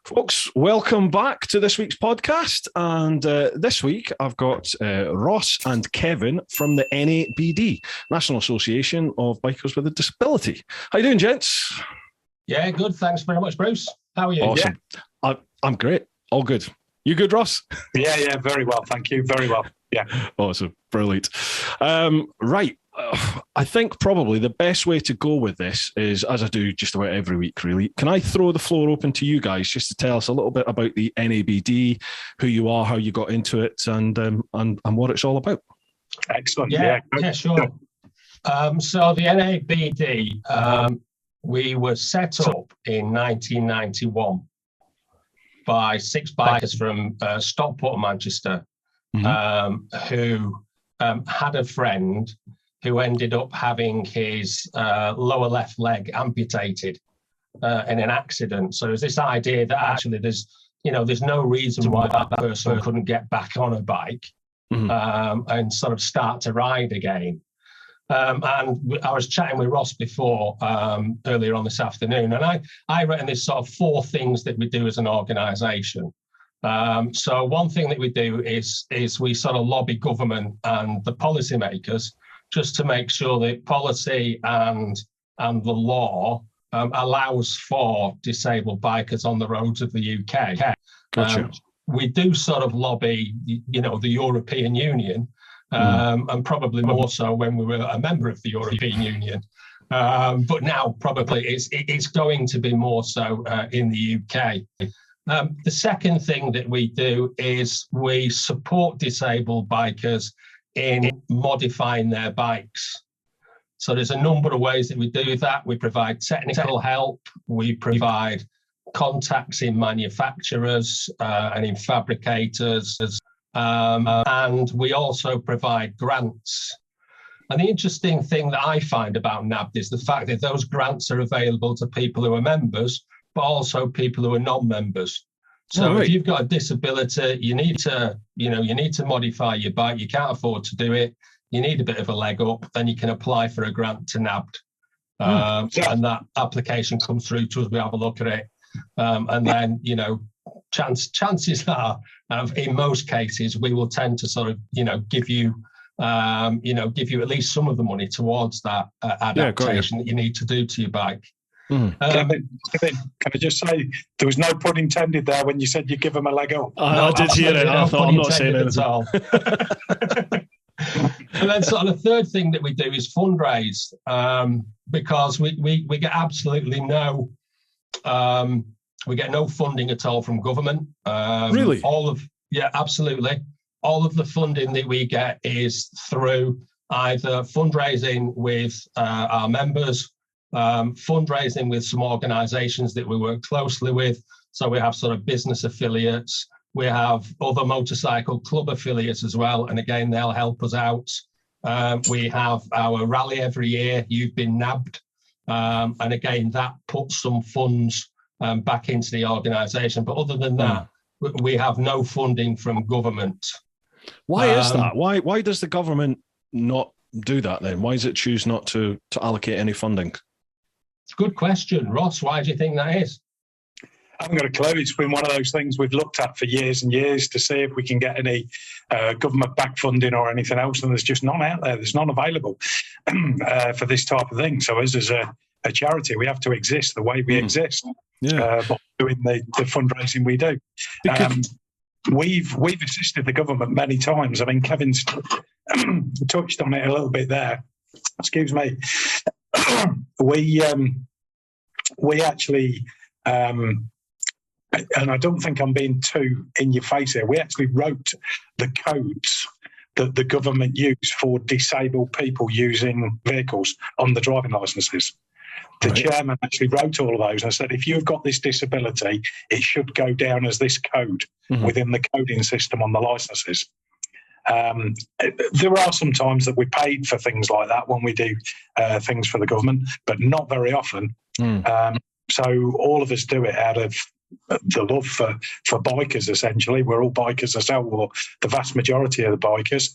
Folks, welcome back to this week's podcast. And this week I've got Ross and Kevin from the NABD, National Association of Bikers with a Disability. How you doing, gents? Yeah, good. Thanks very much, Bruce. How are you? Awesome. Yeah. I'm great. All good. You good, Ross? Yeah, very well. Thank you. Very well. Yeah. Awesome. Brilliant. Right. I think probably the best way to go with this is, as I do just about every week, really. Can I throw the floor open to you guys just to tell us a little bit about the NABD, who you are, how you got into it, and what it's all about? Excellent. Yeah, sure. So the NABD, we were set up in 1991 by 6 bikers from Stockport, Manchester, who had a friend who ended up having his lower left leg amputated in an accident. So there's this idea that actually there's no reason why that person couldn't get back on a bike and sort of start to ride again. And I was chatting with Ross before earlier on this afternoon, and I written this sort of 4 things that we do as an organisation. So one thing that we do is we sort of lobby government and the policymakers just to make sure that policy and the law allows for disabled bikers on the roads of the UK. Gotcha. We do sort of lobby, the European Union, and probably more so when we were a member of the European Union. But now probably it's going to be more so in the UK. The second thing that we do is we support disabled bikers in modifying their bikes. So there's a number of ways that we do that. We provide technical help, we provide contacts in manufacturers and in fabricators, and we also provide grants. And the interesting thing that I find about NABD is the fact that those grants are available to people who are members, but also people who are non-members. So if you've got a disability, you need to modify your bike. You can't afford to do it. You need a bit of a leg up. Then you can apply for a grant to NABD, and that application comes through to us. We have a look at it, and then chances are, in most cases, we will tend to sort of give you at least some of the money towards that adaptation that you need to do to your bike. Can I just say there was no pun intended there when you said you give them a leg up? I did hear it. I thought I'm not saying it at all. And then sort of the third thing that we do is fundraise, because we get absolutely no funding at all from government. Really? Absolutely. All of the funding that we get is through either fundraising with our members, fundraising with some organisations that we work closely with. So we have sort of business affiliates. We have other motorcycle club affiliates as well. And again, they'll help us out. We have our rally every year, You've Been Nabbed. And again, that puts some funds back into the organisation. But other than that, we have no funding from government. Why is that? Why does the government not do that then? Why does it choose not to allocate any funding? It's a good question. Ross, why do you think that is? I haven't got a clue. It's been one of those things we've looked at for years and years to see if we can get any government-backed funding or anything else, and there's just none out there. There's none available for this type of thing. So us as a charity, we have to exist the way we exist, by doing the fundraising we do. We've assisted the government many times. I mean, Kevin's touched on it a little bit there. Excuse me. We actually, and I don't think I'm being too in your face here, we actually wrote the codes that the government used for disabled people using vehicles on the driving licences. The chairman actually wrote all of those and said, if you've got this disability, it should go down as this code within the coding system on the licences. There are some times that we paid for things like that when we do things for the government, but not very often. So all of us do it out of the love for bikers, essentially. We're all bikers ourselves, or the vast majority of the bikers.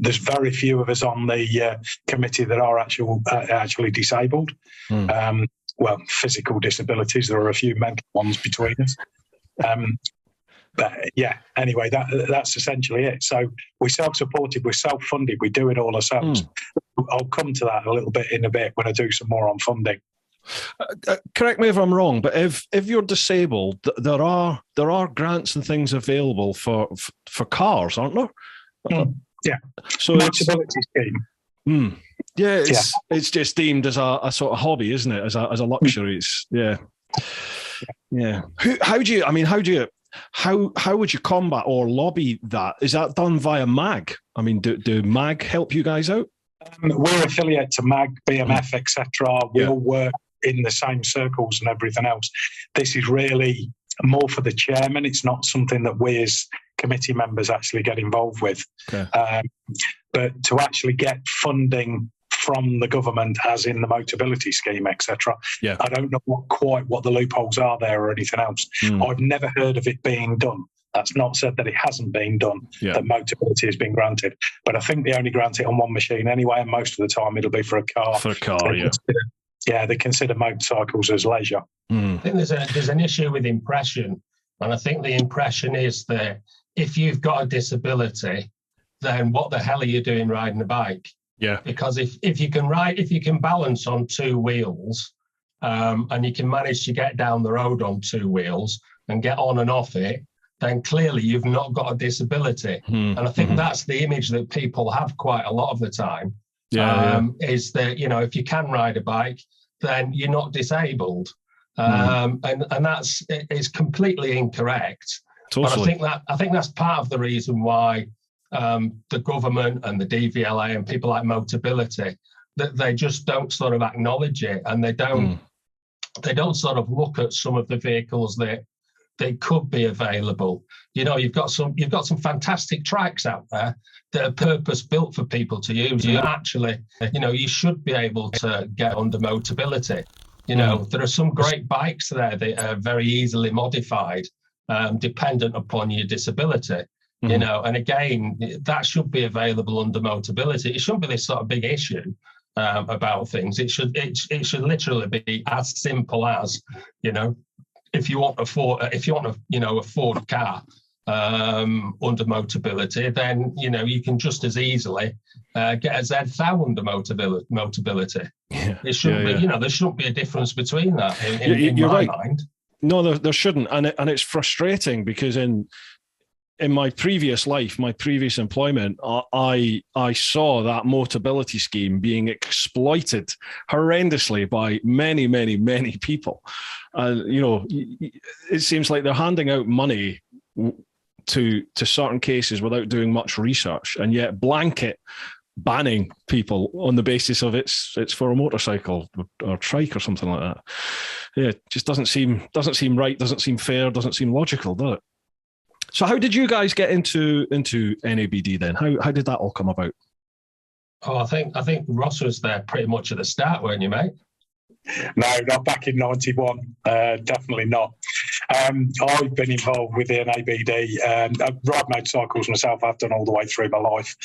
There's very few of us on the committee that are actually disabled. Well, physical disabilities, there are a few mental ones between us. But yeah, anyway, that's essentially it. So we're self-supported, we're self-funded, we do it all ourselves. I'll come to that in a bit when I do some more on funding. Correct me if I'm wrong, but if you're disabled, there are grants and things available for cars, aren't there? Yeah. So Mobility scheme. Yeah, it's just deemed as a sort of hobby, isn't it? As a luxury. It's yeah. How would you combat or lobby that? Is that done via MAG? I mean, do MAG help you guys out? We're affiliate to MAG, BMF, etc. We all work in the same circles and everything else. This is really more for the chairman. It's not something that we as committee members actually get involved with. Okay. But to actually get funding from the government, as in the Motability scheme, etc. I don't know quite what the loopholes are there or anything else. I've never heard of it being done. That's not said that it hasn't been done, that Motability has been granted. But I think they only grant it on one machine anyway, and most of the time it'll be for a car. For a car, they consider motorcycles as leisure. I think there's an issue with impression, and I think the impression is that if you've got a disability, then what the hell are you doing riding a bike? Yeah. Because if you can balance on two wheels, and you can manage to get down the road on two wheels and get on and off it, then clearly you've not got a disability. And I think that's the image that people have quite a lot of the time. Is that, if you can ride a bike, then you're not disabled. And that's is completely incorrect. Totally. But I think that's part of the reason why the government and the DVLA and people like Motability, that they just don't sort of acknowledge it, and they don't sort of look at some of the vehicles that they could be available. You've got some fantastic tracks out there that are purpose built for people to use. You actually, you should be able to get under Motability. There are some great bikes there that are very easily modified, dependent upon your disability. And again, that should be available under Motability. It shouldn't be this sort of big issue about things. It should literally be as simple as, if you want a Ford car under Motability, then you can just as easily get a Z1000 under Motability. It shouldn't be. There shouldn't be a difference between that in my mind. No, there shouldn't, and it's frustrating because in my previous life, my previous employment, I saw that Motability scheme being exploited horrendously by many, many, many people. It seems like they're handing out money to certain cases without doing much research, and yet blanket banning people on the basis of it's for a motorcycle or trike or something like that. Yeah, it just doesn't seem right, doesn't seem fair, doesn't seem logical, does it? So how did you guys get into NABD then? How did that all come about? Oh, I think Ross was there pretty much at the start, weren't you, mate? No, not back in 91. Definitely not. I've been involved with the NABD. I ride motorcycles myself. I've done all the way through my life.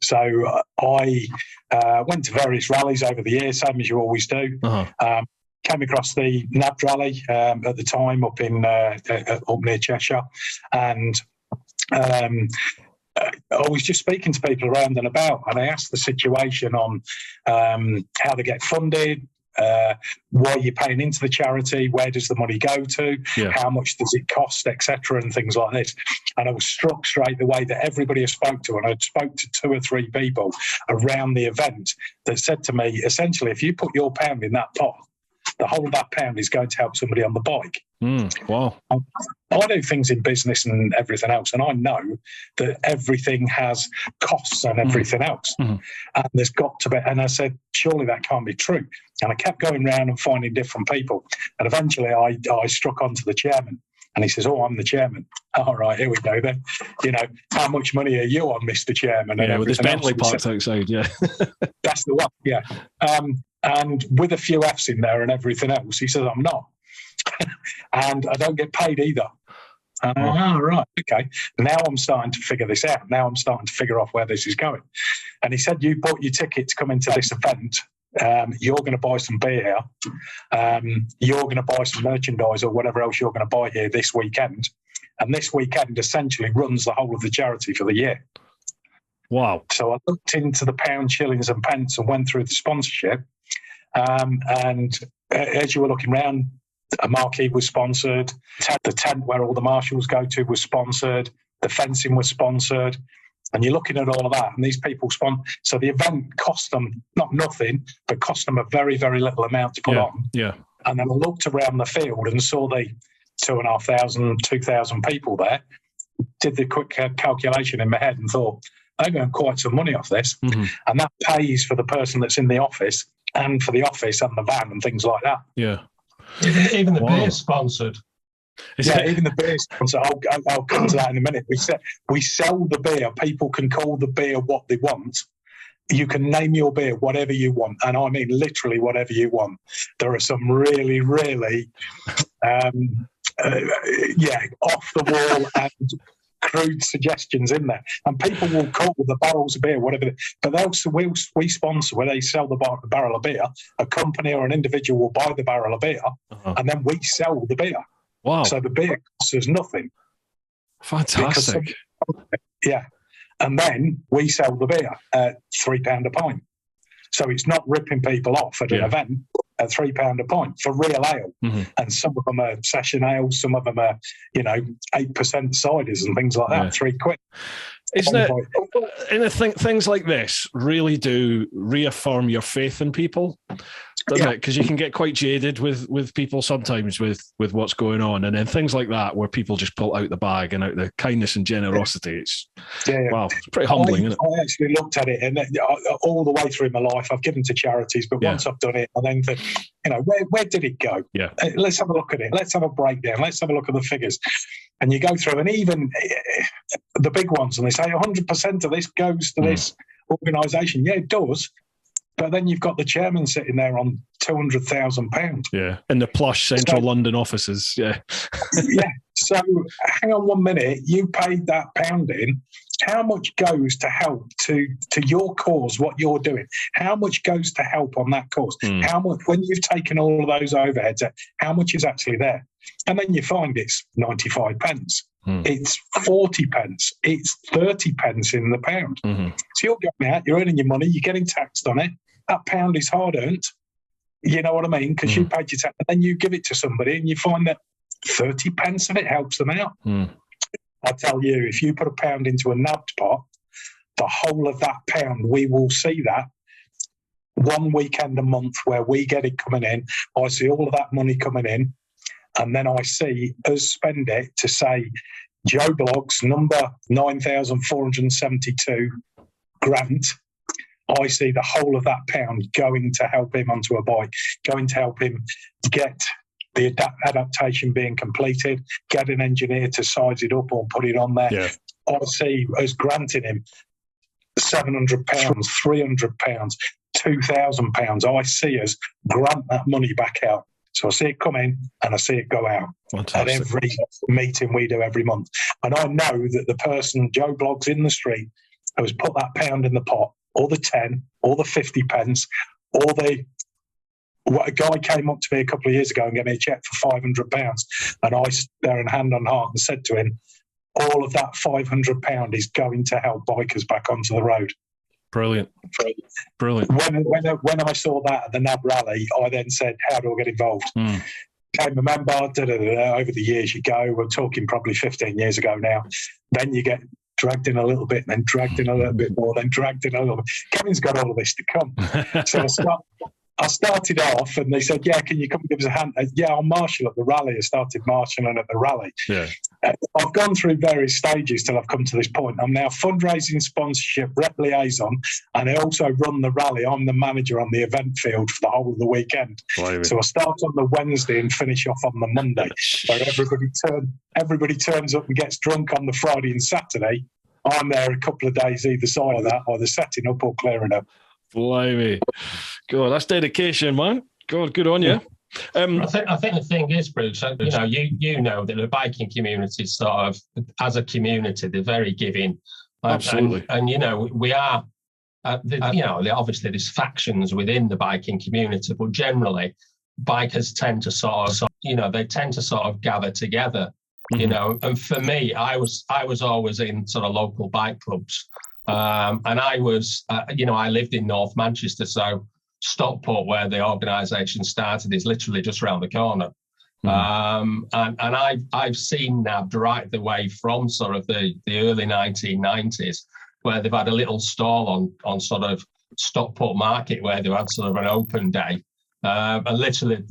So I went to various rallies over the years, same as you always do. Came across the Nab Rally at the time up near Cheshire, and I was just speaking to people around and about, and I asked the situation on how they get funded, why you're paying into the charity, where does the money go to, how much does it cost, etc., and things like this. And I was struck straight away that everybody I spoke to, and I spoke to 2 or 3 people around the event that said to me, essentially, if you put your pound in that pot, the whole of that pound is going to help somebody on the bike. Wow. I do things in business and everything else, and I know that everything has costs and everything else. And there's got to be, and I said, surely that can't be true. And I kept going around and finding different people. And eventually I struck onto the chairman. And he says, oh, I'm the chairman. All right, here we go then. How much money are you on, Mr. Chairman? And with this Bentley parked outside, That's the one, yeah. And with a few F's in there and everything else, he says, I'm not. And I don't get paid either. Right, okay. Now I'm starting to figure this out. Now I'm starting to figure off where this is going. And he said, you bought your ticket to come into this event You're going to buy some beer. You're going to buy some merchandise or whatever else you're going to buy here this weekend. And this weekend essentially runs the whole of the charity for the year. Wow. So I looked into the pound, shillings and pence and went through the sponsorship. And as you were looking around, a marquee was sponsored. The tent where all the marshals go to was sponsored. The fencing was sponsored. And you're looking at all of that, and these people sponsor. So the event cost them not nothing, but cost them a very, very little amount to put on. Yeah. And then I looked around the field and saw the 2,500, 2,000 people there. Did the quick calculation in my head and thought, they've earned quite some money off this. Mm-hmm. And that pays for the person that's in the office and for the office and the van and things like that. Yeah. Even the beer sponsored. Even the beer sponsor. I'll come to that in a minute. We sell the beer. People can call the beer what they want. You can name your beer whatever you want, and I mean literally whatever you want. There are some really, really, off the wall and crude suggestions in there. And people will call the barrels of beer whatever. But we sponsor where they sell the barrel of beer. A company or an individual will buy the barrel of beer, and then we sell the beer. Wow. So the beer costs us nothing. Fantastic. And then we sell the beer at £3 a pint. So it's not ripping people off at an event at £3 a pint for real ale. Mm-hmm. And some of them are session ales, some of them are, 8% ciders and things like that, £3. Isn't it? And I think things like this really do reaffirm your faith in people, doesn't it? Because you can get quite jaded with people sometimes with what's going on, and then things like that where people just pull out the bag and out the kindness and generosity. It's wow, it's pretty humbling, isn't it? I actually looked at it, and all the way through my life, I've given to charities, but once I've done it, I then think, where did it go? Yeah, let's have a look at it. Let's have a breakdown. Let's have a look at the figures. And you go through, and even the big ones, and they say 100% of this goes to this organisation. Yeah, it does. But then you've got the chairman sitting there on £200,000. Yeah, in the plush central London offices. Yeah. So hang on 1 minute. You paid that pound in. How much goes to help to your cause, what you're doing? How much goes to help on that cause? How much, when you've taken all of those overheads, how much is actually there? And then you find it's 95 pence. It's 40 pence. It's 30 pence in the pound. Mm-hmm. So you're going out, you're earning your money, you're getting taxed on it. That pound is hard earned. You know what I mean? Because you paid your tax, and then you give it to somebody and you find that 30 pence of it helps them out. I tell you, if you put a pound into a nabbed pot, the whole of that pound, we will see that one weekend a month where we get it coming in. I see all of that money coming in, and then I see us spend it to say, Joe Bloggs, number 9,472 grant. I see the whole of that pound going to help him onto a bike, going to help him get the adaptation being completed, get an engineer to size it up or put it on there. Yeah. I see us granting him £700, £300, £2,000. I see us grant that money back out. So I see it come in and I see it go out. Fantastic. At every meeting we do every month. And I know that the person, Joe Bloggs in the street, has put that pound in the pot, or the 10, or the 50 pence, or a guy came up to me a couple of years ago and gave me a cheque for £500, and I stood there and hand on heart and said to him, all of that £500 is going to help bikers back onto the road. Brilliant. When I saw that at the Nab Rally, I then said, how do I get involved? Became a member, over the years you go, we're talking probably 15 years ago now, then you get dragged in a little bit, then dragged in a little bit more, then dragged in a little bit. Kevin's got all of this to come. So I started off and they said, can you come and give us a hand? I'll marshal at the rally. I started marshalling at the rally. Yeah. I've gone through various stages till I've come to this point. I'm now fundraising, sponsorship, rep liaison, and I also run the rally. I'm the manager on the event field for the whole of the weekend. Blimey. So I start on the Wednesday and finish off on the Monday, where everybody turns up and gets drunk on the Friday and Saturday. I'm there a couple of days either side of that, either setting up or clearing up. Blimey. God, that's dedication, man. God, good on you. I think the thing is, Bruce, you know that the biking community is sort of, as a community, they're very giving. Absolutely. And we are Obviously there's factions within the biking community, but generally bikers tend to they tend to sort of gather together, and for me, I was always in sort of local bike clubs. And I was, I lived in North Manchester, so Stockport, where the organisation started, is literally just around the corner. And I've seen NABD right the way from sort of the early 1990s, where they've had a little stall on sort of Stockport Market, where they've had sort of an open day, and literally,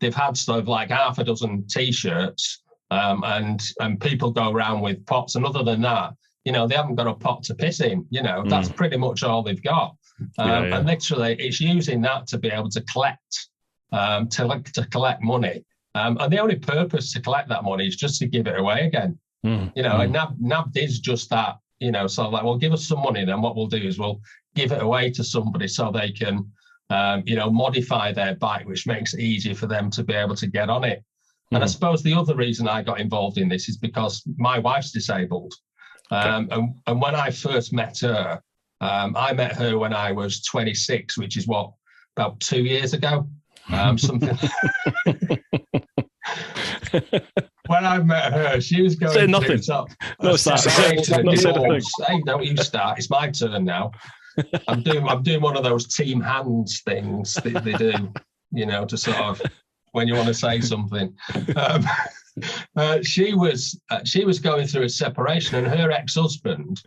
they've had sort of like half a dozen T-shirts, and people go around with pots, and other than that, they haven't got a pot to piss in. That's pretty much all they've got. And literally, it's using that to be able to collect, to collect money. And the only purpose to collect that money is just to give it away again. And NABD is just that. So like, well, give us some money, then what we'll do is we'll give it away to somebody so they can, modify their bike, which makes it easier for them to be able to get on it. And I suppose the other reason I got involved in this is because my wife's disabled. And when I first met her, I met her when I was 26, which is about 2 years ago. Something. When I met her, she was going. Say nothing. No, hey, don't you start. It's my turn now. I'm doing one of those team hands things that they do, to sort of when you want to say something. She was going through a separation, and her ex-husband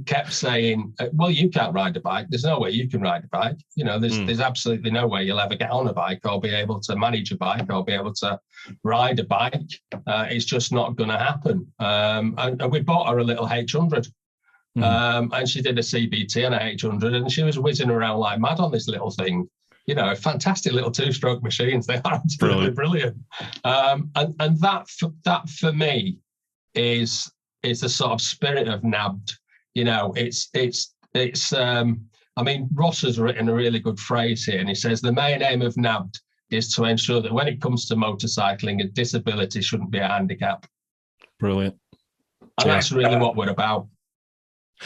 kept saying, well, you can't ride a bike. There's no way you can ride a bike. There's absolutely no way you'll ever get on a bike or be able to manage a bike or be able to ride a bike. It's just not going to happen. And we bought her a little H100. And she did a CBT and a H100, and she was whizzing around like mad on this little thing. Fantastic little two-stroke machines. They are absolutely brilliant. And that for me is the sort of spirit of NABD. Ross has written a really good phrase here, and he says the main aim of NABD is to ensure that when it comes to motorcycling, a disability shouldn't be a handicap. Brilliant. And that's really what we're about.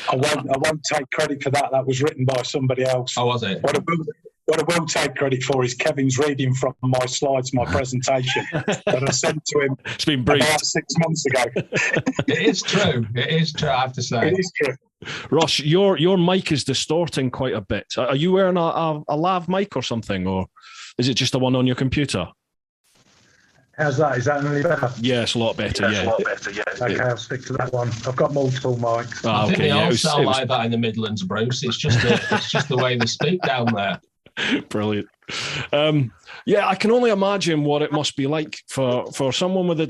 I won't take credit for that. That was written by somebody else. Oh, was it? What I will take credit for is Kevin's reading from my slides, my presentation that I sent to him it's been briefed. About 6 months ago. It is true. I have to say. It is true. Ross, your mic is distorting quite a bit. Are you wearing a lav mic or something, or is it just the one on your computer? How's that? Is that any better? Yeah, it's a lot better. Yeah. Okay, I'll stick to that one. I've got multiple mics. I think they all sound like that in the Midlands, Bruce. It's just the way they speak down there. Brilliant. I can only imagine what it must be like for someone with a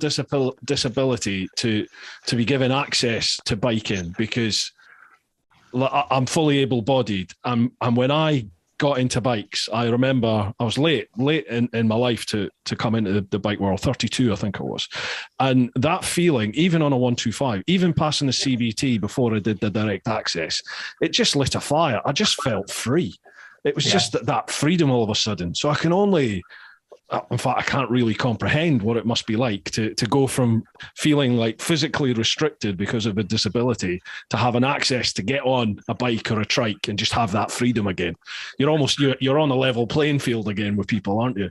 disability to be given access to biking, because I'm fully able-bodied, and when I got into bikes, I remember I was late in my life to come into the bike world, 32 I think it was, and that feeling, even on a 125, even passing the CBT before I did the direct access, it just lit a fire. I just felt free. It was just that freedom all of a sudden. So I can only, in fact, I can't really comprehend what it must be like to go from feeling like physically restricted because of a disability to having access to get on a bike or a trike and just have that freedom again. You're on a level playing field again with people, aren't you?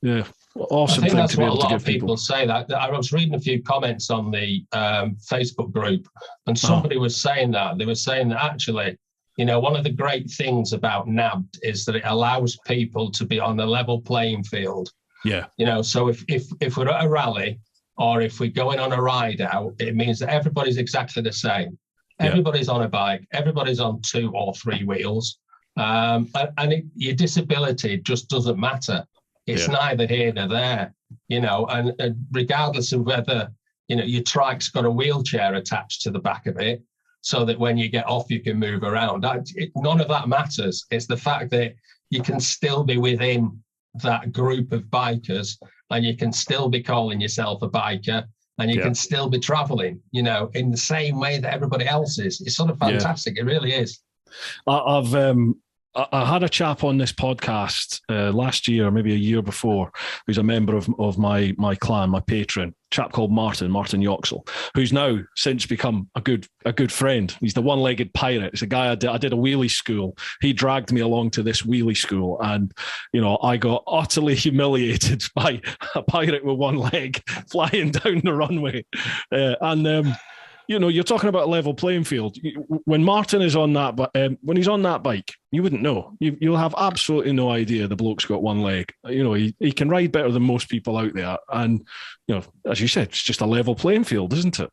Yeah. Awesome. I think that's what a lot of people say. That I was reading a few comments on the Facebook group, and somebody was saying that. They were saying that actually, one of the great things about NABD is that it allows people to be on a level playing field. Yeah. So if we're at a rally or if we're going on a ride out, it means that everybody's exactly the same. Everybody's on a bike. Everybody's on 2 or 3 wheels. Your disability just doesn't matter. It's neither here nor there, and regardless of whether, your trike's got a wheelchair attached to the back of it, so that when you get off, you can move around. None of that matters. It's the fact that you can still be within that group of bikers, and you can still be calling yourself a biker, and you can still be traveling, in the same way that everybody else is. It's sort of fantastic. It really is. I've I had a chap on this podcast last year, or maybe a year before, who's a member of my clan, my patron, chap called Martin Yoxall, who's now since become a good friend. He's the one-legged pirate. It's a guy I did a wheelie school. He dragged me along to this wheelie school, and I got utterly humiliated by a pirate with one leg flying down the runway, you're talking about a level playing field. When Martin is on that, when he's on that bike, you wouldn't know. You'll have absolutely no idea the bloke's got one leg. He can ride better than most people out there. And, as you said, it's just a level playing field, isn't it?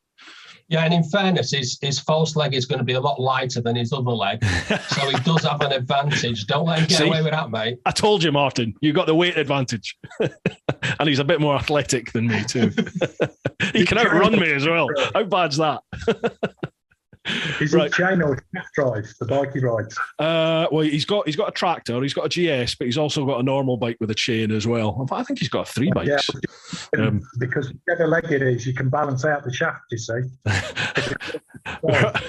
Yeah, and in fairness, his false leg is going to be a lot lighter than his other leg. So he does have an advantage. Don't let him get away with that, mate. I told you, Martin, you got the weight advantage. And he's a bit more athletic than me, too. He can outrun me as well. How bad's that? Is it chain or shaft drive, the bike he rides? Well, he's got a tractor, he's got a GS, but he's also got a normal bike with a chain as well. I think he's got 3 bikes. Yeah, because whichever leg it is, you can balance out the shaft, you see. But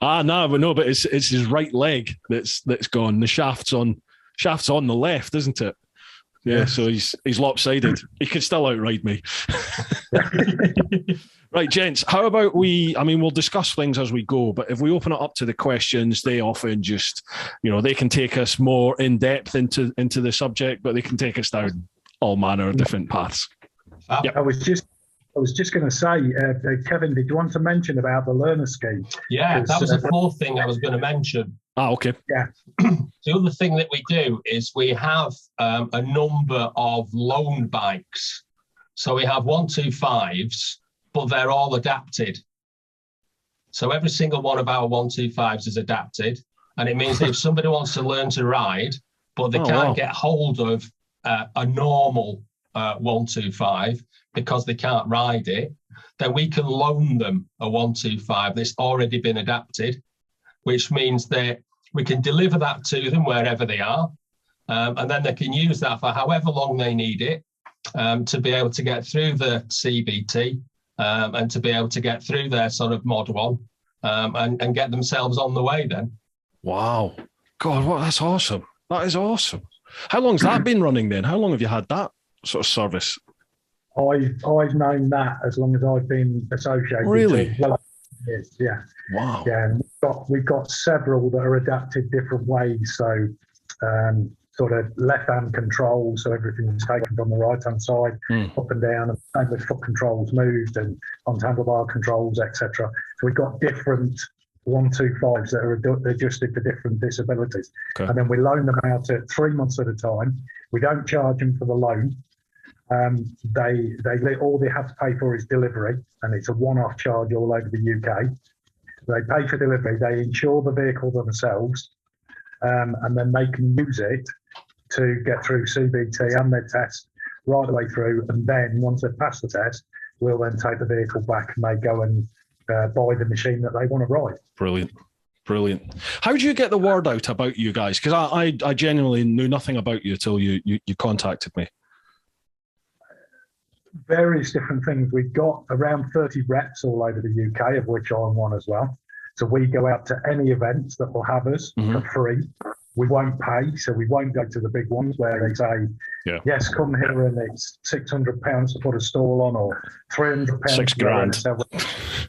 it's his right leg that's gone. The shaft's on the left, isn't it? Yeah, so he's lopsided. He can still outride me. Right, gents, how about we'll discuss things as we go, but if we open it up to the questions, they often just, they can take us more in depth into the subject, but they can take us down all manner of different paths. Yep. I was just going to say, Kevin, did you want to mention about the learner scheme? Yeah, that was the fourth thing I was going to mention. Okay. Yeah. The other thing that we do is we have a number of loan bikes. So we have 125s, but they're all adapted. So every single one of our 125s is adapted. And it means that if somebody wants to learn to ride, but they can't get hold of a normal 125 because they can't ride it, then we can loan them a 125 that's already been adapted, which means that we can deliver that to them wherever they are. And then they can use that for however long they need it to be able to get through the CBT and to be able to get through their sort of Mod 1 and get themselves on the way then. Wow. God, that's awesome. That is awesome. How long's that been running then? How long have you had that sort of service? I've known that as long as I've been associated. Really? Well, years, yeah. Wow. Yeah, and we've got several that are adapted different ways. So sort of left-hand controls, so everything's taken from the right-hand side, up and down, and same with foot controls moved, and on handlebar controls, etc. So we've got different 125s that are adjusted for different disabilities. Okay. And then we loan them out at 3 months at a time. We don't charge them for the loan. All they have to pay for is delivery, and it's a one-off charge all over the UK. They pay for delivery, they insure the vehicle themselves, and then they can use it to get through CBT and their test right the way through. And then once they've passed the test, we'll then take the vehicle back and they go and buy the machine that they want to ride. Brilliant. How do you get the word out about you guys? Because I genuinely knew nothing about you until you contacted me. Various different things. We've got around 30 reps all over the UK, of which I'm one as well. So we go out to any events that will have us for free. We won't pay, so we won't go to the big ones where they say, yes, come here and it's £600 to put a stall on, or £300. £6,000.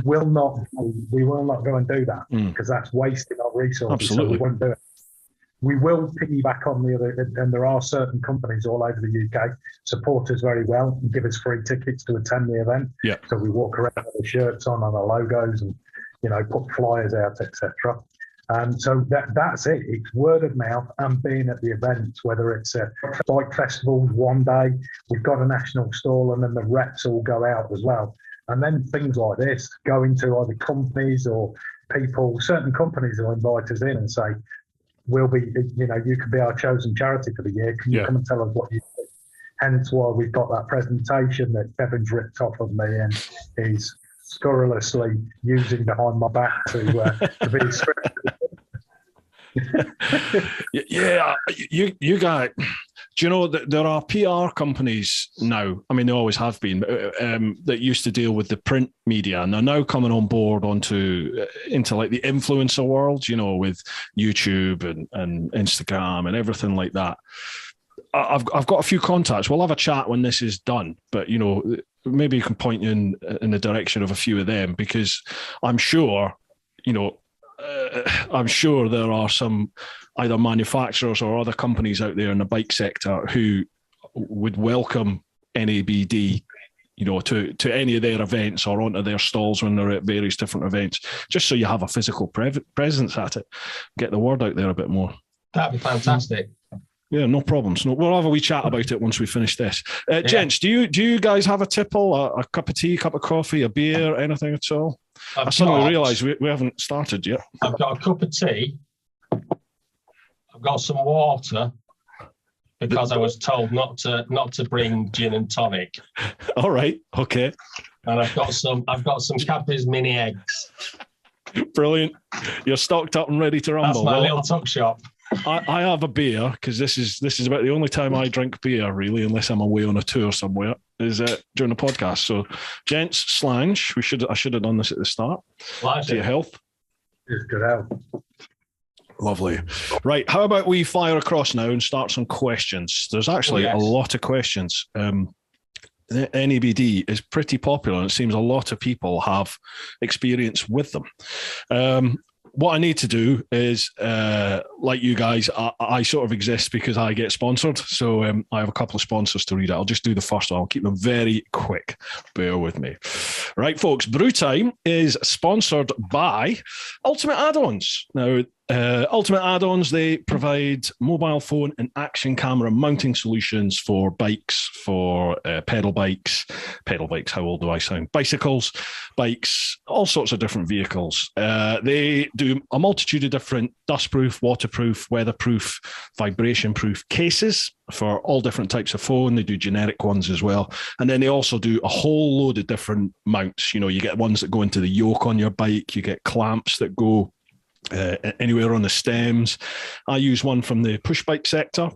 We will not go and do that because that's wasting our resources. Absolutely. So we won't do it. We will piggyback on the other, and there are certain companies all over the UK support us very well and give us free tickets to attend the event. Yeah. So we walk around with the shirts on and the logos, and put flyers out, etc. So that's it. It's word of mouth and being at the events, whether it's a bike festival one day, we've got a national stall, and then the reps all go out as well. And then things like this, going to either companies or people, certain companies will invite us in and say, we'll be, you could be our chosen charity for the year. Can you come and tell us what you do? Hence why we've got that presentation that Kevin's ripped off of me and is scurrilously using behind my back to be scripted. Yeah, you guys, Do you know that there are PR companies now? I mean, they always have been, that used to deal with the print media, and they're now coming on board into like the influencer world. You know, with YouTube and Instagram and everything like that. I've got a few contacts. We'll have a chat when this is done, but you know, maybe you can point you in the direction of a few of them, because I'm sure, you know, I'm sure there are some either manufacturers or other companies out there in the bike sector who would welcome NABD, you know, to any of their events or onto their stalls when they're at various different events, just so you have a physical presence at it, get the word out there a bit more. That'd be fantastic. Yeah, no problems. No, we'll have a wee chat about it once we finish this. Gents, do you guys have a tipple, a cup of tea, cup of coffee, a beer, anything at all? I suddenly realised we haven't started yet. I've got a cup of tea. I've got some water because I was told not to bring gin and tonic. All right, okay. And I've got some Cadbury's mini eggs. Brilliant. You're stocked up and ready to rumble. That's my little tuck shop. I have a beer because this is about the only time I drink beer, really, unless I'm away on a tour somewhere, is during the podcast. So, gents, slange. I should have done this at the start. To your health. It's good health. Lovely. Right. How about we fire across now and start some questions? There's actually a lot of questions. The NABD is pretty popular, and it seems a lot of people have experience with them. What I need to do is, like you guys, I sort of exist because I get sponsored. So I have a couple of sponsors to read out. I'll just do the first one. I'll keep them very quick. Bear with me. Right, folks. Bru Time is sponsored by Ultimate Add-ons. Now, Ultimate Add-ons, they provide mobile phone and action camera mounting solutions for bikes, for pedal bikes, how old do I sound? Bicycles, bikes, all sorts of different vehicles. They do a multitude of different dustproof, waterproof, weatherproof, vibration-proof cases for all different types of phone. They do generic ones as well. And then they also do a whole load of different mounts. You know, you get ones that go into the yoke on your bike, you get clamps that go anywhere on the stems. I use one from the push bike sector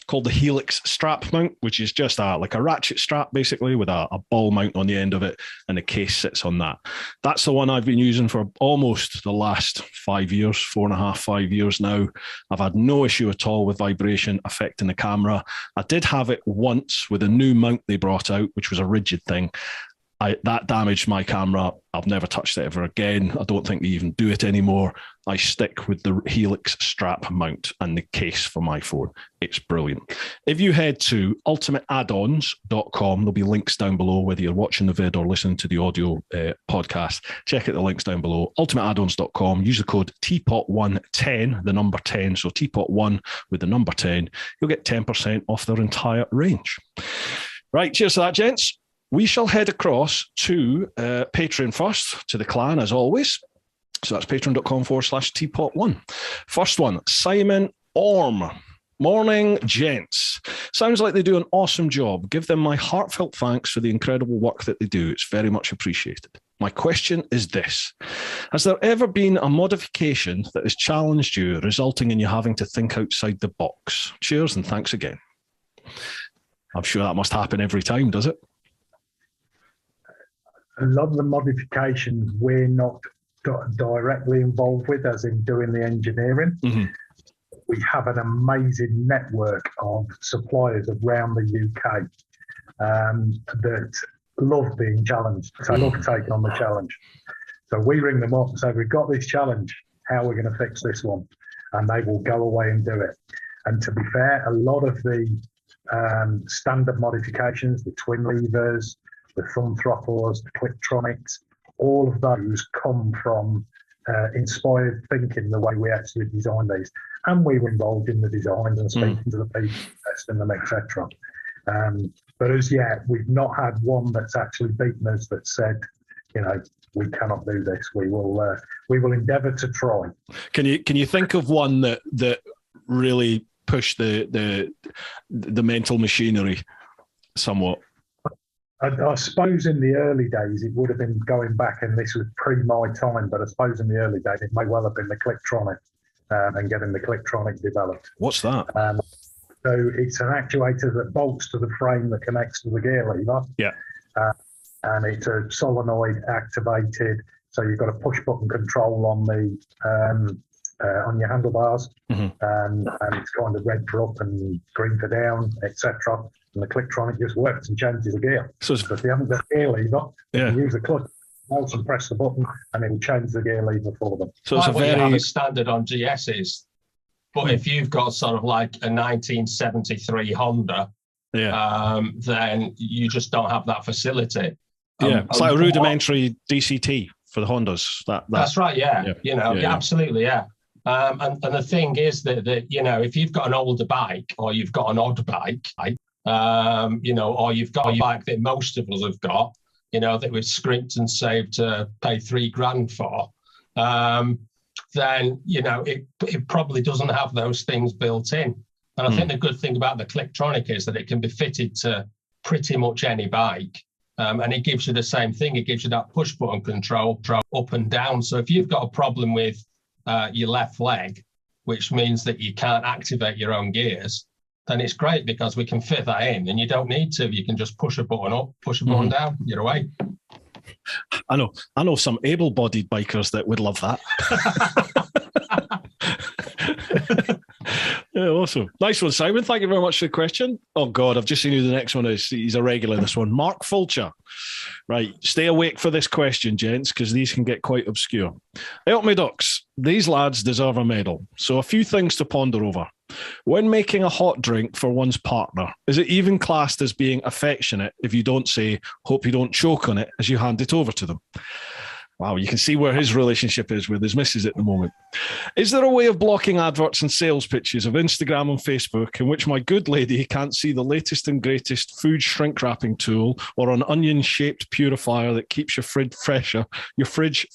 called the Helix strap mount, which is just like a ratchet strap, basically, with a ball mount on the end of it, and the case sits on that. That's the one I've been using for almost the last 5 years, 4.5, 5 years now. I've had no issue at all with vibration affecting the camera. I did have it once with a new mount they brought out, which was a rigid thing. That damaged my camera. I've never touched it ever again. I don't think they even do it anymore. I stick with the Helix strap mount and the case for my phone. It's brilliant. If you head to ultimateaddons.com, there'll be links down below, whether you're watching the vid or listening to the audio podcast. Check out the links down below. Ultimateaddons.com. Use the code TeapotOne10, the number 10. So TeapotOne with the number 10. You'll get 10% off their entire range. Right. Cheers to that, gents. We shall head across to Patreon first, to the clan as always. So that's patreon.com/TeapotOne. First one, Simon Orm. Morning, gents. Sounds like they do an awesome job. Give them my heartfelt thanks for the incredible work that they do. It's very much appreciated. My question is this. Has there ever been a modification that has challenged you, resulting in you having to think outside the box? Cheers and thanks again. I'm sure that must happen every time, does it? A lot of the modifications we're not directly involved with, as in doing the engineering. Mm-hmm. We have an amazing network of suppliers around the UK that love being challenged, so love taking on the challenge. So we ring them up and say, we've got this challenge, how are we going to fix this one? And they will go away and do it. And to be fair, a lot of the standard modifications, the twin levers, the thumb throttles, the Clicktronics, all of those come from inspired thinking, the way we actually designed these. And we were involved in the designs and speaking to the people, testing them, etc. But as yet, we've not had one that's actually beaten us that said, you know, we cannot do this. We will endeavour to try. Can you think of one that really pushed the mental machinery somewhat? I suppose in the early days, it would have been going back, and this was pre my time, but I suppose in the early days, it may well have been the Clicktronic and getting the Clicktronic developed. What's that? So it's an actuator that bolts to the frame that connects to the gear lever. Yeah. And it's a solenoid activated. So you've got a push button control on the on your handlebars, and it's kind of red for up and green for down, etc. And the Clictronic just works and changes the gear. So if you haven't got a gear lever, you can use the clutch and press the button, and it'll change the gear lever for them. So it's like what you have as standard on GSs. But if you've got sort of like a 1973 Honda, then you just don't have that facility. It's like a rudimentary DCT for the Hondas. That's right. Absolutely. And the thing is that you know, if you've got an older bike or you've got an odd bike, you know, or you've got a bike that most of us have got, you know, that we've scrimped and saved to pay $3,000 for, then, you know, it probably doesn't have those things built in. And I think the good thing about the Clictronic is that it can be fitted to pretty much any bike. And it gives you the same thing. It gives you that push button control up and down. So if you've got a problem with your left leg, which means that you can't activate your own gears, then it's great because we can fit that in and you don't need to. You can just push a button up, push a button down, you're away. I know some able-bodied bikers that would love that. Yeah, awesome. Nice one, Simon. Thank you very much for the question. Oh, God, I've just seen who the next one is. He's a regular, this one. Mark Fulcher. Right, stay awake for this question, gents, because these can get quite obscure. Help me, ducks. These lads deserve a medal. So a few things to ponder over. When making a hot drink for one's partner, is it even classed as being affectionate if you don't say, hope you don't choke on it as you hand it over to them? Wow, you can see where his relationship is with his missus at the moment. Is there a way of blocking adverts and sales pitches of Instagram and Facebook in which my good lady can't see the latest and greatest food shrink wrapping tool or an onion-shaped purifier that keeps your fridge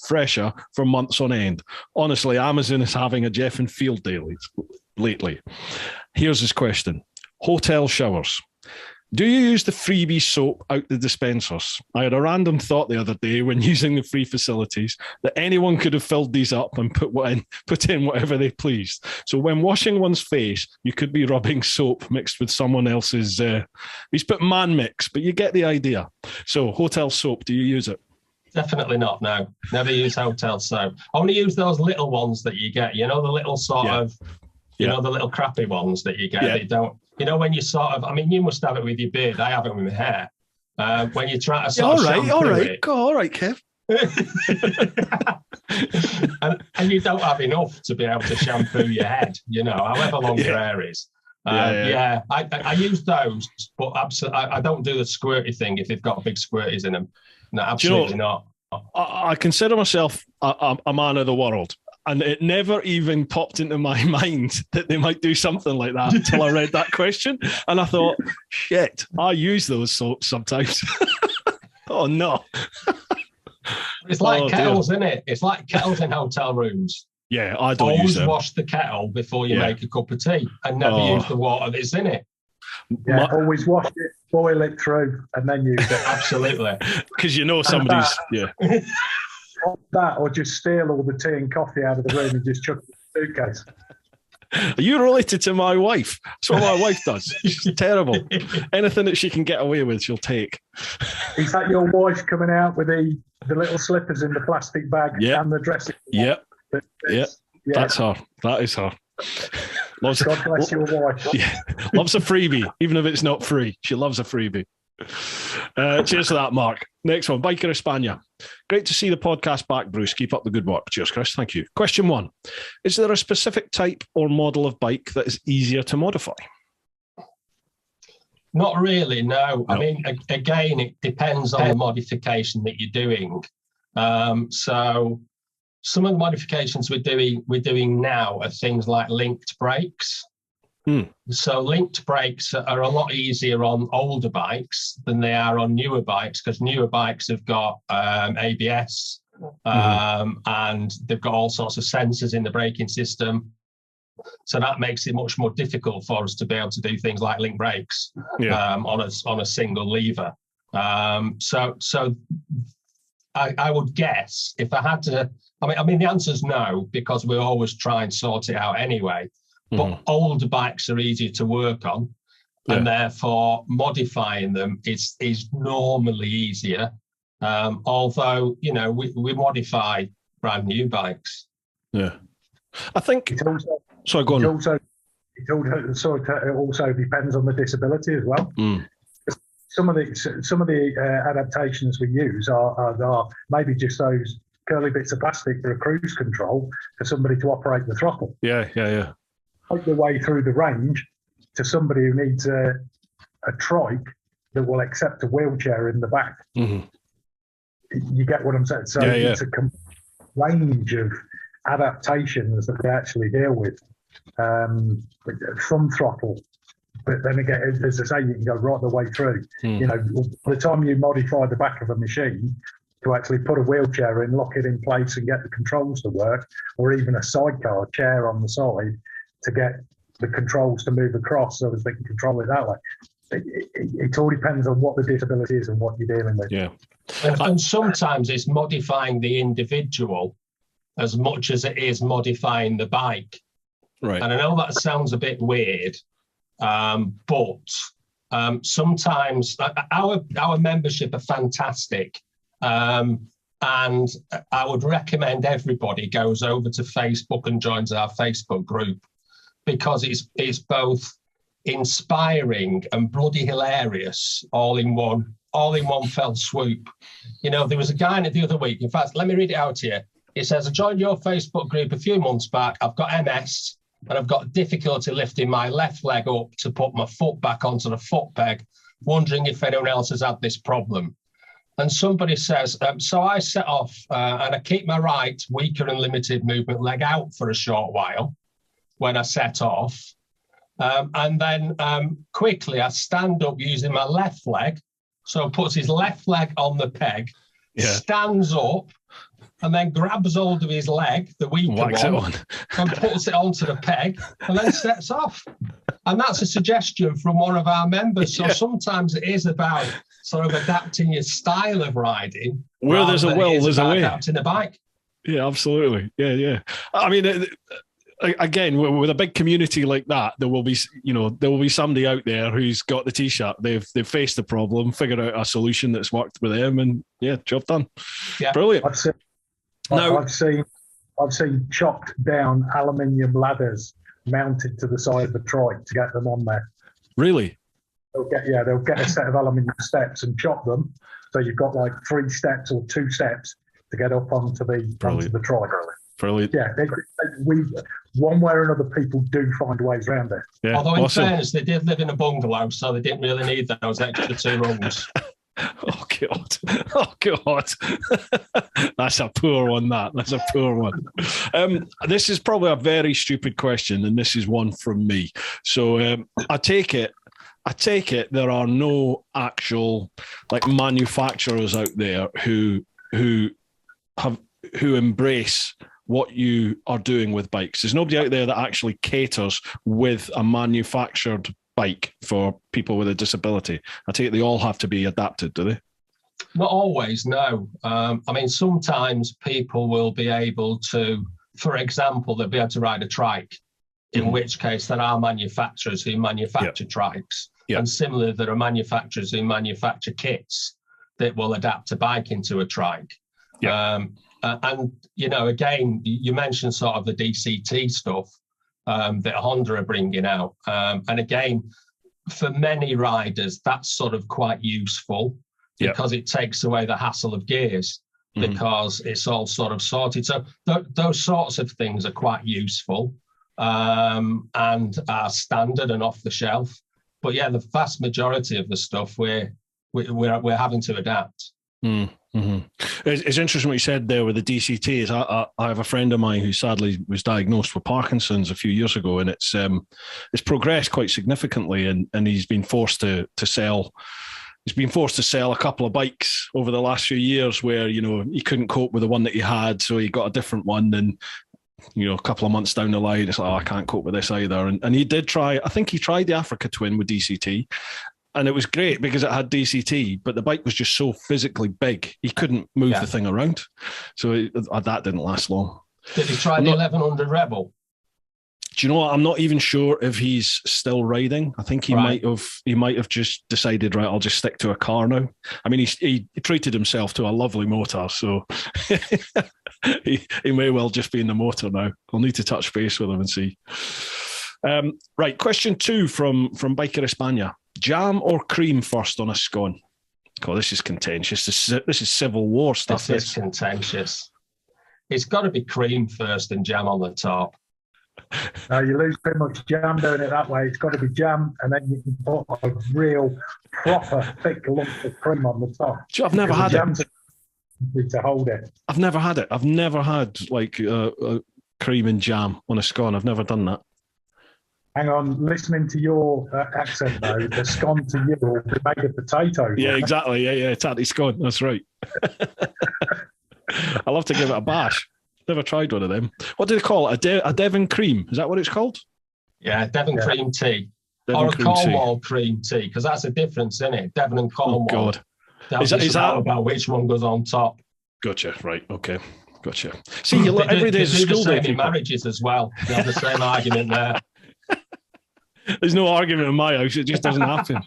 fresher for months on end? Honestly, Amazon is having a Jeff and Field day lately. Here's his question. Hotel showers. Do you use the freebie soap out the dispensers? I had a random thought the other day when using the free facilities that anyone could have filled these up and put in whatever they pleased. So when washing one's face, you could be rubbing soap mixed with someone else's, he's put man mix, but you get the idea. So hotel soap, do you use it? Definitely not, no. Never use hotel soap. Only use those little ones that you get, you know, the little sort of, you know, the little crappy ones that you get that you don't. You know, when you sort of, I mean, you must have it with your beard. I have it with my hair. When you try to sort of shampoo it. All right, Kev. and you don't have enough to be able to shampoo your head, you know, however long your hair is. I use those, but absolutely, I don't do the squirty thing if they've got big squirties in them. No, absolutely not. I consider myself a man of the world. And it never even popped into my mind that they might do something like that until I read that question. And I thought, shit, I use those soaps sometimes. Oh, no. It's like kettles, isn't it? It's like kettles in hotel rooms. Yeah, I don't Always use them. wash the kettle before you make a cup of tea and never use the water that's in it. Yeah, always wash it, boil it through, and then use it. Absolutely. Because you know somebody's, that, or just steal all the tea and coffee out of the room and just chuck it in the suitcase. Are you related to my wife? That's what my wife does. She's terrible. Anything that she can get away with, she'll take. Is that your wife coming out with the little slippers in the plastic bag and the dressing? Yep. That's her. That is her. God bless your wife. Yeah, loves a freebie, even if it's not free. She loves a freebie. Cheers for that, Mark. Next one, Biker España. Great to see the podcast back, Bruce. Keep up the good work. Cheers, Chris. Thank you. Question 1. Is there a specific type or model of bike that is easier to modify? Not really, no. I mean, again, it depends on the modification that you're doing. So some of the modifications we're doing now are things like linked brakes. So linked brakes are a lot easier on older bikes than they are on newer bikes, because newer bikes have got ABS and they've got all sorts of sensors in the braking system. So that makes it much more difficult for us to be able to do things like link brakes on a single lever. So I would guess if I had to, I mean, the answer is no, because we always try and sort it out anyway. but older bikes are easier to work on, and therefore modifying them is normally easier. Although, you know, we modify brand new bikes. Yeah. I think... It also, sorry, go on. It also depends on the disability as well. Some of the adaptations we use are maybe just those curly bits of plastic for a cruise control for somebody to operate the throttle. Yeah. Take the way through the range to somebody who needs a trike that will accept a wheelchair in the back. You get what I'm saying? So it's a range of adaptations that we actually deal with from throttle. But then again, as I say, you can go right the way through. You know, by the time you modify the back of a machine to actually put a wheelchair in, lock it in place and get the controls to work, or even a sidecar chair on the side to get the controls to move across so as they can control it that way. It all depends on what the disability is and what you're dealing with. Yeah. And sometimes it's modifying the individual as much as it is modifying the bike. Right. And I know that sounds a bit weird, but sometimes our membership are fantastic. And I would recommend everybody goes over to Facebook and joins our Facebook group, because it's both inspiring and bloody hilarious all in one fell swoop. You know, there was a guy in it the other week. In fact, let me read it out here. It says, I joined your Facebook group a few months back. I've got MS and I've got difficulty lifting my left leg up to put my foot back onto the foot peg, wondering if anyone else has had this problem. And somebody says, so I set off and I keep my right, weaker and limited movement leg out for a short while when I set off. And then quickly I stand up using my left leg. So puts his left leg on the peg, stands up, and then grabs hold of his leg, the weaker one, and puts it onto the peg, and then sets off. And that's a suggestion from one of our members. So sometimes it is about sort of adapting your style of riding. Where there's a will, there's a way. Adapting the bike. Yeah, absolutely. Yeah. I mean, again, with a big community like that, there will be somebody out there who's got the T-shirt. They've faced the problem, figured out a solution that's worked with them, and job done. Yeah, brilliant. I've seen chopped down aluminium ladders mounted to the side of the trike to get them on there. Really? They'll get a set of aluminium steps and chop them, so you've got like 3 steps or 2 steps to get up onto the trike. Brilliant. Yeah, we one way or another, people do find ways around it. Yeah, although in fairness, they did live in a bungalow, so they didn't really need those extra 2 rungs. Oh God. That's a poor one. That's a poor one. This is probably a very stupid question, and this is one from me. So I take it there are no actual manufacturers out there who embrace what you are doing with bikes. There's nobody out there that actually caters with a manufactured bike for people with a disability. I take it they all have to be adapted, do they? Not always, no. I mean, sometimes people will be able to, for example, they'll be able to ride a trike, in which case there are manufacturers who manufacture trikes. And similarly, there are manufacturers who manufacture kits that will adapt a bike into a trike. And, you know, again, you mentioned sort of the DCT stuff that Honda are bringing out. And again, for many riders, that's sort of quite useful because it takes away the hassle of gears because it's all sort of sorted. So those sorts of things are quite useful and are standard and off the shelf. But yeah, the vast majority of the stuff we're having to adapt. Mm-hmm. It's interesting what you said there with the DCTs. I have a friend of mine who sadly was diagnosed with Parkinson's a few years ago, and it's progressed quite significantly, and he's been forced to sell. He's been forced to sell a couple of bikes over the last few years where, you know, he couldn't cope with the one that he had, so he got a different one. And, you know, a couple of months down the line, it's like, I can't cope with this either. And he did try, I think he tried the Africa Twin with DCT. And it was great because it had DCT, but the bike was just so physically big, he couldn't move the thing around. So that didn't last long. Did he try the 1100 Rebel? Do you know what? I'm not even sure if he's still riding. I think he might have just decided, right, I'll just stick to a car now. I mean, he treated himself to a lovely motor, so he may well just be in the motor now. I'll need to touch base with him and see. Right, question 2 from Biker España. Jam or cream first on a scone? God, this is contentious. This is Civil War stuff. This is contentious. It's got to be cream first and jam on the top. No, you lose too much jam doing it that way. It's got to be jam, and then you can put a real proper thick lump of cream on the top. I've never had it. To hold it. I've never had it. I've never had like cream and jam on a scone. I've never done that. Hang on, listening to your accent though, the scone to you will be made of potatoes. Yeah, exactly. Yeah, tatty scone. That's right. I love to give it a bash. Never tried one of them. What do they call it? A Devon cream? Is that what it's called? Yeah, Devon cream tea. Devon or a Cornwall cream tea, because that's a difference, isn't it? Devon and Cornwall. Oh, God. Is that about which one goes on top? Gotcha. Right. Okay. Gotcha. See, you look every day as a school day. In marriages as well. They have the same argument there. There's no argument in my house. It just doesn't happen.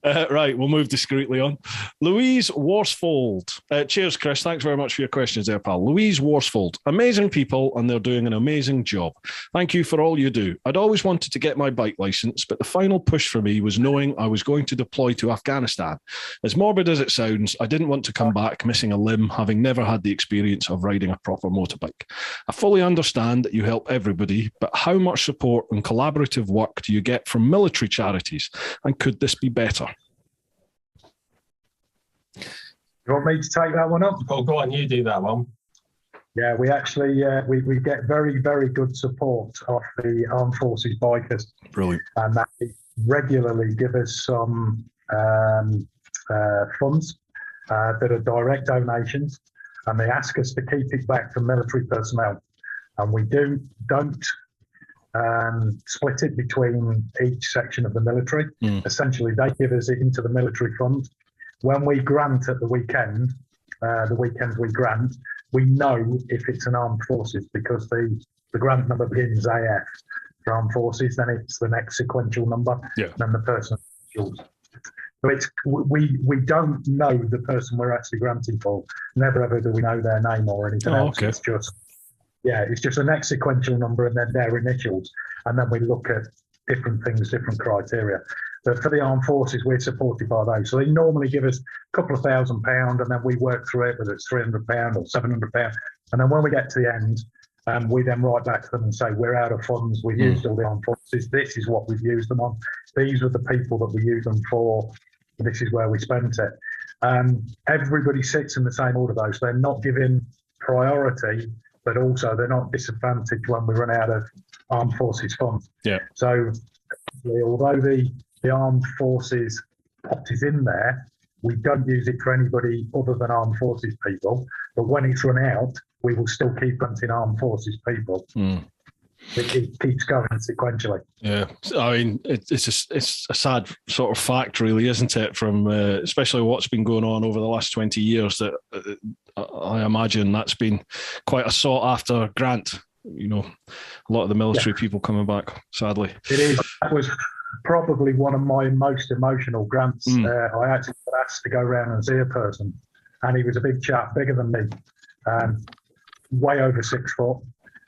Right, we'll move discreetly on. Louise Worsfold. Cheers, Chris. Thanks very much for your questions there, pal. Louise Worsfold. Amazing people, and they're doing an amazing job. Thank you for all you do. I'd always wanted to get my bike license, but the final push for me was knowing I was going to deploy to Afghanistan. As morbid as it sounds, I didn't want to come back missing a limb, having never had the experience of riding a proper motorbike. I fully understand that you help everybody, but how much support and collaborative work do you get from military charities? And could this be better? You want me to take that one up? Oh, go on, you do that one. Yeah, we actually we get very, very good support off the Armed Forces bikers. Brilliant. And they regularly give us some funds that are direct donations, and they ask us to keep it back for military personnel. And we don't split it between each section of the military. Essentially, they give us it into the military fund. When we grant at the weekends we grant, we know if it's an armed forces because the grant number begins AF for armed forces, then it's the next sequential number, then the person. So we don't know the person we're actually granting for. Never ever do we know their name or anything else. Okay. It's just the next sequential number and then their initials, and then we look at different things, different criteria. But for the armed forces, we're supported by those. So they normally give us a couple of £1,000, and then we work through it, whether it's £300 or £700. And then when we get to the end, we then write back to them and say, we're out of funds. We've used all the armed forces. This is what we've used them on. These are the people that we use them for. This is where we spent it. Everybody sits in the same order, though. So they're not given priority, but also they're not disadvantaged when we run out of armed forces funds. Yeah. So although the armed forces pot is in there, we don't use it for anybody other than armed forces people. But when it's run out, we will still keep granting armed forces people. It keeps going sequentially. Yeah, I mean, it's a sad sort of fact, really, isn't it? From especially what's been going on over the last 20 years, that I imagine that's been quite a sought after grant. You know, a lot of the military people coming back, sadly. It is. That was probably one of my most emotional grants. I actually got asked to go around and see a person, and he was a big chap, bigger than me, way over 6 foot,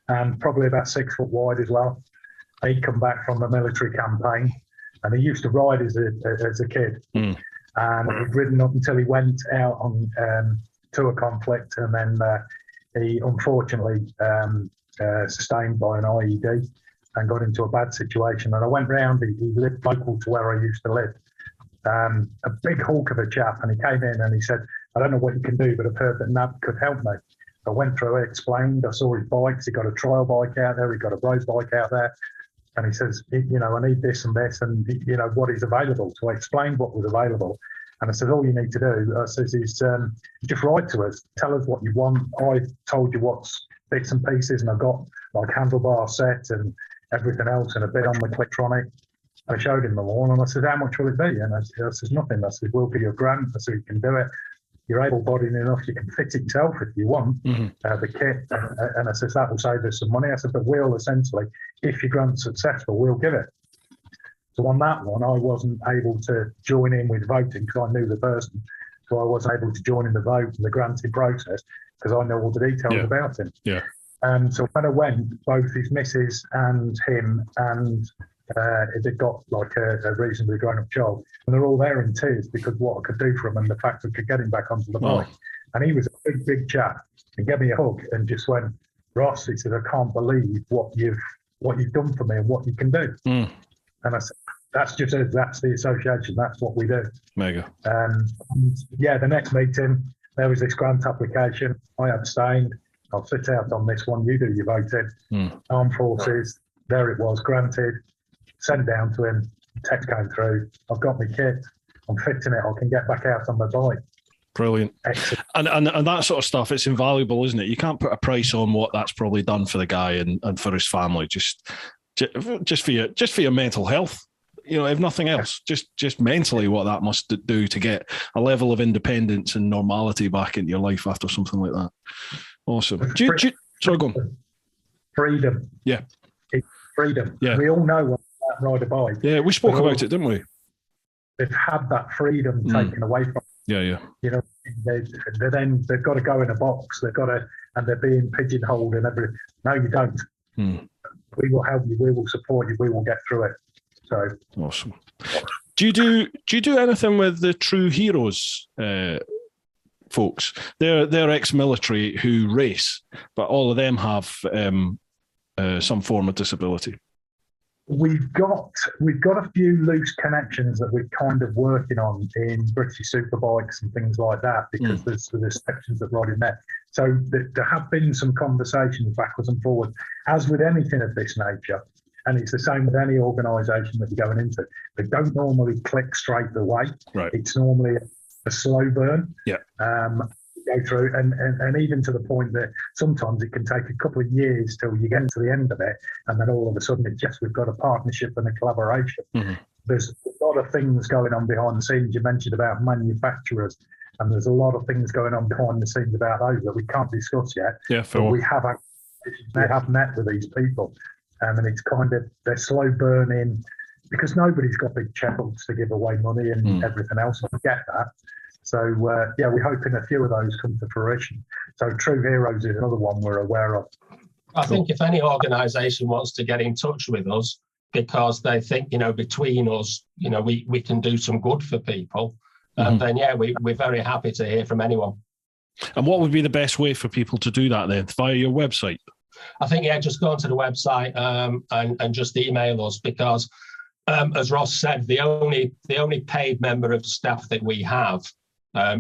and probably about 6 foot wide as well. He'd come back from a military campaign, and he used to ride as a kid, and he'd ridden up until he went out on to a conflict, and then he unfortunately sustained by an IED and got into a bad situation. And I went round, he lived local to where I used to live, a big hulk of a chap, and he came in and he said, I don't know what you can do, but I've heard that Nab could help me. I went through it, explained, I saw his bikes, he got a trial bike out there, he got a road bike out there, and he says, you know, I need this and this, and you know, what is available. So I explained what was available, and I said, all you need to do, I says, is just write to us, tell us what you want. I told you what's bits and pieces, and I've got like handlebar set and everything else, and a bit on the Clicktronic. I showed him them all, and I said, how much will it be? And I said, nothing. I said, we'll give you a grant. I said, you can do it. you're able-bodied enough, you can fit it yourself if you want, the kit. And I says, that will save us some money. I said, but we'll essentially, if your grant's successful, we'll give it. So on that one, I wasn't able to join in with voting because I knew the person. So I wasn't able to join in the vote and the granting process because I know all the details about him. Yeah. So when I went, both his missus and him and they've got like a reasonably grown-up child, and they're all there in tears because what I could do for him and the fact I could get him back onto the bike. And he was a big chap and gave me a hug and just went, Ross, he said, I can't believe what you've done for me and what you can do. And I said, that's just it. That's the association. That's what we do. Mega. The next meeting, there was this grant application. I abstained. I'll sit out on this one. You do your voting. Armed Forces, there it was, granted. Sent down to him. Text came through. I've got my kit. I'm fitting it. I can get back out on my bike. Brilliant. Excellent. And that sort of stuff, it's invaluable, isn't it? You can't put a price on what that's probably done for the guy and for his family. Just for your mental health. You know, if nothing else, just mentally what that must do to get a level of independence and normality back into your life after something like that. Awesome. Sorry, go on. Freedom. Yeah. It's freedom. Yeah. We all know what that ride a bike. Yeah, we spoke about it, didn't we? They've had that freedom taken away from them. Yeah. You know, they've got to go in a box. And they're being pigeonholed and everything. No, you don't. We will help you. We will support you. We will get through it. So awesome. Do you do anything with the True Heroes folks? They're ex-military who race, but all of them have some form of disability. We've got a few loose connections that we're kind of working on in British Superbikes and things like that because there's sections that ride in there. So there have been some conversations backwards and forwards, as with anything of this nature. And it's the same with any organisation that you're going into. They don't normally click straight away. Right. It's normally a slow burn. Yeah. Go through, and even to the point that sometimes it can take a couple of years till you get to the end of it, and then all of a sudden it's just we've got a partnership and a collaboration. There's a lot of things going on behind the scenes. You mentioned about manufacturers, and there's a lot of things going on behind the scenes about those that we can't discuss yet. Yeah, but we have met with these people. And it's kind of, they're slow burning because nobody's got big checkbooks to give away money and everything else. I get that. So, we're hoping a few of those come to fruition. So True Heroes is another one we're aware of. I think if any organisation wants to get in touch with us because they think, between us, we can do some good for people, then, we're very happy to hear from anyone. And what would be the best way for people to do that then? Via your website? I think, just go onto the website and just email us because, as Ross said, the only paid member of staff that we have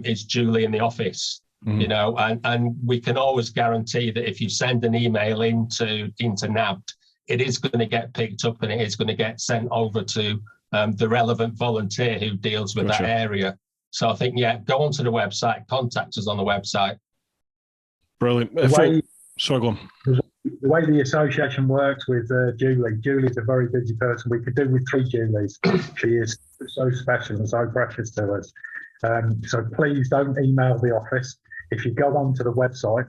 is Julie in the office, and we can always guarantee that if you send an email into NABD, it is going to get picked up and it is going to get sent over to the relevant volunteer who deals with that area. So I think, go onto the website, contact us on the website. Brilliant. Sorry, go on. The way the association works with Julie's a very busy person. We could do with 3 Julies. She is so special and so precious to us. So please don't email the office. If you go onto the website,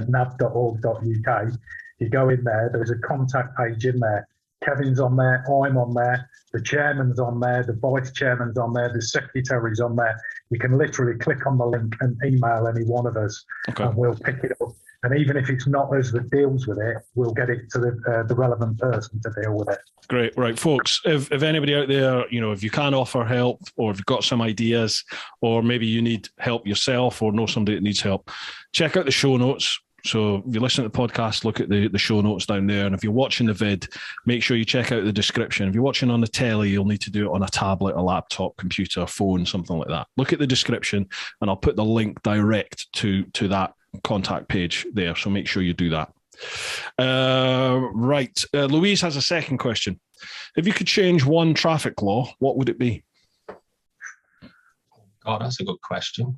nab.org.uk, you go in there, there's a contact page in there. Kevin's on there, I'm on there, the chairman's on there, the vice chairman's on there, the secretary's on there. You can literally click on the link and email any one of us, and we'll pick it up. And even if it's not us that deals with it, we'll get it to the relevant person to deal with it. Great. Right, folks, if anybody out there, if you can offer help or if you've got some ideas or maybe you need help yourself or know somebody that needs help, check out the show notes. So if you listen to the podcast, look at the show notes down there. And if you're watching the vid, make sure you check out the description. If you're watching on the telly, you'll need to do it on a tablet, a laptop, computer, phone, something like that. Look at the description and I'll put the link direct to that contact page there. So make sure you do that. Louise has a second question. If you could change one traffic law, what would it be? God, that's a good question.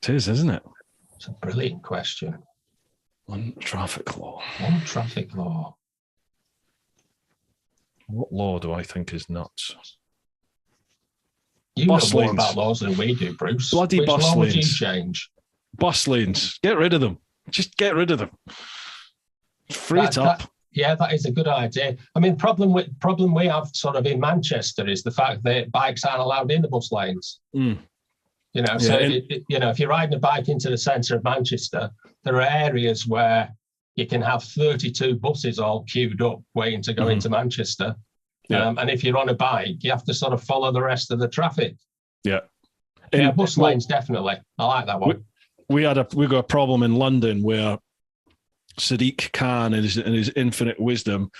It is, isn't it? It's a brilliant question. One traffic law. One traffic law. What law do I think is nuts? You bus know more lanes. about laws than we do, Bruce. Bloody Which bus law would you lanes. change? Bus lanes. Get rid of them. Just get rid of them. Free it up. Yeah, that is a good idea. I mean, problem we have sort of in Manchester is the fact that bikes aren't allowed in the bus lanes. Mm. You know, so if you're riding a bike into the centre of Manchester, there are areas where you can have 32 buses all queued up waiting to go into Manchester. Yeah. And if you're on a bike, you have to sort of follow the rest of the traffic. Yeah. Yeah, bus lanes, definitely. I like that one. We got a problem in London where Sadiq Khan, in his infinite wisdom,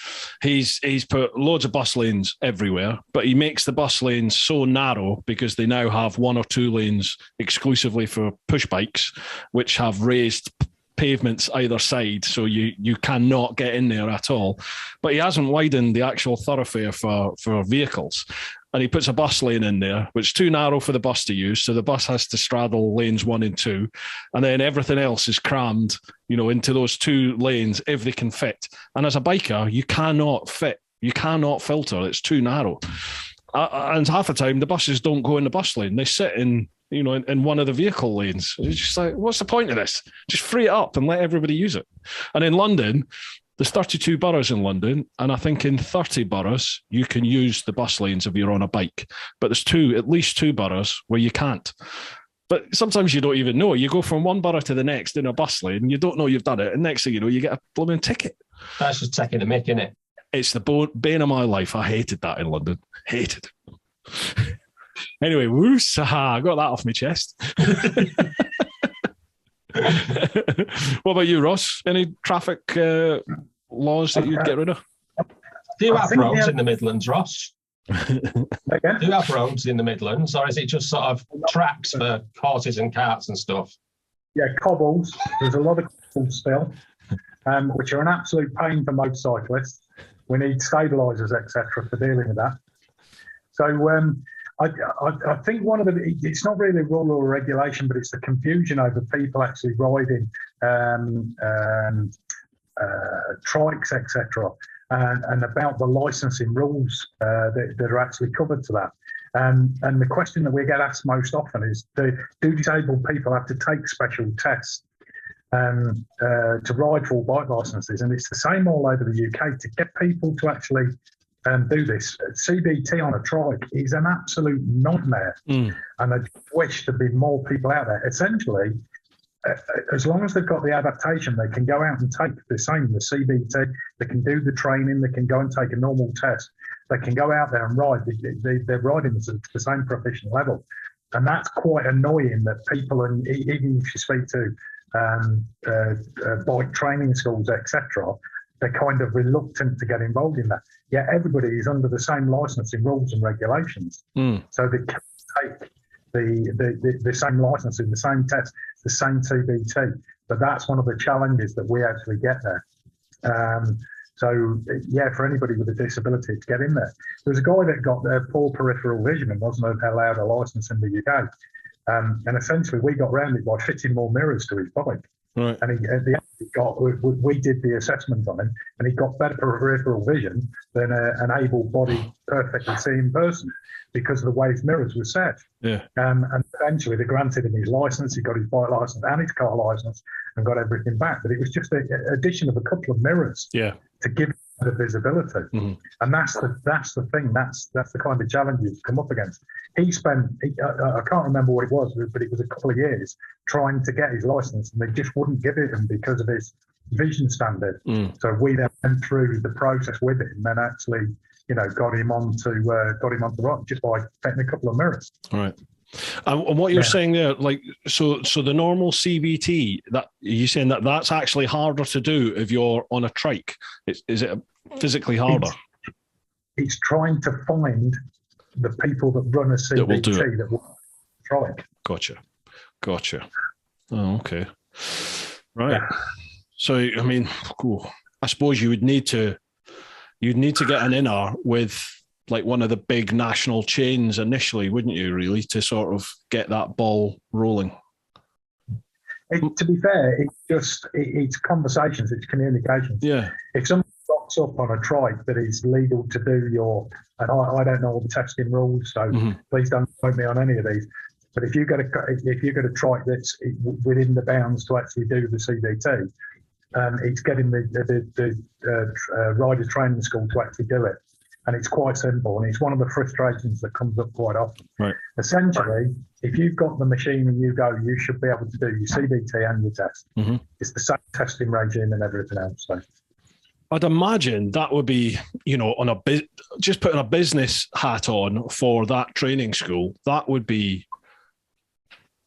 he's put loads of bus lanes everywhere, but he makes the bus lanes so narrow because they now have 1 or 2 lanes exclusively for push bikes, which have raised pavements either side, so you cannot get in there at all. But he hasn't widened the actual thoroughfare for vehicles. And he puts a bus lane in there, which is too narrow for the bus to use. So the bus has to straddle lanes 1 and 2. And then everything else is crammed, into those 2 lanes if they can fit. And as a biker, you cannot fit. You cannot filter. It's too narrow. And half the time, the buses don't go in the bus lane. They sit in one of the vehicle lanes. It's just like, what's the point of this? Just free it up and let everybody use it. And in London, there's 32 boroughs in London, and I think in 30 boroughs, you can use the bus lanes if you're on a bike. But there's at least two boroughs where you can't. But sometimes you don't even know. You go from one borough to the next in a bus lane, and you don't know you've done it. And next thing you know, you get a blooming ticket. That's just taking the mick, isn't it? It's the bane of my life. I hated that in London. Hated it. Anyway, I got that off my chest. What about you, Ross? Any traffic laws that you'd get rid of? Do you have roads in the Midlands, Ross? Do you have roads in the Midlands, or is it just sort of tracks for horses and carts and stuff? Yeah, cobbles. There's a lot of cobbles still, which are an absolute pain for motorcyclists. We need stabilisers, etc., for dealing with that. So I think one of it's not really a rule or regulation, but it's the confusion over people actually riding trikes, etc., and about the licensing rules that are actually covered to that. And the question that we get asked most often is, do disabled people have to take special tests to ride full bike licenses? And it's the same all over the UK. To get people to actually do this, CBT on a trike is an absolute nightmare. And I wish there'd be more people out there. Essentially, as long as they've got the adaptation, they can go out and take the CBT, they can do the training, they can go and take a normal test, they can go out there and ride. They're riding to the same proficient level. And that's quite annoying that people, and even if you speak to bike training schools, etc., they're kind of reluctant to get involved in that. Yet everybody is under the same licensing rules and regulations. So they can take the same licensing, the same test, the same CBT. But that's one of the challenges that we actually get there. So, yeah, for anybody with a disability to get in there. There was a guy that got poor peripheral vision and wasn't allowed a licence in the UK. And essentially we got around it by fitting more mirrors to his bike. Right. And at the end, we did the assessment on him, and he got better peripheral vision than an able-bodied, perfectly seeing person because of the way his mirrors were set. Yeah. And eventually they granted him his licence. He got his bike licence and his car licence and got everything back. But it was just an addition of a couple of mirrors to give him the visibility. And that's the thing. That's the kind of challenges to come up against. He spent, I can't remember what it was, but it was a couple of years trying to get his licence, and they just wouldn't give it him because of his vision standard. So we then went through the process with him and actually, got him onto right just by fitting a couple of mirrors. All right. And what you're saying there, like, so the normal CBT, that you're saying that's actually harder to do if you're on a trike. Is it physically harder? It's trying to find the people that run a CBT that will trike. Gotcha. Oh, okay. Right. Yeah. So, I mean, cool. I suppose you'd need to get an inner with like one of the big national chains initially, wouldn't you, really, to sort of get that ball rolling? To be fair, it's conversations, it's communications. Yeah. If someone rocks up on a trike that is legal to do and I don't know all the testing rules, so please don't quote me on any of these. But if you get a trike that's within the bounds to actually do the CDT, it's getting the rider training school to actually do it. And it's quite simple, and it's one of the frustrations that comes up quite often. Right. Essentially, if you've got the machine and you should be able to do your CDT and your test. It's the same testing regime and everything else. So. I'd imagine that would be, on just putting a business hat on for that training school, that would be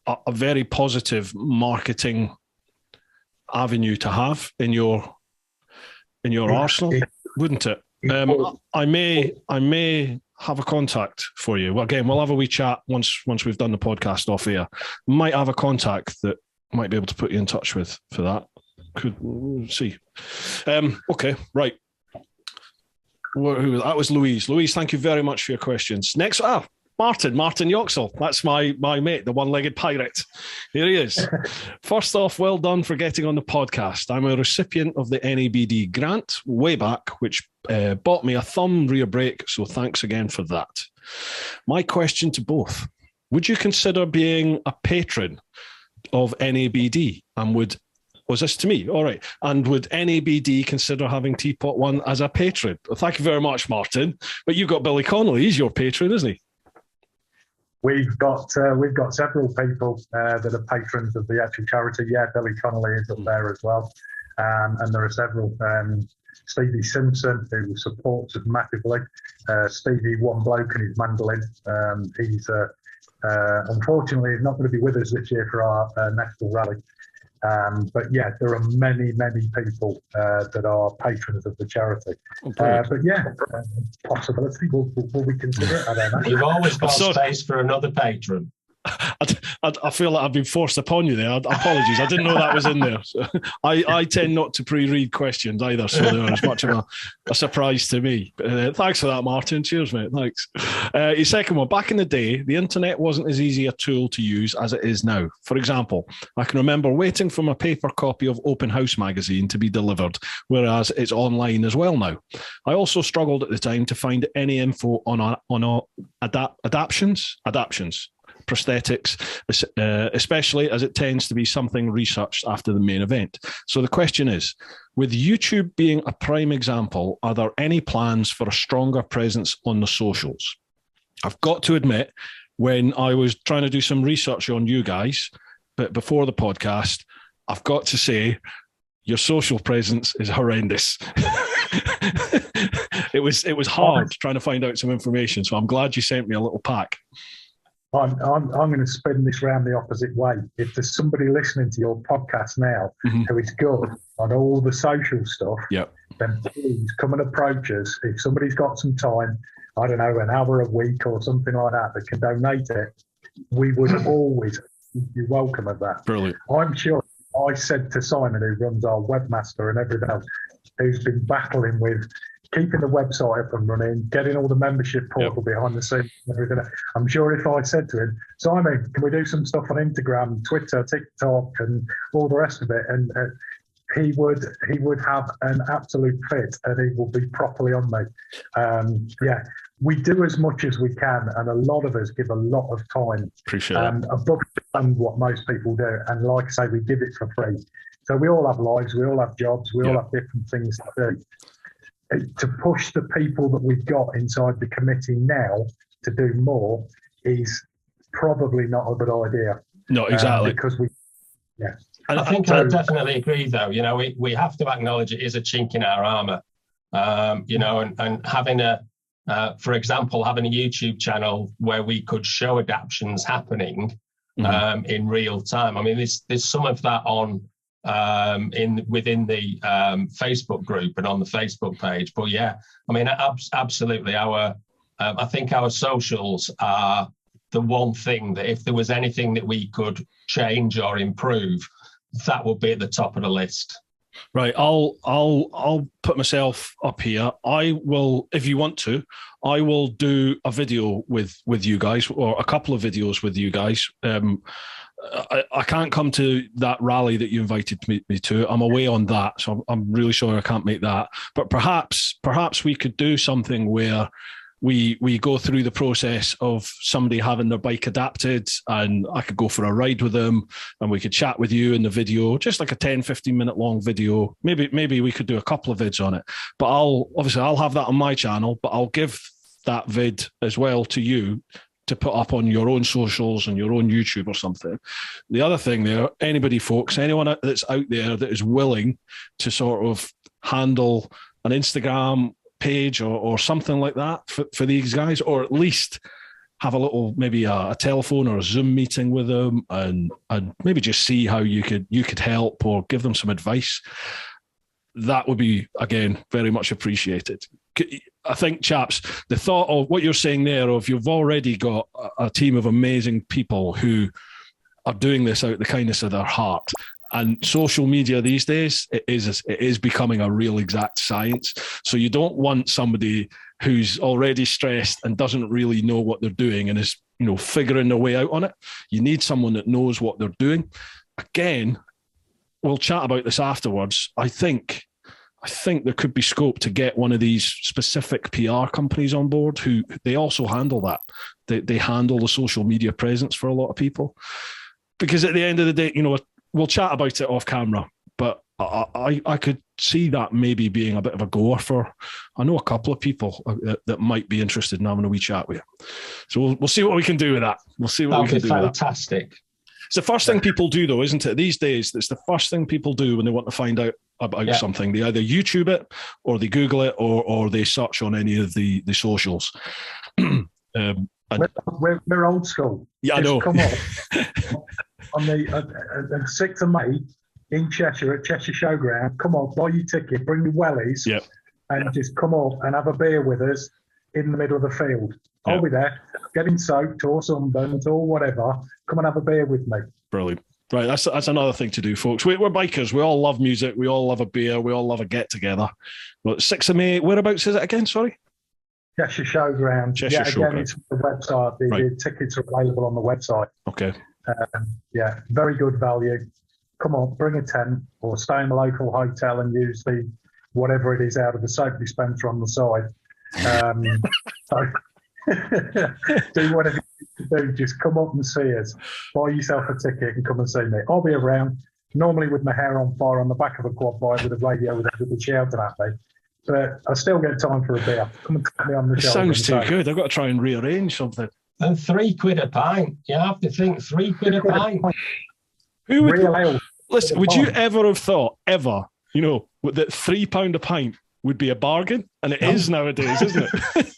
a very positive marketing avenue to have in your arsenal, wouldn't it? I may have a contact for you. Well, again, we'll have a wee chat once we've done the podcast off air. Might have a contact that might be able to put you in touch with for that. We'll see. Okay, right. That was Louise. Louise, thank you very much for your questions. Next, Martin Yoxall. That's my mate, the one-legged pirate. Here he is. First off, well done for getting on the podcast. I'm a recipient of the NABD grant way back, which bought me a thumb rear brake, so thanks again for that. My question to both, would you consider being a patron of NABD? Was this to me? All right. And would NABD consider having TeapotOne as a patron? Well, thank you very much, Martin. But you've got Billy Connolly. He's your patron, isn't he? We've got several people that are patrons of the actual charity. Yeah, Billy Connolly is up there as well, and there are several. Stevie Simpson, who supports us massively. Stevie, one bloke and his mandolin. He's unfortunately not going to be with us this year for our national rally. But yeah, there are many people that are patrons of the charity. But yeah, possibility. Will we consider it? I don't know. You've always got space for another patron. I feel like I've been forced upon you there. Apologies. I didn't know that was in there. So I tend not to pre-read questions either, so they're as much of a surprise to me. But, thanks for that, Martin. Cheers, mate. Thanks. Your second one. Back in the day, the internet wasn't as easy a tool to use as it is now. For example, I can remember waiting for my paper copy of Open House magazine to be delivered, whereas it's online as well now. I also struggled at the time to find any info on adaptions. Prosthetics, especially as it tends to be something researched after the main event. So the question is, with YouTube being a prime example, are there any plans for a stronger presence on the socials? I've got to admit, when I was trying to do some research on you guys, but before the podcast, I've got to say, your social presence is horrendous. It was hard trying to find out some information, so I'm glad you sent me a little pack. I'm going to spin this round the opposite way. If there's somebody listening to your podcast now who is good on all the social stuff, then please come and approach us. If somebody's got some time, I don't know, an hour a week or something like that can donate it, we would always be welcome of that. Brilliant. I'm sure I said to Simon, who runs our webmaster and everything else, who's been battling with keeping the website up and running, getting all the membership portal behind the scenes and everything. I'm sure if I said to him, Simon, can we do some stuff on Instagram, Twitter, TikTok and all the rest of it? And he would have an absolute fit and he will be properly on me. We do as much as we can, and a lot of us give a lot of time. Appreciate it. Above and what most people do. And like I say, we give it for free. So we all have lives, we all have jobs, we all have different things to do. To push the people that we've got inside the committee now to do more is probably not a good idea. No, exactly. Because I think I definitely agree, though. We have to acknowledge it is a chink in our armour. And having for example, having a YouTube channel where we could show adaptions happening in real time. I mean, there's some of that on within the Facebook group and on the Facebook page. But yeah, I mean, absolutely. I think our socials are the one thing that if there was anything that we could change or improve, that would be at the top of the list. Right, I'll put myself up here. I will, if you want to, I will do a video with you guys, or a couple of videos with you guys. I can't come to that rally that you invited me to. I'm away on that, so I'm really sorry I can't make that. But perhaps we could do something where we go through the process of somebody having their bike adapted, and I could go for a ride with them, and we could chat with you in the video, just like a 10-15 minute long video. Maybe we could do a couple of vids on it. But I'll have that on my channel, but I'll give that vid as well to you to put up on your own socials and your own YouTube or something. The other thing there, anybody, folks, anyone that's out there that is willing to sort of handle an Instagram page or something like that for these guys, or at least have a little, maybe a telephone or a Zoom meeting with them, and maybe just see how you could help or give them some advice, that would be, again, very much appreciated. I think, chaps, the thought of what you're saying there, of you've already got a team of amazing people who are doing this out of the kindness of their heart. And social media these days, it is becoming a real exact science. So you don't want somebody who's already stressed and doesn't really know what they're doing and is, figuring their way out on it. You need someone that knows what they're doing. Again, we'll chat about this afterwards. I think there could be scope to get one of these specific PR companies on board who they also handle that. They handle the social media presence for a lot of people. Because at the end of the day, we'll chat about it off camera, but I could see that maybe being a bit of a goer for, I know a couple of people that might be interested in having a wee chat with you. So we'll see what we can do with that. We'll see what we can do with that. Fantastic. It's the first thing people do, though, isn't it? These days, it's the first thing people do when they want to find out about something. They either YouTube it, or they Google it, or they search on any of the socials. We're old school. Yeah, I know. Come on the 6th of May in Cheshire at Cheshire Showground. Come on, buy your ticket, bring your wellies, and just come up and have a beer with us in the middle of the field. I'll be there, getting soaked or sunburned or whatever. Come and have a beer with me. Brilliant. Right, that's another thing to do, folks. We're bikers. We all love music. We all love a beer. We all love a get-together. But 6th of May, whereabouts is it again? Sorry? Cheshire Showground. Again, it's on the website. The tickets are available on the website. Okay. Very good value. Come on, bring a tent or stay in the local hotel and use the whatever it is out of the soap dispenser on the side. Do whatever you do. Just come up and see us. Buy yourself a ticket and come and see me. I'll be around, normally with my hair on fire on the back of a quad bike with a radio with a shouting at me. But I still get time for a beer. Come and tap me on the shoulder. Sounds too good. I've got to try and rearrange something. And £3 a pint. You have to think £3 a pint. Who would listen? Would you ever have thought that £3 a pint would be a bargain? And it is nowadays, isn't it?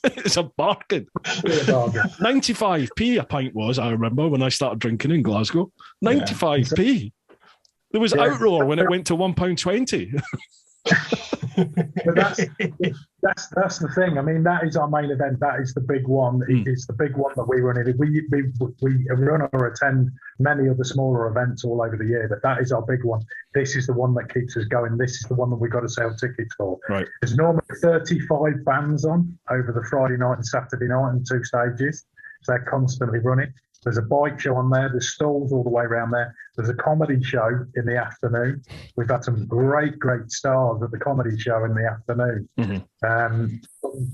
It's a bargain. 95p a pint was, I remember, when I started drinking in Glasgow. 95p. There was outroar when it went to £1.20. But that's the thing. I mean, that is our main event. That is the big one. It's the big one that we run it. We run or attend many other smaller events all over the year, but that is our big one. This is the one that keeps us going. This is the one that we've got to sell tickets for. Right. There's normally 35 bands on over the Friday night and Saturday night and 2 stages. So they're constantly running. There's a bike show on there. There's stalls all the way around there. There's a comedy show in the afternoon. We've had some great stars at the comedy show in the afternoon. Mm-hmm.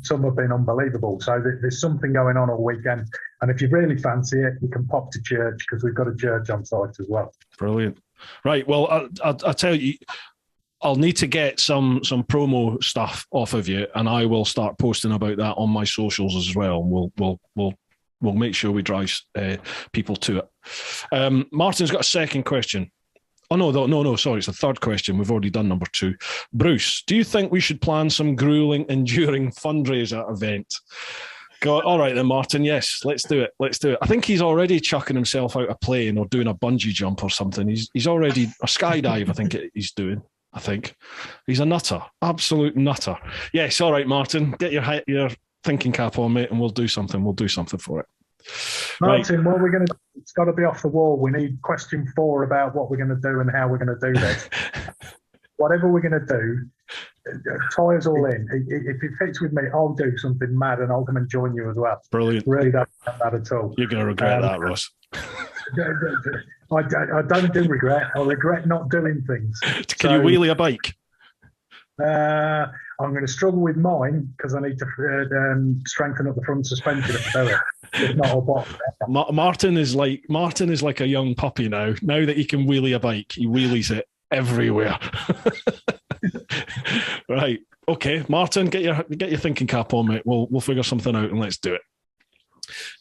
Some have been unbelievable. So there's something going on all weekend. And if you really fancy it, you can pop to church because we've got a church on site as well. Brilliant. Right. Well, I'll tell you, I'll need to get some promo stuff off of you, and I will start posting about that on my socials as well. We'll make sure we drive people to it. Martin's got a second question. Oh, no, sorry. It's a third question. We've already done number 2. Bruce, do you think we should plan some grueling, enduring fundraiser event? Go, all right then, Martin. Yes, let's do it. I think he's already chucking himself out a plane or doing a bungee jump or something. He's already a skydive, I think he's doing. I think he's a nutter, absolute nutter. Yes, all right, Martin. Get your thinking cap on, mate, and we'll do something. We'll do something for it. Martin, what we're going to do, it's got to be off the wall. We need question 4 about what we're going to do and how we're going to do this. whatever we're going to do, tie us all in. If it fits with me, I'll do something mad and I'll come and join you as well. Brilliant. Really don't have that at all. You're going to regret that, Ross. I don't do regret. I regret not doing things. Can you wheelie a bike? I'm going to struggle with mine because I need to strengthen up the front suspension if I do it. If not, I'll bottom. Martin is like a young puppy now. Now that he can wheelie a bike, he wheelies it everywhere. Right. Okay, Martin, get your thinking cap on, mate. We'll figure something out and let's do it.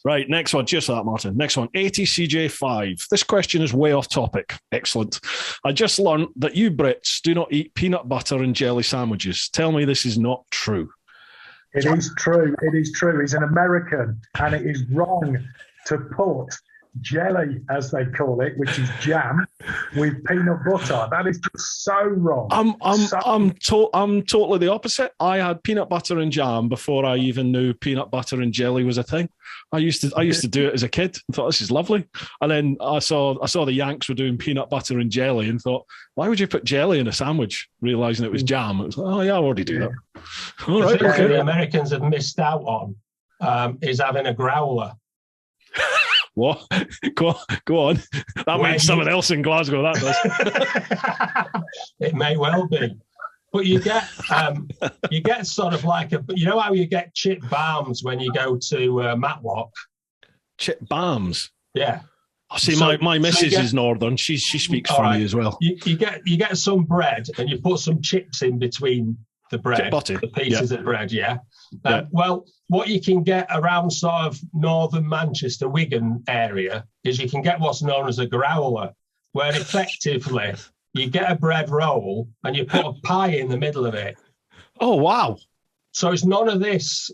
Right, next one. Cheers for that, Martin. Next one, ATCJ5. This question is way off topic. Excellent. I just learned that you Brits do not eat peanut butter and jelly sandwiches. Tell me this is not true. It is true. It is true. He's an American, and it is wrong to put jelly, as they call it, which is jam, with peanut butter. That is just so wrong. I'm totally the opposite. I had peanut butter and jam before I even knew peanut butter and jelly was a thing. I used to do it as a kid and thought this is lovely. And then I saw the Yanks were doing peanut butter and jelly and thought, why would you put jelly in a sandwich? Realizing it was jam. It was like, oh yeah, I already do that. All right, the thing okay. the Americans have missed out on is having a growler. What? Go on. That means someone else in Glasgow, that does. It may well be. But you get sort of like how you get chip balms when you go to Matlock? Chip balms? Yeah. I see, my missus is northern. She speaks funny as well. You get some bread and you put some chips in between the bread, the pieces of bread, yeah. Well, what you can get around sort of northern Manchester, Wigan area is you can get what's known as a growler, where effectively you get a bread roll and you put a pie in the middle of it. Oh, wow. So it's none of this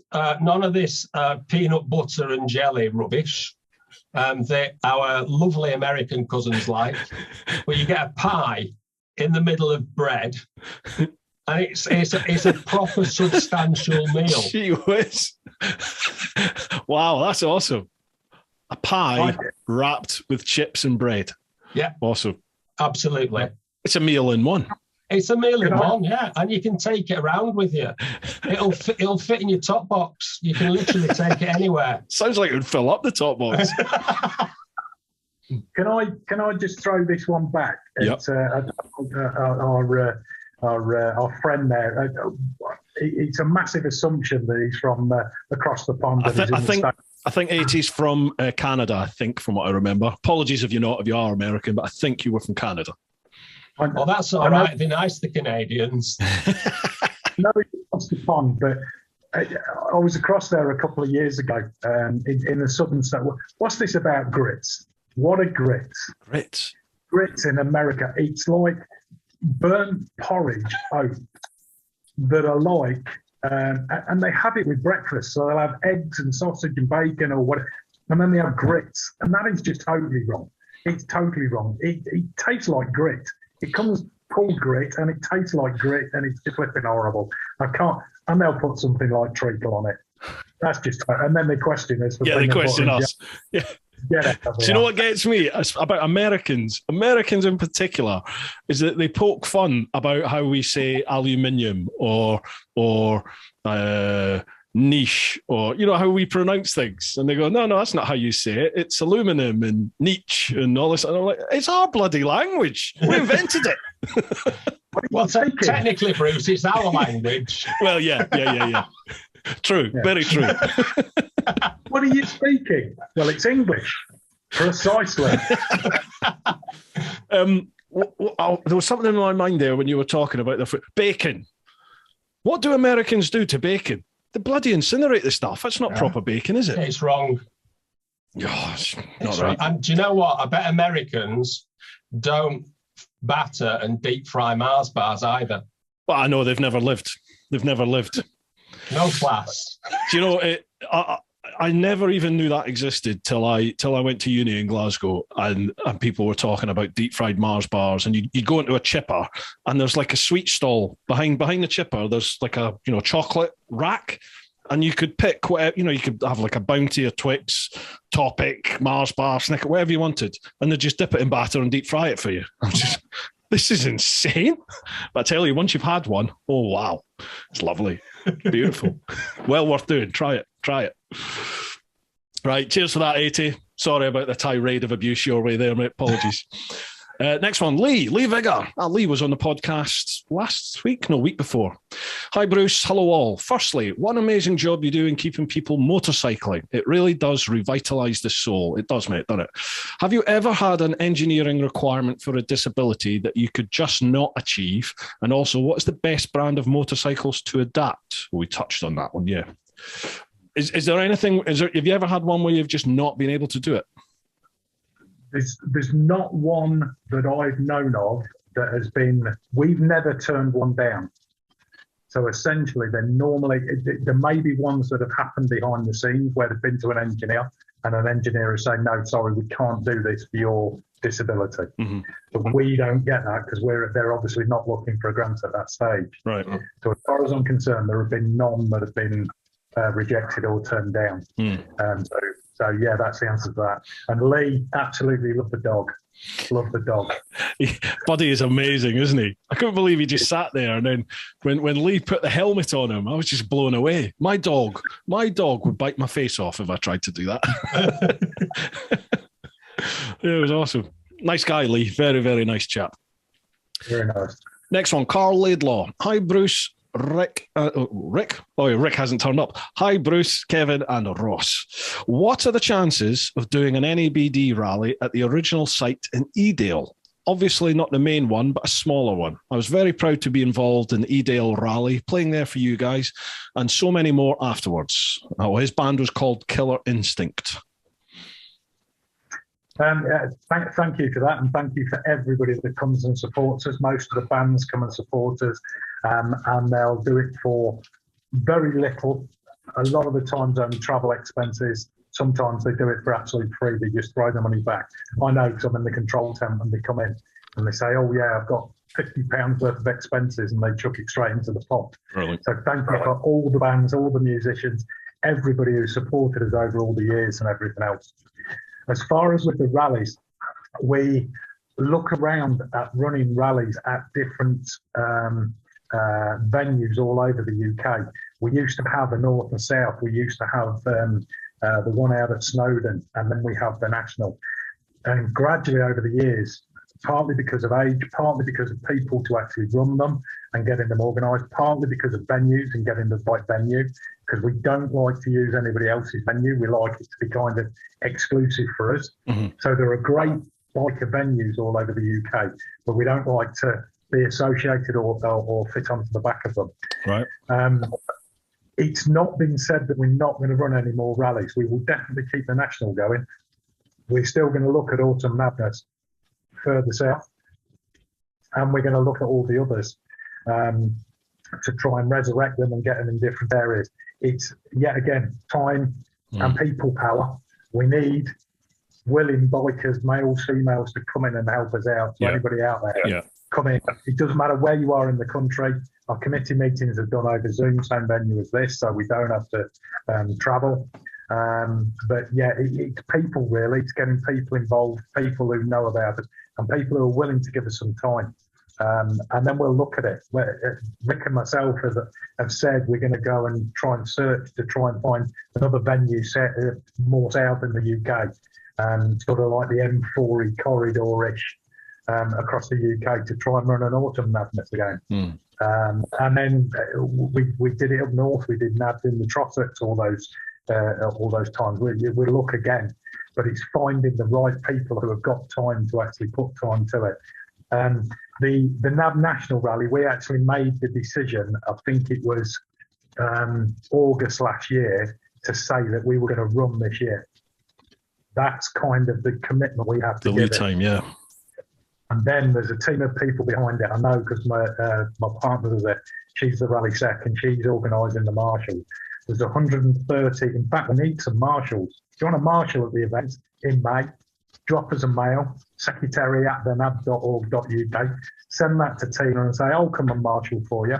peanut butter and jelly rubbish that our lovely American cousins like, but you get a pie in the middle of bread. And it's a proper substantial meal. Gee whiz. Wow, that's awesome. A pie wrapped with chips and bread. Yeah. Awesome. Absolutely. It's a meal in one. It's a meal in one, yeah. And you can take it around with you. It'll fit in your top box. You can literally take it anywhere. Sounds like it would fill up the top box. Can I just throw this one back at our friend there? It's a massive assumption that he's from across the pond. I think 80's from Canada, I think, from what I remember. Apologies if you are American, but I think you were from Canada. Well, that's all right. They're nice, the Canadians. No, it's across the pond, but I was across there a couple of years ago in the southern state. What's this about grits? What are grits? Grits in America. It's like burnt porridge oats that are like, and they have it with breakfast. So they'll have eggs and sausage and bacon or whatever, and then they have grits. And that is just totally wrong. It's totally wrong. It tastes like grit. It comes called grit and it tastes like grit and it's just flipping horrible. I can't, and they'll put something like treacle on it. That's just, and then they question us. Yeah, they question us. Yeah. Do you know what gets me about Americans in particular is that they poke fun about how we say aluminium or niche, or how we pronounce things, and they go, no, that's not how you say it. It's aluminum and niche and all this. And I'm like, it's our bloody language. We invented it. Well, technically, Bruce, it's our language. Well, yeah. True, yeah. Very true. What are you speaking? Well, it's English. Precisely. There was something in my mind there when you were talking about the bacon. What do Americans do to bacon? They bloody incinerate the stuff. That's not proper bacon, is it? It's wrong. Gosh, not right. right. And do you know what? I bet Americans don't batter and deep fry Mars bars either. Well, I know they've never lived. No class. Do you know, I never even knew that existed till I went to uni in Glasgow, and people were talking about deep fried Mars bars, and you go into a chipper and there's like a sweet stall behind the chipper. There's like a chocolate rack, and you could pick whatever, you could have like a Bounty, a Twix, Topic, Mars bar, Snicker, whatever you wanted, and they just dip it in batter and deep fry it for you. This is insane. But I tell you, once you've had one, oh, wow. It's lovely. Beautiful. Well worth doing. Try it. Try it. Right. Cheers for that, 80. Sorry about the tirade of abuse your way there, mate. Apologies. Next one, Lee Vigor. Lee was on the podcast week before. Hi, Bruce. Hello, all. Firstly, what an amazing job you do in keeping people motorcycling. It really does revitalise the soul. It does, mate, doesn't it? Have you ever had an engineering requirement for a disability that you could just not achieve? And also, what is the best brand of motorcycles to adapt? We touched on that one, yeah. Is there anything, have you ever had one where you've just not been able to do it? There's not one that I've known of that has been, we've never turned one down. So essentially, there may be ones that have happened behind the scenes where they've been to an engineer and an engineer is saying, no, sorry, we can't do this for your disability. Mm-hmm. But we don't get that because they're obviously not looking for a grant at that stage. Right. So as far as I'm concerned, there have been none that have been rejected or turned down. So yeah, that's the answer to that. And Lee, absolutely love the dog. Love the dog. Buddy is amazing, isn't he? I couldn't believe he just sat there. And then when Lee put the helmet on him, I was just blown away. My dog would bite my face off if I tried to do that. It was awesome. Nice guy, Lee. Very, very nice chap. Very nice. Next one, Carl Laidlaw. Hi, Bruce. Rick? Oh, Rick hasn't turned up. Hi, Bruce, Kevin, and Ross. What are the chances of doing an NABD rally at the original site in Edale? Obviously not the main one, but a smaller one. I was very proud to be involved in the Edale rally, playing there for you guys, and so many more afterwards. Oh, his band was called Killer Instinct. Thank you for that, and thank you for everybody that comes and supports us. Most of the bands come and support us, and they'll do it for very little. A lot of the times only travel expenses. Sometimes they do it for absolutely free. They just throw the money back. I know because I'm in the control tent and they come in and they say, oh yeah, I've got £50 worth of expenses, and they chuck it straight into the pot. Really? So thank you for all the bands, all the musicians, everybody who supported us over all the years and everything else. As far as with the rallies, we look around at running rallies at different venues all over the UK. We used to have the North and South. We used to have the one out at Snowdon, and then we have the National. And gradually over the years, partly because of age, partly because of people to actually run them and getting them organised, partly because of venues and getting the right venue, because we don't like to use anybody else's venue. We like it to be kind of exclusive for us. Mm-hmm. So there are great biker venues all over the UK, but we don't like to be associated or fit onto the back of them. Right. It's not been said that we're not going to run any more rallies. We will definitely keep the National going. We're still going to look at Autumn Madness further south, and we're going to look at all the others to try and resurrect them and get them in different areas. It's, yet again, time and people power. We need willing bikers, males, females, to come in and help us out. So anybody out there, come in. It doesn't matter where you are in the country. Our committee meetings are done over Zoom, same venue as this, so we don't have to travel. But yeah, it's people really. It's getting people involved, people who know about it, and people who are willing to give us some time. And then we'll look at it. Rick and myself have said we're going to go and try and search to try and find another venue set more south in the UK, sort of like the M4 corridor-ish across the UK to try and run an Autumn Madness again. And then we did it up north. We did NABD in the Trossachs all those times. We look again, but it's finding the right people who have got time to actually put time to it. The Nab National Rally, we actually made the decision, I think it was August last year, to say that we were going to run this year. That's kind of the commitment we have to give it. The lead time, yeah. And then there's a team of people behind it. I know because my partner is there. She's the rally sec and she's organising the marshals. There's 130. In fact, we need some marshals. If you want a marshal at the event in May, drop us a mail, secretary@thenab.org.uk. Send that to Tina and say, I'll come and marshal for you,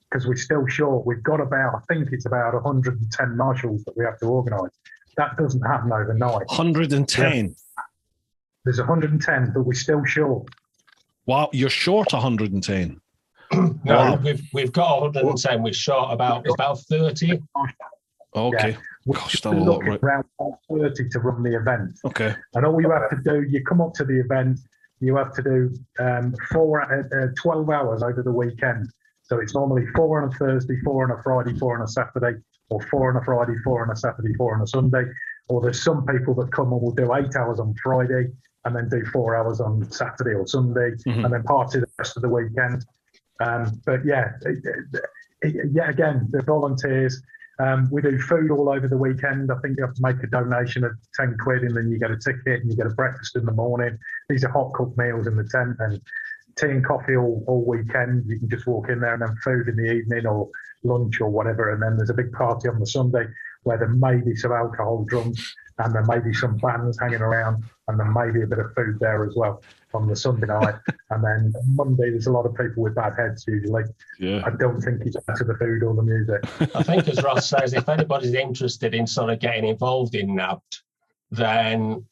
because we're still short. We've got about, I think it's about 110 marshals that we have to organise. That doesn't happen overnight. 110? Yeah. There's 110, but we're still short. Wow, you're short 110. No, Wow. we've got 110. We're short about 30. Okay. We're Gosh, still a lot, looking right? around 30 to run the event. Okay. And all you have to do, you come up to the event, you have to do 12 hours over the weekend. So it's normally 4 on a Thursday, 4 on a Friday, 4 on a Saturday, or 4 on a Friday, 4 on a Saturday, 4 on a Sunday. Or there's some people that come and will do 8 hours on Friday and then do 4 hours on Saturday or Sunday, and then party the rest of the weekend. But yeah, again, the volunteers. We do food all over the weekend. I think you have to make a donation of 10 quid and then you get a ticket and you get a breakfast in the morning. These are hot cooked meals in the tent and tea and coffee all weekend. You can just walk in there, and then food in the evening or lunch or whatever. And then there's a big party on the Sunday where there may be some alcohol drunk and there may be some bands hanging around and there may be a bit of food there as well on the Sunday night. And then Monday, there's a lot of people with bad heads usually. Yeah. I don't think it's back to the food or the music. I think, as Ross says, if anybody's interested in sort of getting involved in NABD, then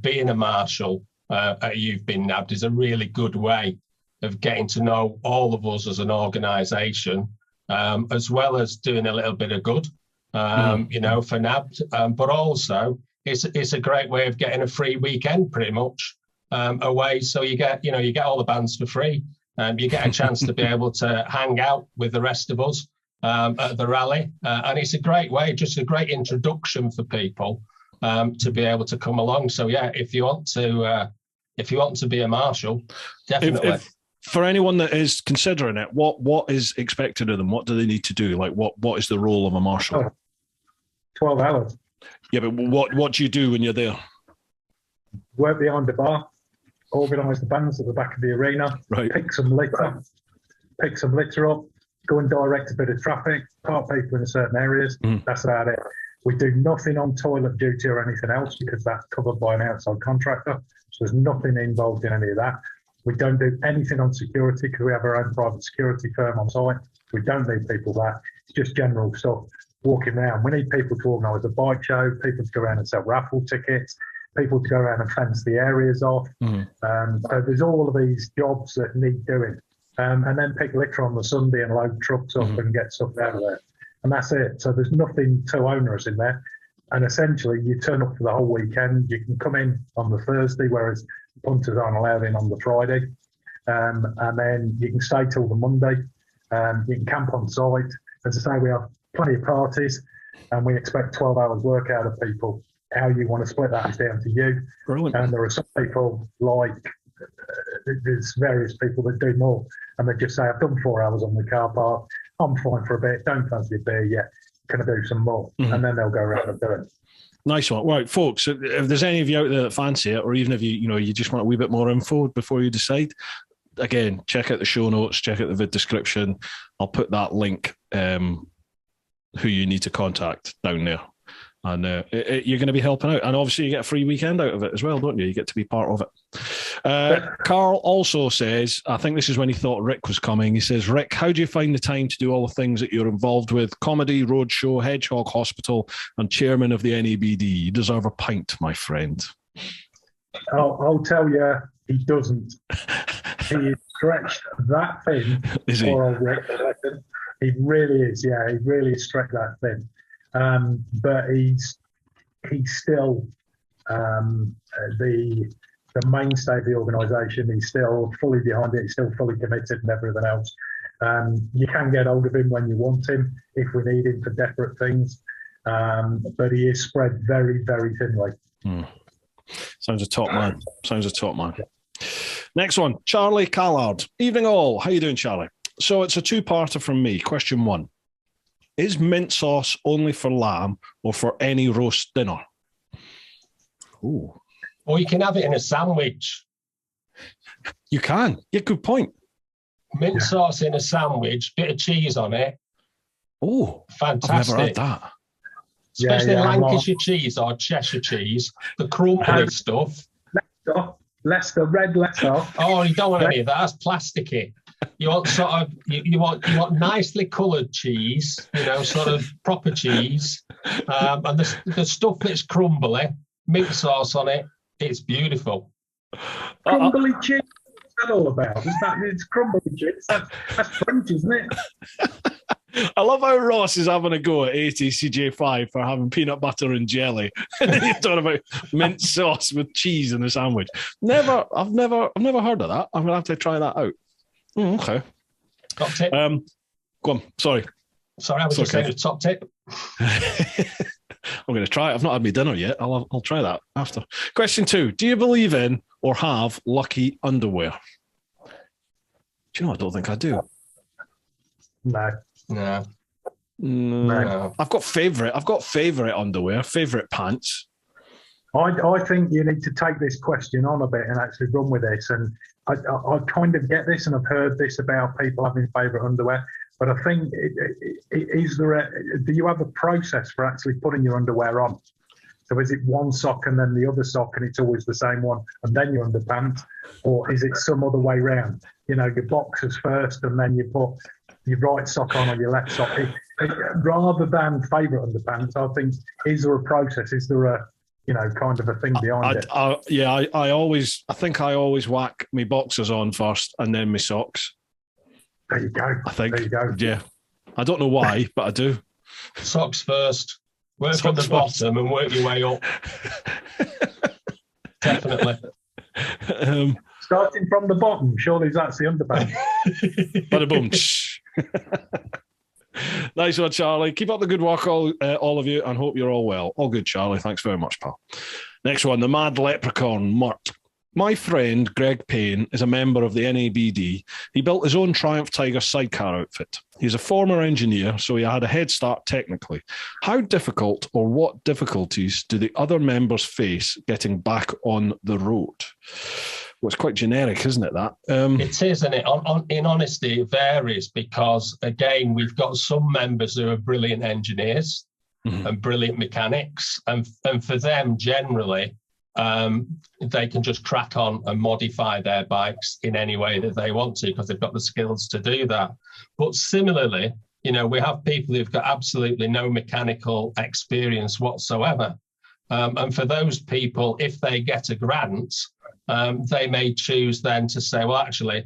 being a marshal at You've Been NABD is a really good way of getting to know all of us as an organisation, as well as doing a little bit of good, you know, for NABD. But also, it's a great way of getting a free weekend, pretty much, away. So you get all the bands for free. You get a chance to be able to hang out with the rest of us at the rally, and it's a great way, just a great introduction for people to be able to come along. So yeah, if you want to be a marshal, definitely. For anyone that is considering it, what is expected of them? What do they need to do? Like, what is the role of a marshal? 12 hours. Yeah, but what do you do when you're there? Work behind the bar, organise the bands at the back of the arena, right. pick some litter up, go and direct a bit of traffic, park people in certain areas. That's about it. We do nothing on toilet duty or anything else because that's covered by an outside contractor. So there's nothing involved in any of that. We don't do anything on security because we have our own private security firm on site. We don't need people for that. It's just general stuff. Walking around. We need people to organise a bike show, people to go around and sell raffle tickets, people to go around and fence the areas off. So there's all of these jobs that need doing. And then pick litter on the Sunday and load trucks up and get stuff out of there. And that's it. So there's nothing too onerous in there. And essentially, you turn up for the whole weekend. You can come in on the Thursday, whereas punters aren't allowed in on the Friday. And then you can stay till the Monday. You can camp on site. As I say, we have plenty of parties, and we expect 12 hours work out of people. How you want to split that is down to you. Brilliant. And there are some people there's various people that do more, and they just say, I've done 4 hours on the car park. I'm fine for a bit. Don't fancy a beer yet. Can I do some more? And then they'll go around and do it. Nice one. Right, folks, if there's any of you out there that fancy it, or even if you just want a wee bit more info before you decide, again, check out the show notes, check out the vid description. I'll put that link, who you need to contact down there. And you're going to be helping out. And obviously you get a free weekend out of it as well, don't you? You get to be part of it. Carl also says, I think this is when he thought Rick was coming. He says, Rick, how do you find the time to do all the things that you're involved with? Comedy, roadshow, Hedgehog Hospital, and chairman of the NABD. You deserve a pint, my friend. I'll tell you, he doesn't. He is stretched that thin. Is he? Rick. He really is, yeah. He really is stretched that thin. But he's still the mainstay of the organisation. He's still fully behind it. He's still fully committed and everything else. You can get hold of him when you want him if we need him for desperate things. But he is spread very, very thinly. Sounds a top man. Next one, Charlie Callard. Evening all. How you doing, Charlie? So it's a two-parter from me. Question 1. Is mint sauce only for lamb or for any roast dinner? Ooh. Or you can have it in a sandwich. You can. Yeah, good point. Mint sauce in a sandwich, bit of cheese on it. Oh, fantastic. I've never had that. Especially Lancashire cheese or Cheshire cheese, the crumbly stuff. Leicester, red Leicester. Oh, you don't want any of that. That's plasticky. You want sort of you want nicely coloured cheese, sort of proper cheese, and the stuff that's crumbly, mint sauce on it. It's beautiful. Crumbly cheese. that all about? It's crumble chips. That's French, isn't it? I love how Ross is having a go at ATCJ5 for having peanut butter and jelly. And then you're talking about mint sauce with cheese in the sandwich. I've never heard of that. I'm gonna have to try that out. Okay. Top tip. Go on. Sorry, I was just saying a top tip. I'm going to try it. I've not had my dinner yet. I'll try that after. Question 2. Do you believe in or have lucky underwear? Do you know, I don't think I do. No. I've got favourite underwear, favourite pants. I think you need to take this question on a bit and actually run with this. And I kind of get this, and I've heard this about people having favourite underwear. But I think, do you have a process for actually putting your underwear on? So is it one sock and then the other sock and it's always the same one and then your underpants? Or is it some other way round? You know, your boxers first and then you put your right sock on or your left sock. Rather than favourite underpants, I think, is there a process? Is there a, kind of a thing behind it? I think I always whack my boxers on first and then my socks. There you go. I think. There you go. Yeah. I don't know why, but I do. Socks first. Work from the bottom and work your way up. Definitely. Starting from the bottom, surely that's the underpants. Bada boom. Nice one, Charlie. Keep up the good work, all of you, and hope you're all well. All good, Charlie. Thanks very much, pal. Next one, the Mad Leprechaun, Murt. My friend, Greg Payne, is a member of the NABD. He built his own Triumph Tiger sidecar outfit. He's a former engineer, so he had a head start technically. How difficult or what difficulties do the other members face getting back on the road? Well, it's quite generic, isn't it, that? It is, isn't it? In honesty, it varies because, again, we've got some members who are brilliant engineers and brilliant mechanics. And for them, generally, they can just crack on and modify their bikes in any way that they want to because they've got the skills to do that. But similarly, we have people who've got absolutely no mechanical experience whatsoever. And for those people, if they get a grant, they may choose then to say, well, actually,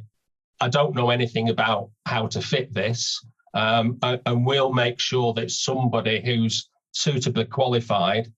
I don't know anything about how to fit this. And we'll make sure that somebody who's suitably qualified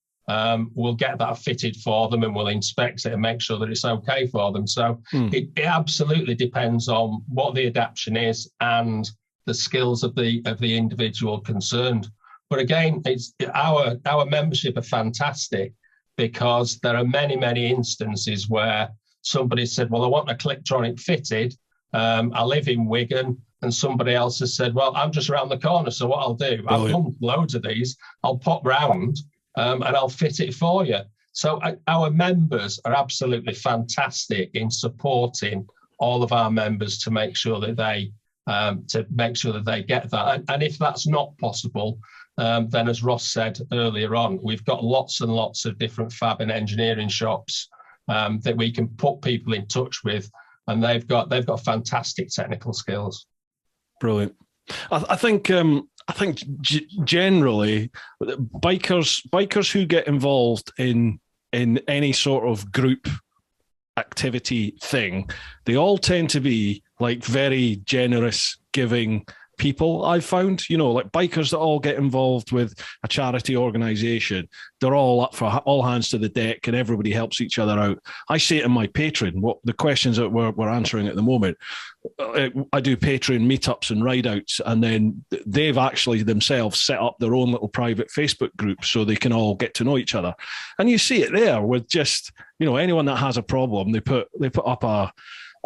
we'll get that fitted for them and we'll inspect it and make sure that it's okay for them. So it absolutely depends on what the adaptation is and the skills of the individual concerned. But again, it's our membership are fantastic because there are many, many instances where somebody said, well, I want a Clicktronic fitted. I live in Wigan. And somebody else has said, well, I'm just around the corner. So what I'll do, I've done loads of these. I'll pop round and I'll fit it for you. So our members are absolutely fantastic in supporting all of our members to make sure that they get that. And if that's not possible, then as Ross said earlier on, we've got lots and lots of different fab and engineering shops that we can put people in touch with, and they've got fantastic technical skills. Brilliant. I think generally bikers who get involved in any sort of group activity thing, they all tend to be like very generous, giving people. I've found, like bikers that all get involved with a charity organisation, they're all up for all hands to the deck and everybody helps each other out. I say it in my Patreon, what the questions that we're answering at the moment. I do Patreon meetups and ride-outs, and then they've actually themselves set up their own little private Facebook group so they can all get to know each other. And you see it there with just, anyone that has a problem, they put up a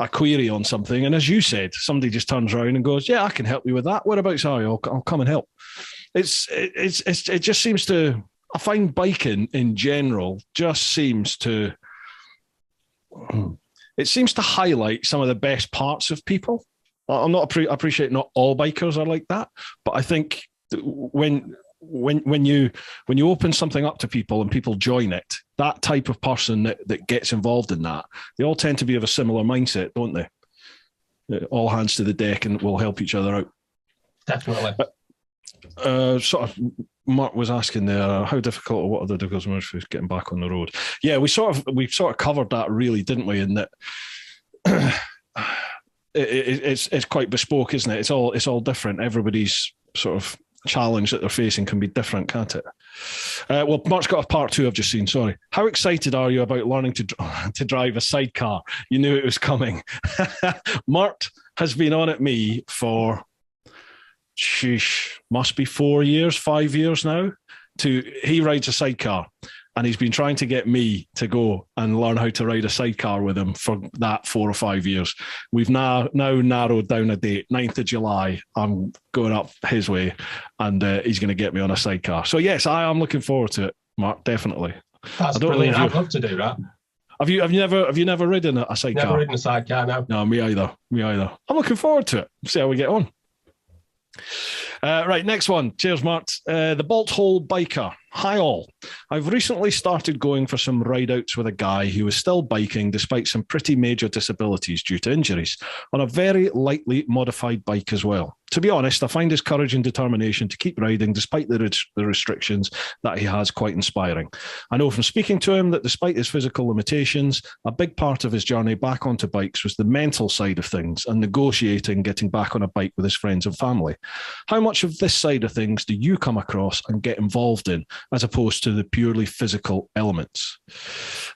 query on something, and as you said, somebody just turns around and goes, yeah, I can help you with that. Whereabouts are you? I'll come and help. It just seems to, I find biking in general just seems to, it seems to highlight some of the best parts of people. I appreciate not all bikers are like that, but I think when you open something up to people and people join it, that type of person that gets involved in that, they all tend to be of a similar mindset, don't they? All hands to the deck and we'll help each other out. Definitely. Sort of, Mark was asking there, how difficult or what are the difficulties for getting back on the road? Yeah, we sort of covered that really, didn't we? In that it's quite bespoke, isn't it? It's all different. Everybody's sort of challenge that they're facing can be different, can't it? Well, Mark's got a part 2 I've just seen. Sorry. How excited are you about learning to drive a sidecar? You knew it was coming. Mark has been on at me for, must be 4 years, 5 years now. He rides a sidecar, and he's been trying to get me to go and learn how to ride a sidecar with him for that 4 or 5 years. We've now narrowed down a date, 9th of July. I'm going up his way, and he's going to get me on a sidecar. So yes, I am looking forward to it, Mark, definitely. That's brilliant. I'd love to do that. Have you never ridden a sidecar? Never ridden a sidecar, no. No, me either. I'm looking forward to it. See how we get on. Right, next one. Cheers, Mart. The Bolt Hole Biker. Hi all. I've recently started going for some ride-outs with a guy who is still biking despite some pretty major disabilities due to injuries, on a very lightly modified bike as well. To be honest, I find his courage and determination to keep riding despite the restrictions that he has quite inspiring. I know from speaking to him that despite his physical limitations, a big part of his journey back onto bikes was the mental side of things and negotiating getting back on a bike with his friends and family. How much of this side of things do you come across and get involved in, as opposed to the purely physical elements?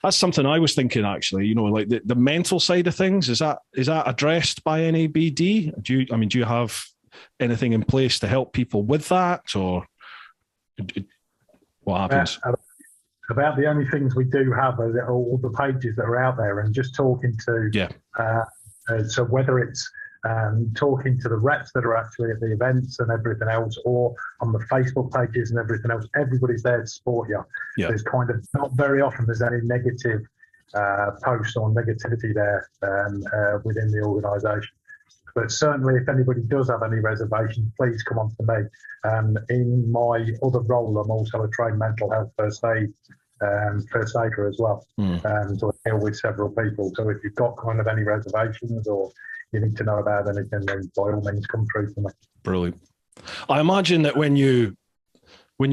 That's something I was thinking, actually. You know, like the mental side of things, is that addressed by NABD? Do you have anything in place to help people with that, or what happens? About the only things we do have are all the pages that are out there, and just talking to so whether it's talking to the reps that are actually at the events and everything else, or on the Facebook pages and everything else, everybody's there to support you. Yeah. There's kind of not very often there's any negative posts or negativity there within the organisation. But certainly, if anybody does have any reservations, please come on to me. In my other role, I'm also a trained mental health first aider as well. So I deal with several people. So if you've got kind of any reservations or you need to know about anything, then by all means come through to me. Brilliant. I imagine that when you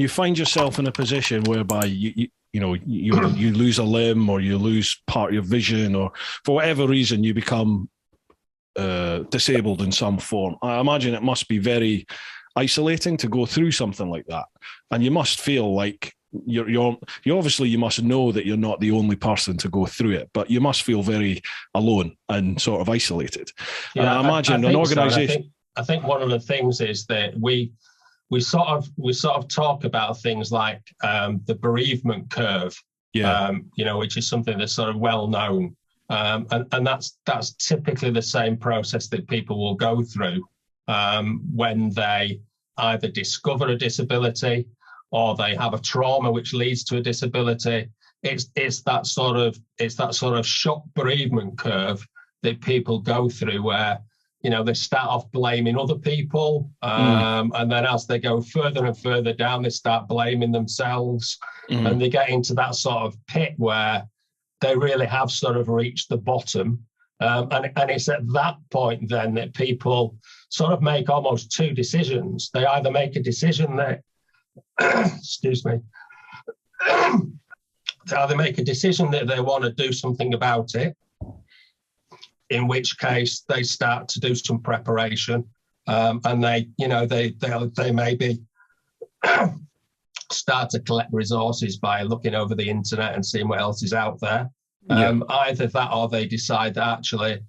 find yourself in a position whereby you lose a limb, or you lose part of your vision, or for whatever reason you become disabled in some form, I imagine it must be very isolating to go through something like that, and you must feel like you obviously you must know that you're not the only person to go through it, but you must feel very alone and sort of isolated. Yeah, and I imagine an organisation. So. I think one of the things is that we sort of talk about things like the bereavement curve, which is something that's sort of well known. And that's typically the same process that people will go through when they either discover a disability or they have a trauma which leads to a disability. It's that sort of shock bereavement curve that people go through, where they start off blaming other people, and then as they go further and further down, they start blaming themselves, and they get into that sort of pit where they really have sort of reached the bottom. And it's at that point then that people sort of make almost two decisions. They either make a decision that, excuse me, they either make a decision that they want to do something about it, in which case they start to do some preparation, and they maybe start to collect resources by looking over the internet and seeing what else is out there. Either that, or they decide that actually,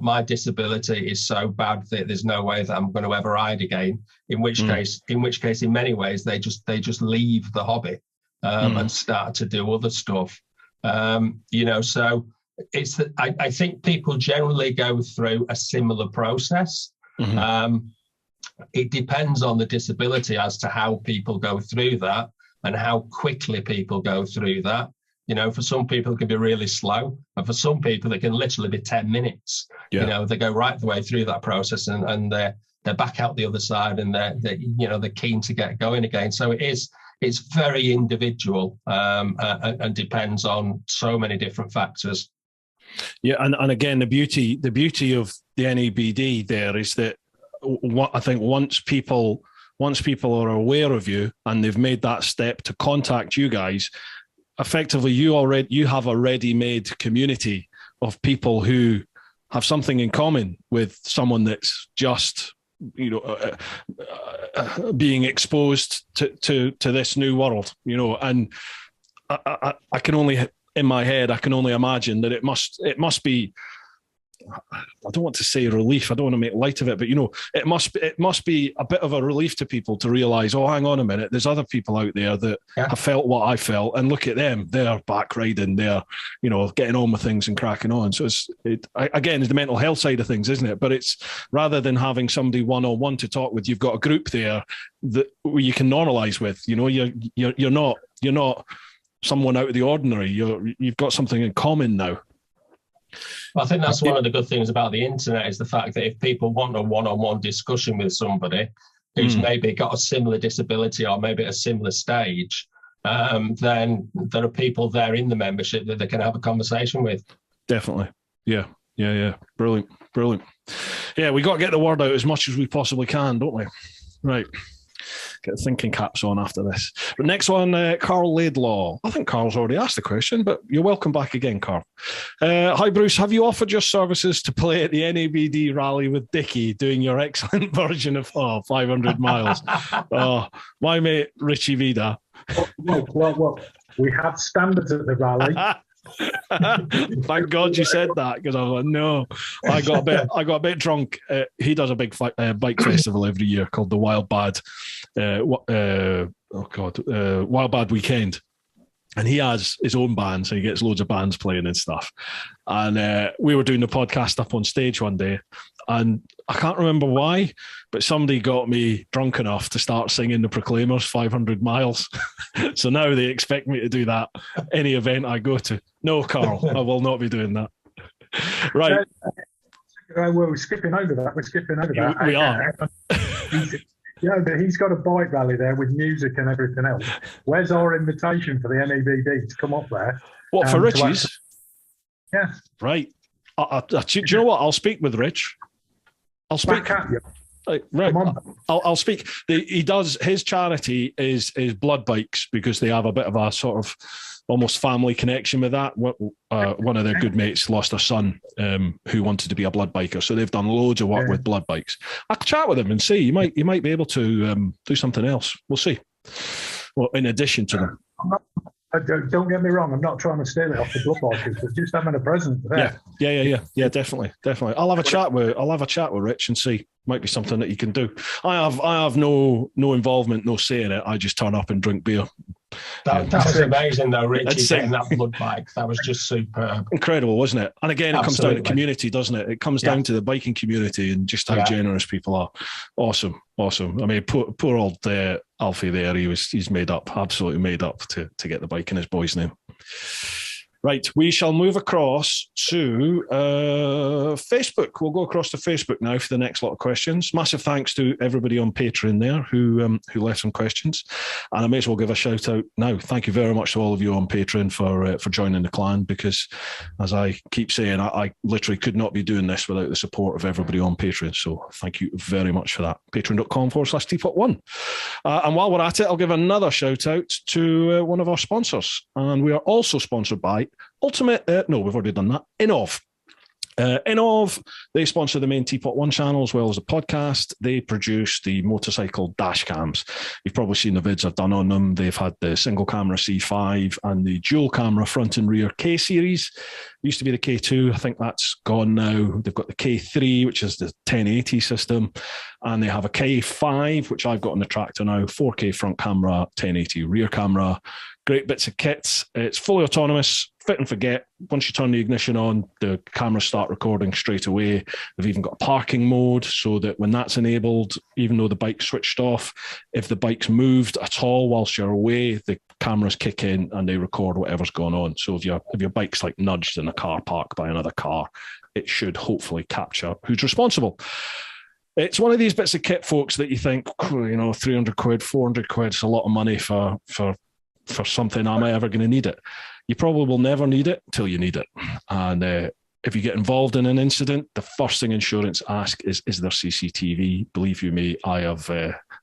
my disability is so bad that there's no way that I'm going to ever ride again. In which case, in many ways, they just leave the hobby and start to do other stuff. So it's that I think people generally go through a similar process. It depends on the disability as to how people go through that and how quickly people go through that. For some people it can be really slow, and for some people it can literally be 10 minutes. They go right the way through that process and they're back out the other side, and they're keen to get going again. So it's very individual, and depends on so many different factors. Yeah, and again, the beauty of the NABD there is that I think once people are aware of you and they've made that step to contact you guys, effectively you have a ready-made community of people who have something in common with someone that's just, being exposed to this new world, and I can only, in my head, I can only imagine that it must be, I don't want to say relief, I don't want to make light of it, but it must be a bit of a relief to people to realize, oh, hang on a minute, there's other people out there that have felt what I felt, and look at them, they're back riding, they're getting on with things and cracking on. So it's the mental health side of things, isn't it? But it's, rather than having somebody one-on-one to talk with, you've got a group there that you can normalize with. You're not someone out of the ordinary. You've got something in common now. I think that's one of the good things about the internet, is the fact that if people want a one-on-one discussion with somebody who's maybe got a similar disability or maybe at a similar stage, then there are people there in the membership that they can have a conversation with. Definitely. Yeah. Brilliant. Yeah, we got to get the word out as much as we possibly can, don't we? Right. Get the thinking caps on after this. But next one, Carl Laidlaw. I think Carl's already asked the question, but you're welcome back again, Carl. Hi, Bruce. Have you offered your services to play at the NABD rally with Dickie, doing your excellent version of 500 miles? My mate, Richie Vida. Well, we have standards at the rally. Thank God you said that, because I was like, no. I got a bit drunk. He does a big bike festival every year called the Wild Bad Wild Bad Weekend, and he has his own band, so he gets loads of bands playing and stuff. And we were doing the podcast up on stage one day, and I can't remember why, but somebody got me drunk enough to start singing the Proclaimers 500 miles. So now they expect me to do that any event I go to. No, Carl, I will not be doing that. Right. We're skipping over that. We are. But he's got a bike rally there with music and everything else. Where's our invitation for the NABD to come up there? What, for Richie's? Yeah. Right. Do you know what? I'll speak with Rich. I'll speak. Right. I'll speak. He does, his charity is blood bikes, because they have a bit of a sort of almost family connection with that. One of their good mates lost a son who wanted to be a blood biker, so they've done loads of work with blood bikes. I'll chat with him and see. You might be able to do something else. We'll see. Well, in addition to them. Don't get me wrong, I'm not trying to steal it off the blood bikers, but just having a present there. Yeah, definitely. I'll have a chat with Rich and see. Might be something that you can do. I have no involvement, no say in it. I just turn up and drink beer. That was amazing, though, Richie, getting that blood bike. That was just superb. Incredible, wasn't it? And again, it comes down to community, doesn't it? It comes down to the biking community and just how generous people are. Awesome. I mean, poor old Alfie there. He's made up, absolutely made up to get the bike in his boy's name. Right, we shall move across to Facebook. We'll go across to Facebook now for the next lot of questions. Massive thanks to everybody on Patreon there who left some questions. And I may as well give a shout out now. Thank you very much to all of you on Patreon for joining the clan, because as I keep saying, I literally could not be doing this without the support of everybody on Patreon. So thank you very much for that. Patreon.com/TeapotOne. And while we're at it, I'll give another shout out to one of our sponsors. And we are also sponsored by Ultimate, we've already done that. Innov, they sponsor the main TeapotOne channel as well as the podcast. They produce the motorcycle dash cams. You've probably seen the vids I've done on them. They've had the single camera C5 and the dual camera front and rear K series. It used to be the K2. I think that's gone now. They've got the K3, which is the 1080 system. And they have a K5, which I've got on the tractor now. 4K front camera, 1080 rear camera. Great bits of kits. It's fully autonomous, fit and forget. Once you turn the ignition on, the cameras start recording straight away. They've even got a parking mode so that when that's enabled, even though the bike's switched off, if the bike's moved at all whilst you're away, the cameras kick in and they record whatever's going on. So if your bike's like nudged in a car park by another car, it should hopefully capture who's responsible. It's one of these bits of kit, folks, that you think, 300 quid, 400 quid, it's a lot of money for something. Am I ever going to need it? You probably will never need it till you need it. And if you get involved in an incident, the first thing insurance ask is there CCTV? Believe you me, I have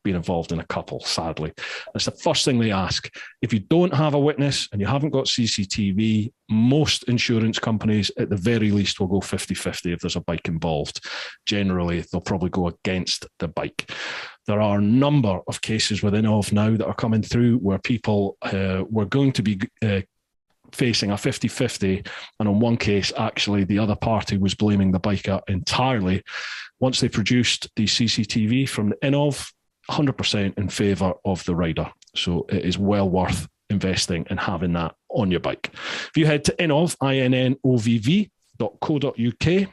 been involved in a couple, sadly. That's the first thing they ask. If you don't have a witness and you haven't got CCTV, most insurance companies at the very least will go 50-50 if there's a bike involved. Generally, they'll probably go against the bike. There are a number of cases within INOV now that are coming through where people were going to be facing a 50-50, and on one case, actually, the other party was blaming the biker entirely. Once they produced the CCTV from the INOV, 100% in favour of the rider. So it is well worth investing and having that on your bike. If you head to INOV, innovv.co.uk,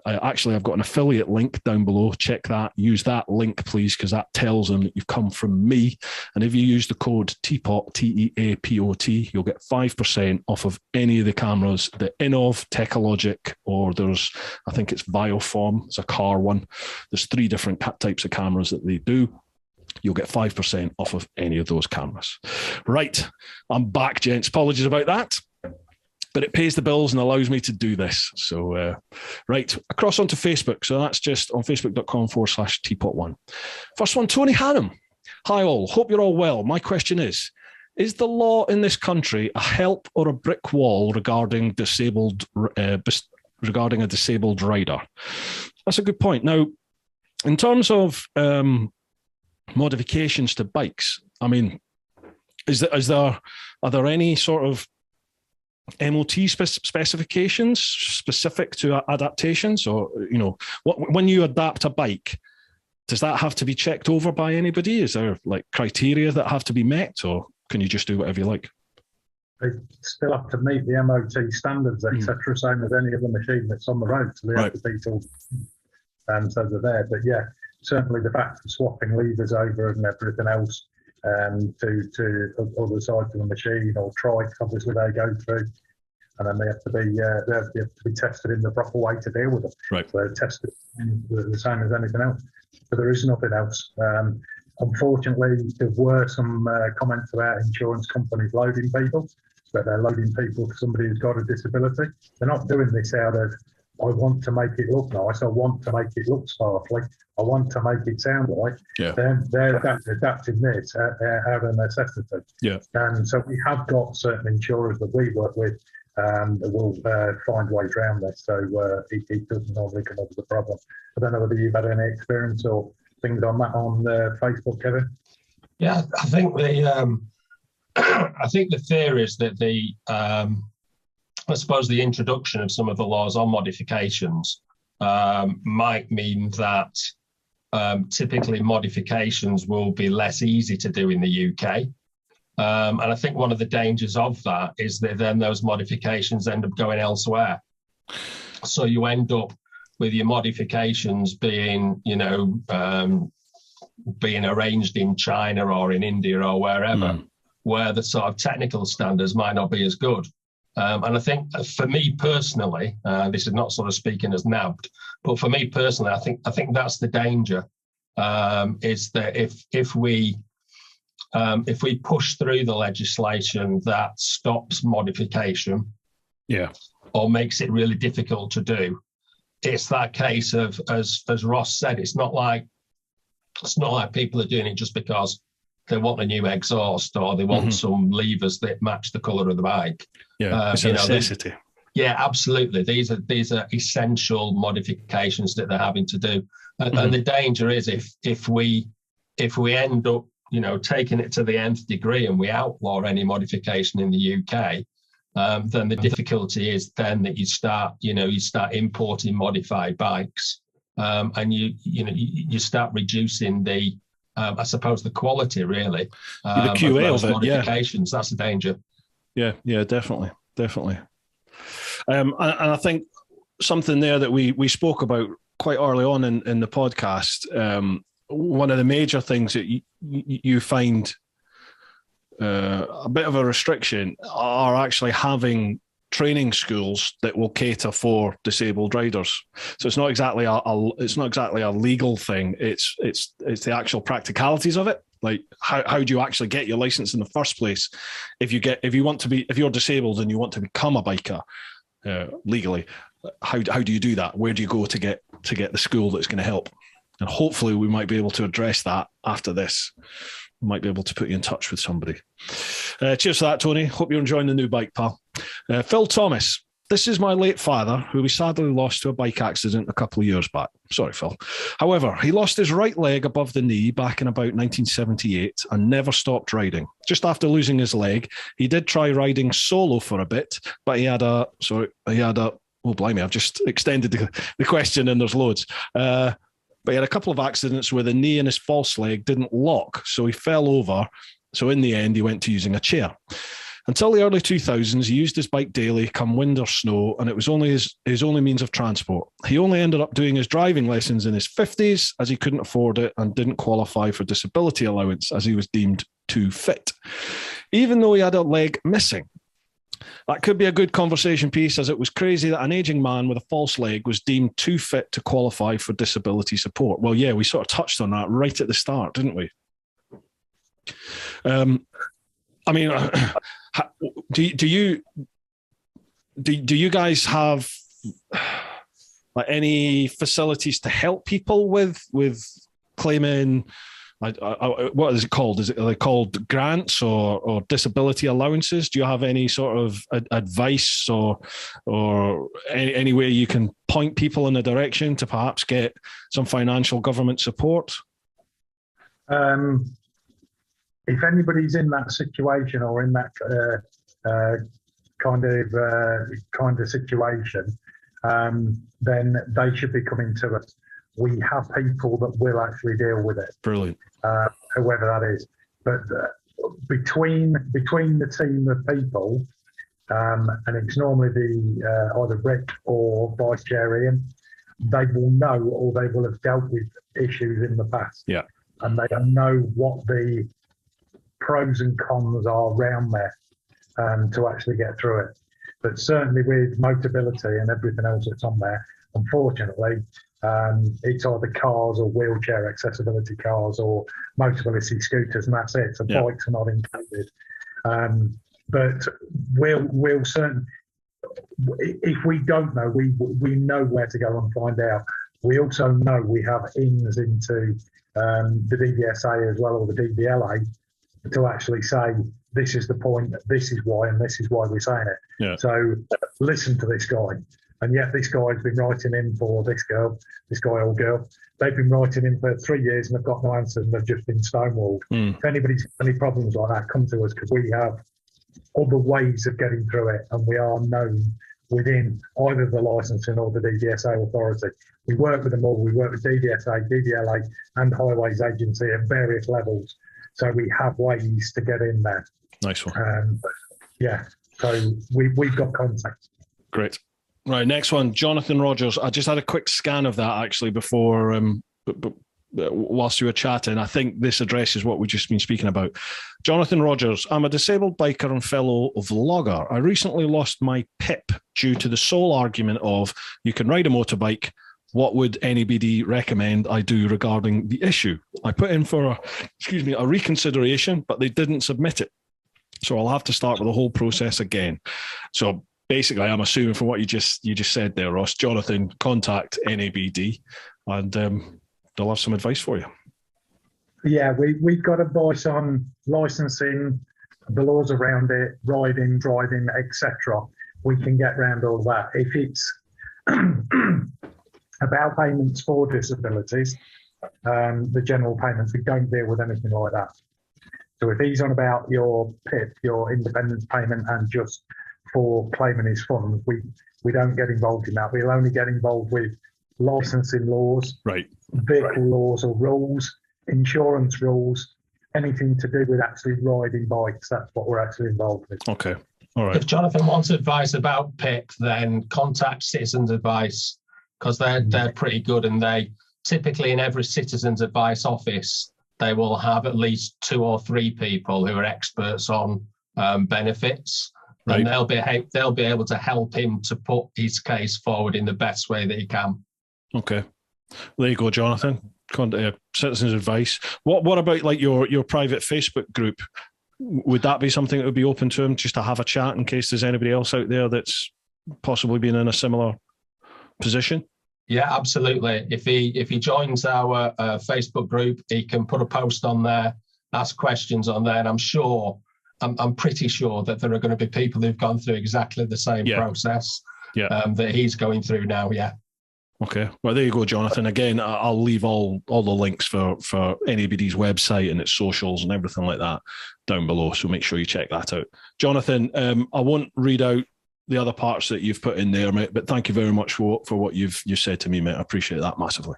actually, I've got an affiliate link down below. Check that. Use that link, please, because that tells them that you've come from me. And if you use the code TEAPOT, TEAPOT, you'll get 5% off of any of the cameras, the INOV, Technologic, or there's, I think it's Bioform. It's a car one. There's 3 different types of cameras that they do. You'll get 5% off of any of those cameras. Right. I'm back, gents. Apologies about that. But it pays the bills and allows me to do this. So, right, across onto Facebook. So that's just on facebook.com/TeapotOne. First one, Tony Hannum. Hi all, hope you're all well. My question is the law in this country a help or a brick wall regarding a disabled rider? That's a good point. Now, in terms of modifications to bikes, I mean, are there any sort of MOT specifications specific to adaptations, or when you adapt a bike, does that have to be checked over by anybody? Is there like criteria that have to be met, or can you just do whatever you like? They still have to meet the MOT standards, etc., same as any other machine that's on the road. So they have to be all, so they're there. But yeah, certainly the fact of swapping levers over and everything else to other sides of the machine, or trikes, obviously they go through, and then they have to be tested in the proper way to deal with them. Right. So they're tested the same as anything else. But there is nothing else. Unfortunately, there were some comments about insurance companies loading people, but they're loading people for somebody who's got a disability. They're not doing this out of, I want to make it look nice, I want to make it look sparkly, I want to make it sound like. Yeah. They're adapting this out of necessity. Yeah. And so we have got certain insurers that we work with that will find ways around this. So it doesn't normally come up as a problem. I don't know whether you've had any experience or things on that on Facebook, Kevin. Yeah, I think the theory is that I suppose the introduction of some of the laws on modifications might mean that typically modifications will be less easy to do in the UK. And I think one of the dangers of that is that then those modifications end up going elsewhere. So you end up with your modifications being, being arranged in China or in India or wherever, where the sort of technical standards might not be as good. And I think for me personally, this is not sort of speaking as NABD, but for me personally, I think that's the danger, is that if we push through the legislation that stops modification, or makes it really difficult to do, it's that case of, as Ross said, it's not like people are doing it just because they want a new exhaust or they want some levers that match the colour of the bike. Yeah, it's a necessity. Yeah, absolutely. These are essential modifications that they're having to do. And the danger is if we end up, taking it to the nth degree and we outlaw any modification in the UK, then the difficulty is then that you start importing modified bikes, and you start reducing the I suppose the quality really, the QA of it, modifications. That's a danger. Yeah, definitely. And I think something there that we spoke about quite early on in the podcast. One of the major things that you find a bit of a restriction are actually having training schools that will cater for disabled riders. So it's not exactly a legal thing. It's the actual practicalities of it. Like how do you actually get your license in the first place? If you're disabled and you want to become a biker legally, how do you do that? Where do you go to get the school that's going to help? And hopefully we might be able to address that after this. We might be able to put you in touch with somebody. Cheers for that, Tony. Hope you're enjoying the new bike, pal. Phil Thomas. This is my late father, who we sadly lost to a bike accident a couple of years back. Sorry, Phil. However, he lost his right leg above the knee back in about 1978 and never stopped riding. Just after losing his leg, he did try riding solo for a bit, but oh, blimey, I've just extended the question and there's loads. But he had a couple of accidents where the knee and his false leg didn't lock, so he fell over. So in the end, he went to using a chair. Until the early 2000s, he used his bike daily, come wind or snow, and it was only his only means of transport. He only ended up doing his driving lessons in his 50s as he couldn't afford it and didn't qualify for disability allowance as he was deemed too fit, even though he had a leg missing. That could be a good conversation piece, as it was crazy that an aging man with a false leg was deemed too fit to qualify for disability support. Well, yeah, we sort of touched on that right at the start, didn't we? I mean, do you guys have like any facilities to help people with claiming? What is it called? Are they called grants or disability allowances? Do you have any sort of advice or any way you can point people in a direction to perhaps get some financial government support? If anybody's in that situation or in that kind of situation, then they should be coming to us. We have people that will actually deal with it. Brilliant. Whoever that is. But between the team of people, and it's normally the either Rick or Vice Chair Ian, they will know or they will have dealt with issues in the past. Yeah. And they know what the pros and cons are around there to actually get through it. But certainly with Motability and everything else that's on there, unfortunately, it's either cars or wheelchair accessibility cars or Motability scooters, and that's it. So yeah. Bikes are not included. But we'll certainly, if we don't know, we know where to go and find out. We also know we have ins into the DVSA as well, or the DVLA, to actually say, this is the point, this is why, and this is why we're saying it. Yeah. So listen to this guy. And yet this guy's been writing in for this guy or girl. They've been writing in for 3 years and they've got no answer and they've just been stonewalled. If anybody's got any problems like that, come to us, because we have other ways of getting through it, and we are known within either the licensing or the DVSA authority. We work with them all. We work with DVSA, DVLA and Highways Agency at various levels. So we have ways to get in there. Nice one. Yeah, so we've got contacts. Great. Right, next one, Jonathan Rogers. I just had a quick scan of that actually before, whilst you were chatting. I think this addresses what we've just been speaking about. Jonathan Rogers, I'm a disabled biker and fellow vlogger. I recently lost my PIP due to the sole argument of you can ride a motorbike. What would anybody recommend I do regarding the issue? I put in for a reconsideration, but they didn't submit it. So I'll have to start with the whole process again. So basically, I'm assuming from what you just said there, Ross, Jonathan, contact NABD and they'll have some advice for you. Yeah, we've got advice on licensing, the laws around it, riding, driving, etc. We can get around all that. If it's about payments for disabilities, the general payments, we don't deal with anything like that. So if he's on about your PIP, your independence payment, and just for claiming his funds, we don't get involved in that. We'll only get involved with licensing laws, right, vehicle laws or rules, insurance rules, anything to do with actually riding bikes. That's what we're actually involved with. Okay, all right. If Jonathan wants advice about PIP, then contact Citizens Advice, because they're pretty good, and they typically in every Citizens Advice office they will have at least 2 or 3 people who are experts on benefits. Right. And they'll be able to help him to put his case forward in the best way that he can. Okay, there you go, Jonathan. Citizens Advice. What about like your private Facebook group? Would that be something that would be open to him, just to have a chat in case there's anybody else out there that's possibly been in a similar position? Yeah, absolutely. If he joins our Facebook group, he can put a post on there, ask questions on there, and I'm pretty sure that there are going to be people who've gone through exactly the same process that he's going through now. Yeah. Okay. Well, there you go, Jonathan. Again, I'll leave all the links for NABD's website and its socials and everything like that down below. So make sure you check that out. Jonathan, I won't read out the other parts that you've put in there, mate, but thank you very much for what you said to me, mate. I appreciate that massively.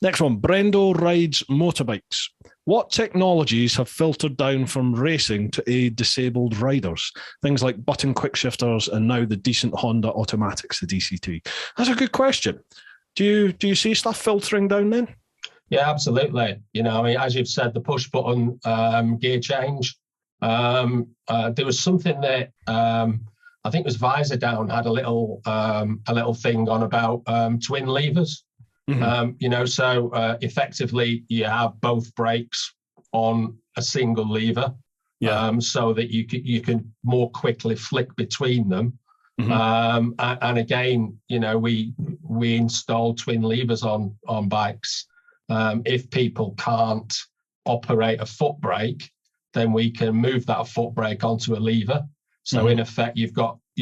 Next one, Brendo rides motorbikes. What technologies have filtered down from racing to aid disabled riders? Things like button quick shifters and now the decent Honda automatics, the DCT. That's a good question. Do you see stuff filtering down then? Yeah, absolutely. You know, I mean, as you've said, the push button gear change. There was something that I think it was Visor Down had a little thing on about twin levers. Mm-hmm. You know, so effectively you have both brakes on a single lever, so that you can more quickly flick between them. Mm-hmm. And again, you know, we install twin levers on bikes. If people can't operate a foot brake, then we can move that foot brake onto a lever. So mm-hmm. in effect, you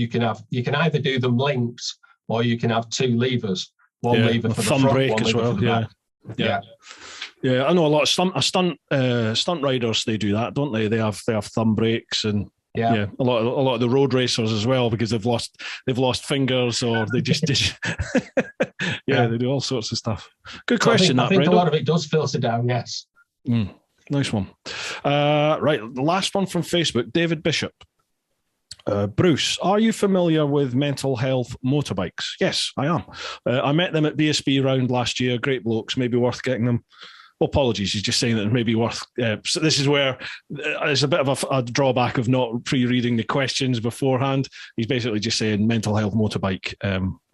can either do them linked or you can have two levers. One lever for the thumb front, brake one as lever well. for the back. Yeah. I know a lot of stunt riders. They do that, don't they? They have thumb brakes and a lot of the road racers as well, because they've lost fingers or they just they do all sorts of stuff. Good question. I think a lot of it does filter down. Yes. Nice one. Right, the last one from Facebook, David Bishop. Bruce, are you familiar with mental health motorbikes? Yes, I am. I met them at BSB round last year. Great blokes, maybe worth getting them. Well, apologies, he's just saying that it may be worth... so this is where there's a bit of a drawback of not pre-reading the questions beforehand. He's basically just saying mental health motorbike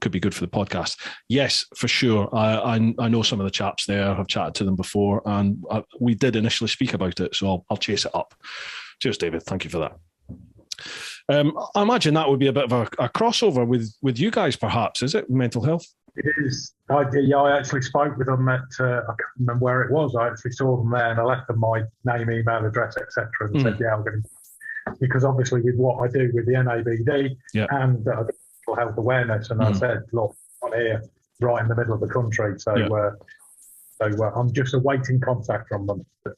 could be good for the podcast. Yes, for sure. I know some of the chaps there. I've chatted to them before, and we did initially speak about it, so I'll chase it up. Cheers, David. Thank you for that. I imagine that would be a bit of a crossover with you guys, perhaps, is it? Mental health? It is. I actually spoke with them at, I can't remember where it was. I actually saw them there and I left them my name, email address, etc. and said, I'm going to, because obviously with what I do with the NABD and mental health awareness, and I said, look, I'm here right in the middle of the country. So I'm just awaiting contact from them. But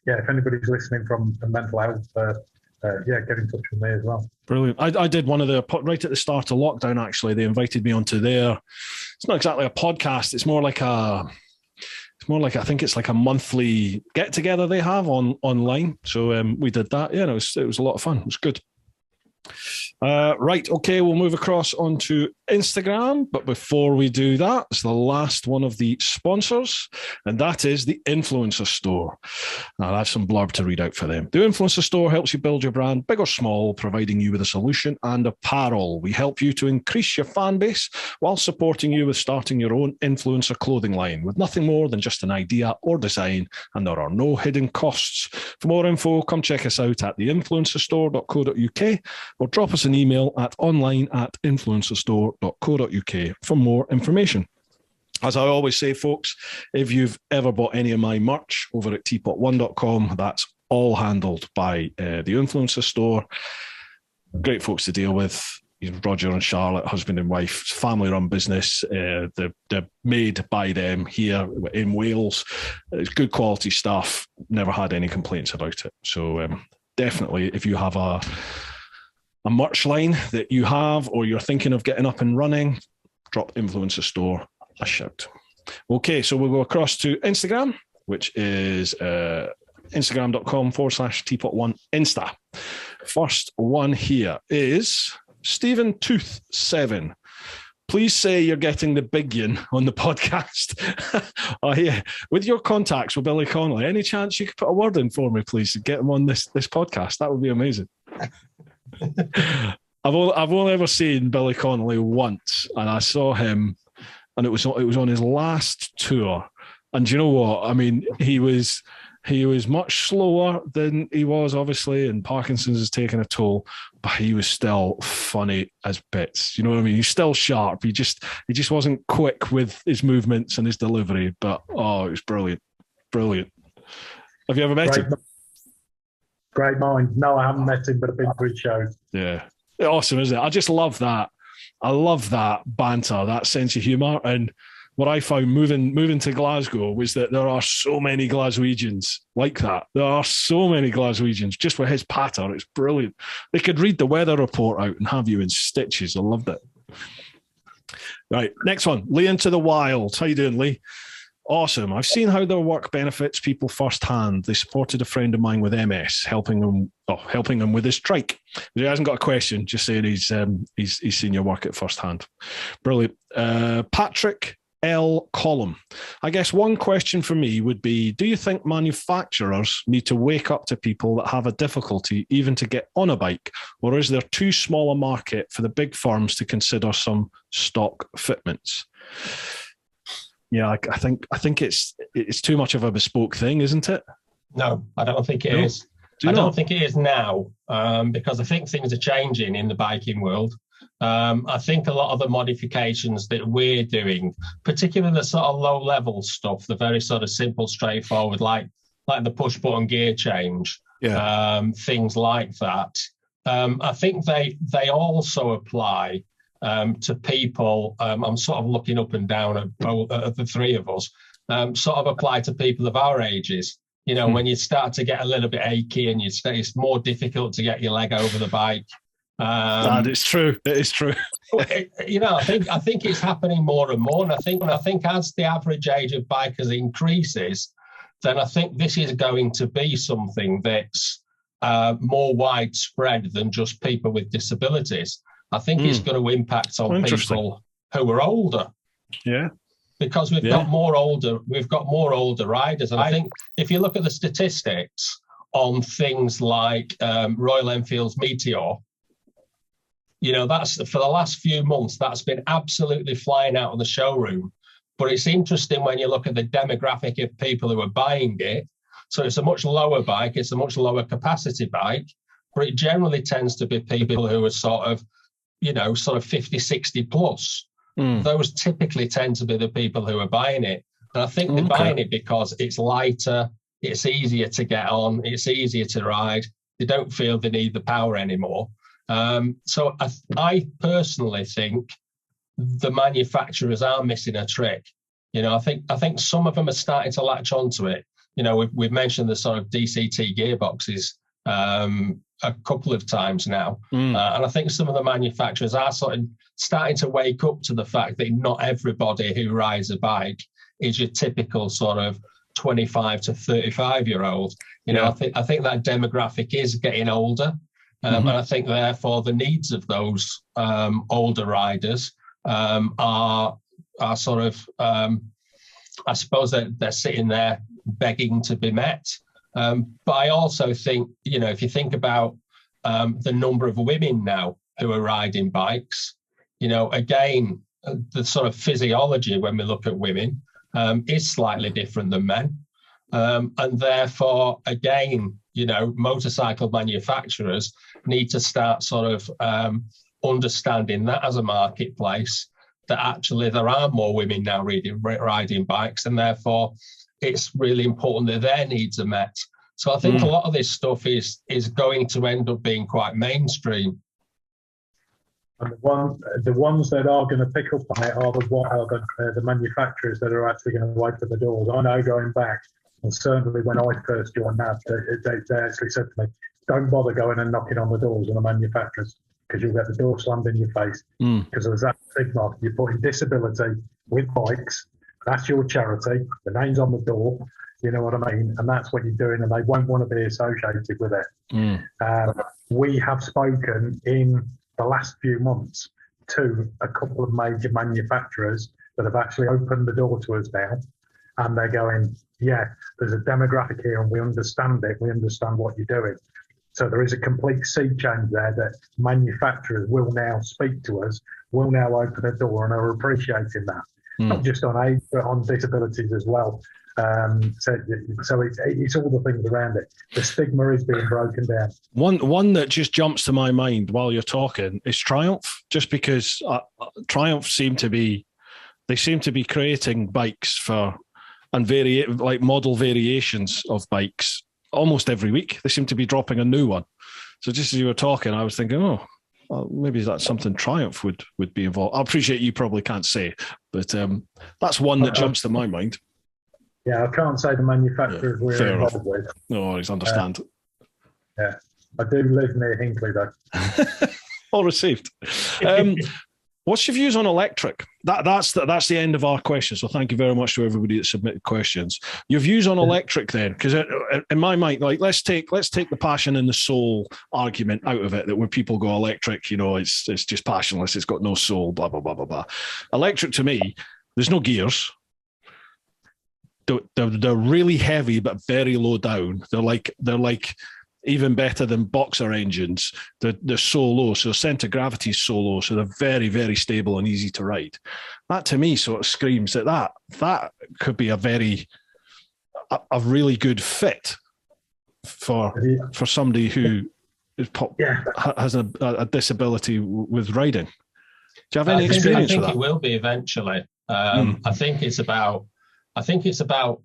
if anybody's listening from mental health, get in touch with me as well. Brilliant. I did one of the, right at the start of lockdown, actually, they invited me onto their, it's not exactly a podcast, it's more like I think it's like a monthly get together they have online. So we did that. Yeah, it was a lot of fun. It was good. Right, okay, we'll move across onto Instagram, but before we do that, it's the last one of the sponsors, and that is the Influencer Store. Now, I have some blurb to read out for them. The Influencer Store helps you build your brand, big or small, providing you with a solution and apparel. We help you to increase your fan base while supporting you with starting your own influencer clothing line with nothing more than just an idea or design, and there are no hidden costs. For more info, come check us out at theinfluencerstore.co.uk or drop us an email at online@influencerstore.co.uk for more information. As I always say, folks, if you've ever bought any of my merch over at TeapotOne.com, that's all handled by the Influencer Store. Great folks to deal with. Roger and Charlotte, husband and wife, family-run business. They're made by them here in Wales. It's good quality stuff. Never had any complaints about it. So definitely, if you have a merch line that you have or you're thinking of getting up and running, drop Influencer Store a shout. Okay, so we'll go across to Instagram, which is instagram.com/TeapotOne Insta. First one here is Stephen Tooth 7. Please say you're getting the big yin on the podcast. Oh, yeah. With your contacts with Billy Connolly, any chance you could put a word in for me, please, and get him on this podcast? That would be amazing. I've only ever seen Billy Connolly once, and I saw him, and it was on his last tour. And do you know what? I mean, he was He was much slower than he was, obviously, and Parkinson's has taken a toll, but he was still funny as bits. You know what I mean? He's still sharp. He just wasn't quick with his movements and his delivery, but it was brilliant. Brilliant. Have you ever met him? Great mind. No, I haven't met him, but I've been to his shows. Yeah. Awesome, isn't it? I just love that. I love that banter, that sense of humour. And what I found moving to Glasgow was that there are so many Glaswegians like that. There are so many Glaswegians just with his patter. It's brilliant. They could read the weather report out and have you in stitches. I loved it. Right, next one. Lee Into the Wild. How you doing, Lee? Awesome. I've seen how their work benefits people firsthand. They supported a friend of mine with MS, helping him with his trike. He hasn't got a question, just saying he's seen your work at firsthand. Brilliant. Patrick L. Column. I guess one question for me would be, do you think manufacturers need to wake up to people that have a difficulty even to get on a bike, or is there too small a market for the big firms to consider some stock fitments? Yeah, I think it's too much of a bespoke thing, isn't it? No, I don't think it is. I don't think it is now, because I think things are changing in the biking world. I think a lot of the modifications that we're doing, particularly the sort of low-level stuff, the very sort of simple, straightforward, like the push-button gear change, things like that, I think they also apply to people. I'm sort of looking up and down at the three of us, sort of apply to people of our ages. You know, when you start to get a little bit achy and it's more difficult to get your leg over the bike. That is true. It is true. You know, I think it's happening more and more. And I think as the average age of bikers increases, then I think this is going to be something that's more widespread than just people with disabilities. I think it's going to impact on people who are older. Yeah. Because we've got more older riders. And I think if you look at the statistics on things like Royal Enfield's Meteor, you know, that's for the last few months, that's been absolutely flying out of the showroom. But it's interesting when you look at the demographic of people who are buying it. So it's a much lower bike, it's a much lower capacity bike, but it generally tends to be people who are sort of 50, 60 plus. Those typically tend to be the people who are buying it. And I think they're buying it because it's lighter, it's easier to get on, it's easier to ride. They don't feel they need the power anymore. So I personally think the manufacturers are missing a trick. You know, I think some of them are starting to latch onto it. You know, we've mentioned the sort of DCT gearboxes a couple of times now. And I think some of the manufacturers are sort of starting to wake up to the fact that not everybody who rides a bike is your typical sort of 25 to 35-year-old. You know, I think that demographic is getting older. And I think, therefore, the needs of those older riders are sort of, I suppose they're sitting there begging to be met. But I also think, you know, if you think about the number of women now who are riding bikes, you know, again, the sort of physiology when we look at women is slightly different than men. And therefore, again, you know, motorcycle manufacturers need to start sort of understanding that as a marketplace, that actually there are more women now riding bikes, and therefore it's really important that their needs are met. So I think a lot of this stuff is going to end up being quite mainstream. And the ones that are going to pick up on it are the manufacturers that are actually going to open the doors. I know going back, and certainly when I first joined NAB, they actually said to me, don't bother going and knocking on the doors of the manufacturers because you'll get the door slammed in your face. Because there's that stigma. You're putting disability with bikes, that's your charity, the name's on the door, you know what I mean? And that's what you're doing, and they won't want to be associated with it. We have spoken in the last few months to a couple of major manufacturers that have actually opened the door to us now, and they're going, yeah, there's a demographic here and we understand it, we understand what you're doing. So there is a complete sea change there that manufacturers will now speak to us, will now open a door and are appreciating that. Not just on age, but on disabilities as well. So it's all the things around it. The stigma is being broken down. One that just jumps to my mind while you're talking is Triumph, just because Triumph seem to be creating bikes like model variations of bikes almost every week. They seem to be dropping a new one. So just as you were talking, I was thinking, well, maybe that's something Triumph would be involved. I appreciate you probably can't say, but that's one that jumps to my mind. Yeah, I can't say the manufacturers we're involved with. No worries, understand. Yeah, I do live near Hinckley though. All received. What's your views on electric? That's the end of our questions. So thank you very much to everybody that submitted questions. Your views on electric then, because in my mind, like let's take the passion and the soul argument out of it. That when people go electric, it's just passionless. It's got no soul. Blah blah blah blah blah. Electric to me, there's no gears. They're really heavy but very low down. They're like even better than boxer engines. They're so low, so center gravity is so low, so they're very, very stable and easy to ride. That to me sort of screams that could be a really good fit for somebody who has a disability with riding. Do you have any experience with that? I think it will be eventually. I think it's about,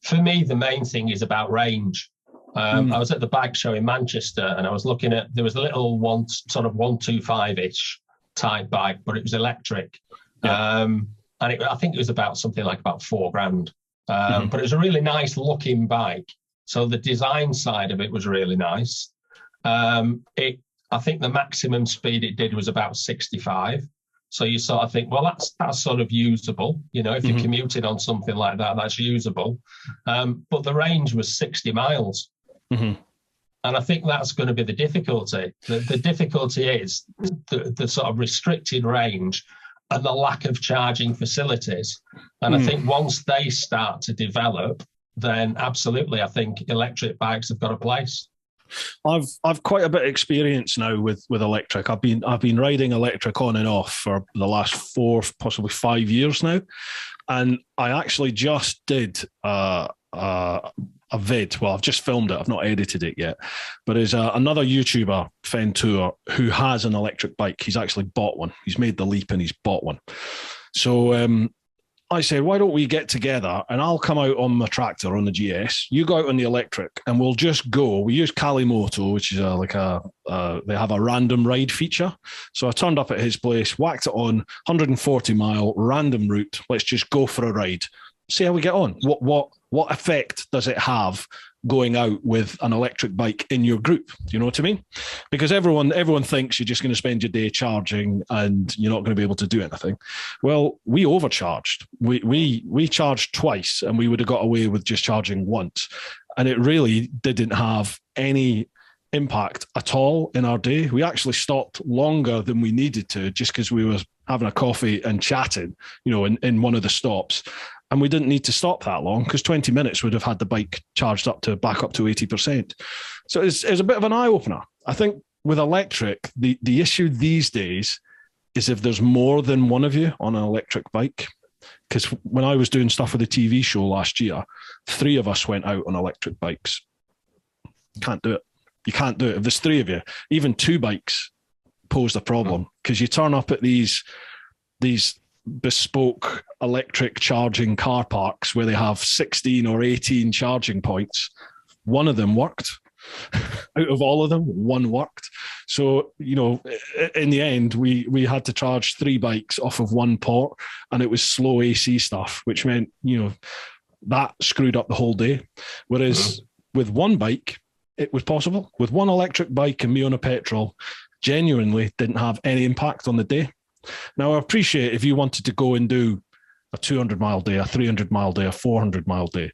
for me, the main thing is about range. I was at the bike show in Manchester and I was looking at, there was a little sort of 125-ish type bike, but it was electric. Yeah. I think it was about something like about $4,000. But it was a really nice looking bike. So the design side of it was really nice. I think the maximum speed it did was about 65. So you sort of think, well, that's sort of usable. If you're commuting on something like that, that's usable. But the range was 60 miles. Mm-hmm. And I think that's going to be the difficulty. The difficulty is the sort of restricted range and the lack of charging facilities. And I think once they start to develop, then absolutely, I think electric bikes have got a place. I've quite a bit of experience now with electric. I've been riding electric on and off for the last 4, possibly 5 years now, and I actually just did a vid. Well, I've just filmed it. I've not edited it yet, but there's another YouTuber, Fentour, who has an electric bike. He's actually bought one. He's made the leap and he's bought one. So I said, why don't we get together and I'll come out on my tractor on the GS. You go out on the electric and we'll just go. We use Kalimoto, which is they have a random ride feature. So I turned up at his place, whacked it on, 140 mile random route. Let's just go for a ride. See how we get on. What effect does it have going out with an electric bike in your group? Do you know what I mean? Because everyone thinks you're just going to spend your day charging and you're not going to be able to do anything. Well, we overcharged. We charged twice and we would have got away with just charging once. And it really didn't have any impact at all in our day. We actually stopped longer than we needed to just because we were having a coffee and chatting, in one of the stops. And we didn't need to stop that long because 20 minutes would have had the bike charged back up to 80%. So it's a bit of an eye-opener. I think with electric, the issue these days is if there's more than one of you on an electric bike. Because when I was doing stuff for the TV show last year, 3 of us went out on electric bikes. Can't do it. You can't do it. If there's 3 of you, even 2 bikes posed a problem because you turn up at these bespoke electric charging car parks where they have 16 or 18 charging points. One of them worked. Out of all of them, one worked. So, in the end, we had to charge 3 bikes off of one port, and it was slow AC stuff, which meant, that screwed up the whole day. Whereas with one bike, it was possible. With one electric bike and me on a petrol, genuinely didn't have any impact on the day. Now, I appreciate if you wanted to go and do a 200-mile day, a 300-mile day, a 400-mile day.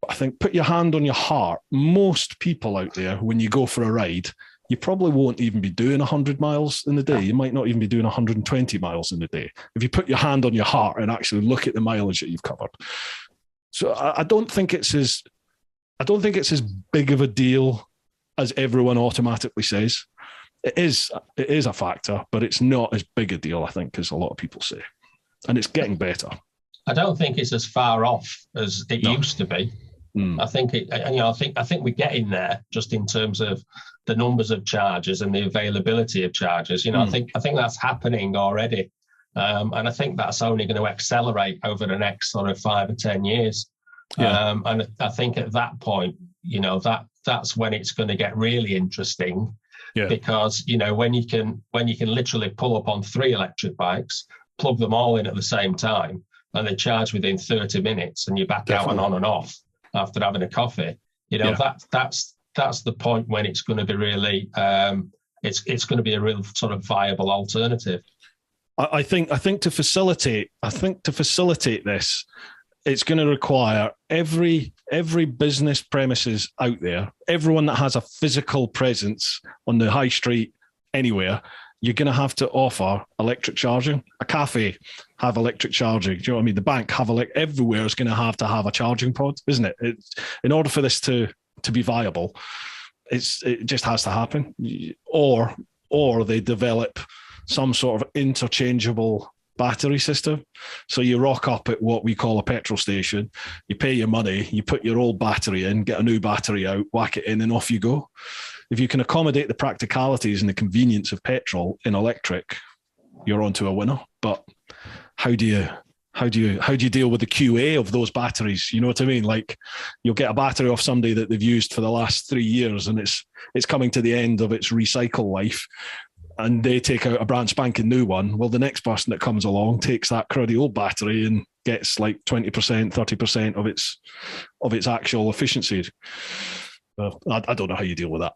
But I think put your hand on your heart. Most people out there, when you go for a ride, you probably won't even be doing 100 miles in the day. You might not even be doing 120 miles in the day. If you put your hand on your heart and actually look at the mileage that you've covered. So I don't think it's as big of a deal as everyone automatically says. It is a factor, but it's not as big a deal, I think, as a lot of people say. And it's getting better. I don't think it's as far off as it used to be. I think I think we're getting there just in terms of the numbers of chargers and the availability of chargers. I think that's happening already, and I think that's only going to accelerate over the next sort of 5 or 10 years. And I think at that point, that's when it's going to get really interesting, because when you can literally pull up on 3 electric bikes, plug them all in at the same time, and they charge within 30 minutes, and you're back out and on and off after having a coffee. That's the point when it's going to be really it's going to be a real sort of viable alternative. I think to facilitate this, it's going to require every business premises out there, everyone that has a physical presence on the high street anywhere, you're going to have to offer electric charging. A cafe have electric charging. Do you know what I mean? The bank have everywhere is going to have a charging pod, isn't it? In order for this to be viable, it just has to happen. Or they develop some sort of interchangeable battery system. So you rock up at what we call a petrol station, you pay your money, you put your old battery in, get a new battery out, whack it in, and off you go. If you can accommodate the practicalities and the convenience of petrol in electric, you're onto a winner. But how do you deal with the QA of those batteries? You know what I mean? Like, you'll get a battery off somebody that they've used for the last 3 years, and it's coming to the end of its recycle life, and they take out a brand spanking new one. Well, the next person that comes along takes that cruddy old battery and gets like 20%, 30% of its actual efficiency. Well, I don't know how you deal with that.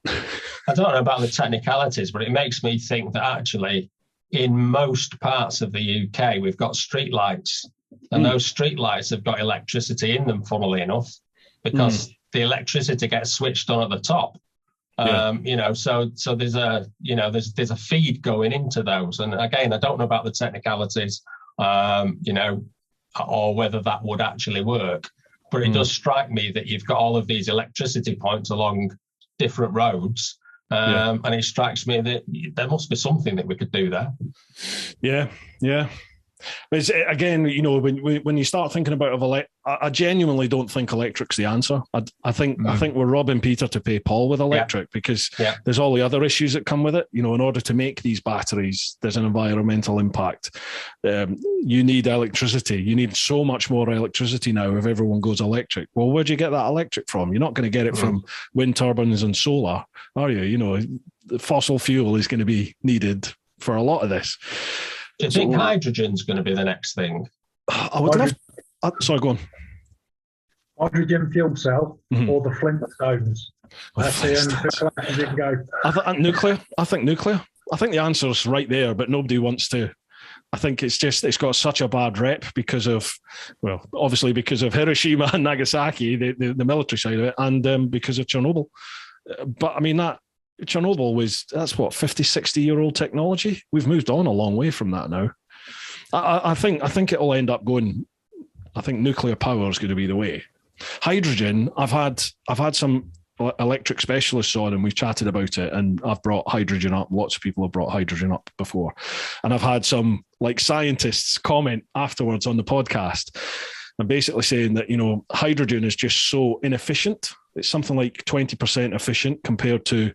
I don't know about the technicalities, but it makes me think that actually in most parts of the UK, we've got street lights, and those street lights have got electricity in them, funnily enough, because the electricity gets switched on at the top. So there's a feed going into those. And again, I don't know about the technicalities, or whether that would actually work. But it does strike me that you've got all of these electricity points along different roads. And it strikes me that there must be something that we could do there. Yeah. It's, again, when you start thinking about I genuinely don't think electric's the answer. I think we're robbing Peter to pay Paul with electric, because there's all the other issues that come with it. In order to make these batteries, there's an environmental impact. You need electricity. You need so much more electricity now if everyone goes electric. Well, where'd you get that electric from? You're not going to get it from wind turbines and solar, are you? The fossil fuel is going to be needed for a lot of this. Do you think hydrogen's going to be the next thing? I would love. Sorry, go on. Hydrogen fuel cell or the Flintstones. That's the only two classes you can go. Nuclear. I think nuclear. I think the answer's right there, but nobody wants to. I think it's got such a bad rep because of Hiroshima and Nagasaki, the military side of it, and because of Chernobyl. But I mean, Chernobyl that's what, 50, 60-year-old technology. We've moved on a long way from that now. I think it'll end up going. I think nuclear power is going to be the way. Hydrogen, I've had some electric specialists on, and we've chatted about it, and I've brought hydrogen up. Lots of people have brought hydrogen up before, and I've had some scientists comment afterwards on the podcast, and basically saying that hydrogen is just so inefficient. It's something like 20% efficient compared to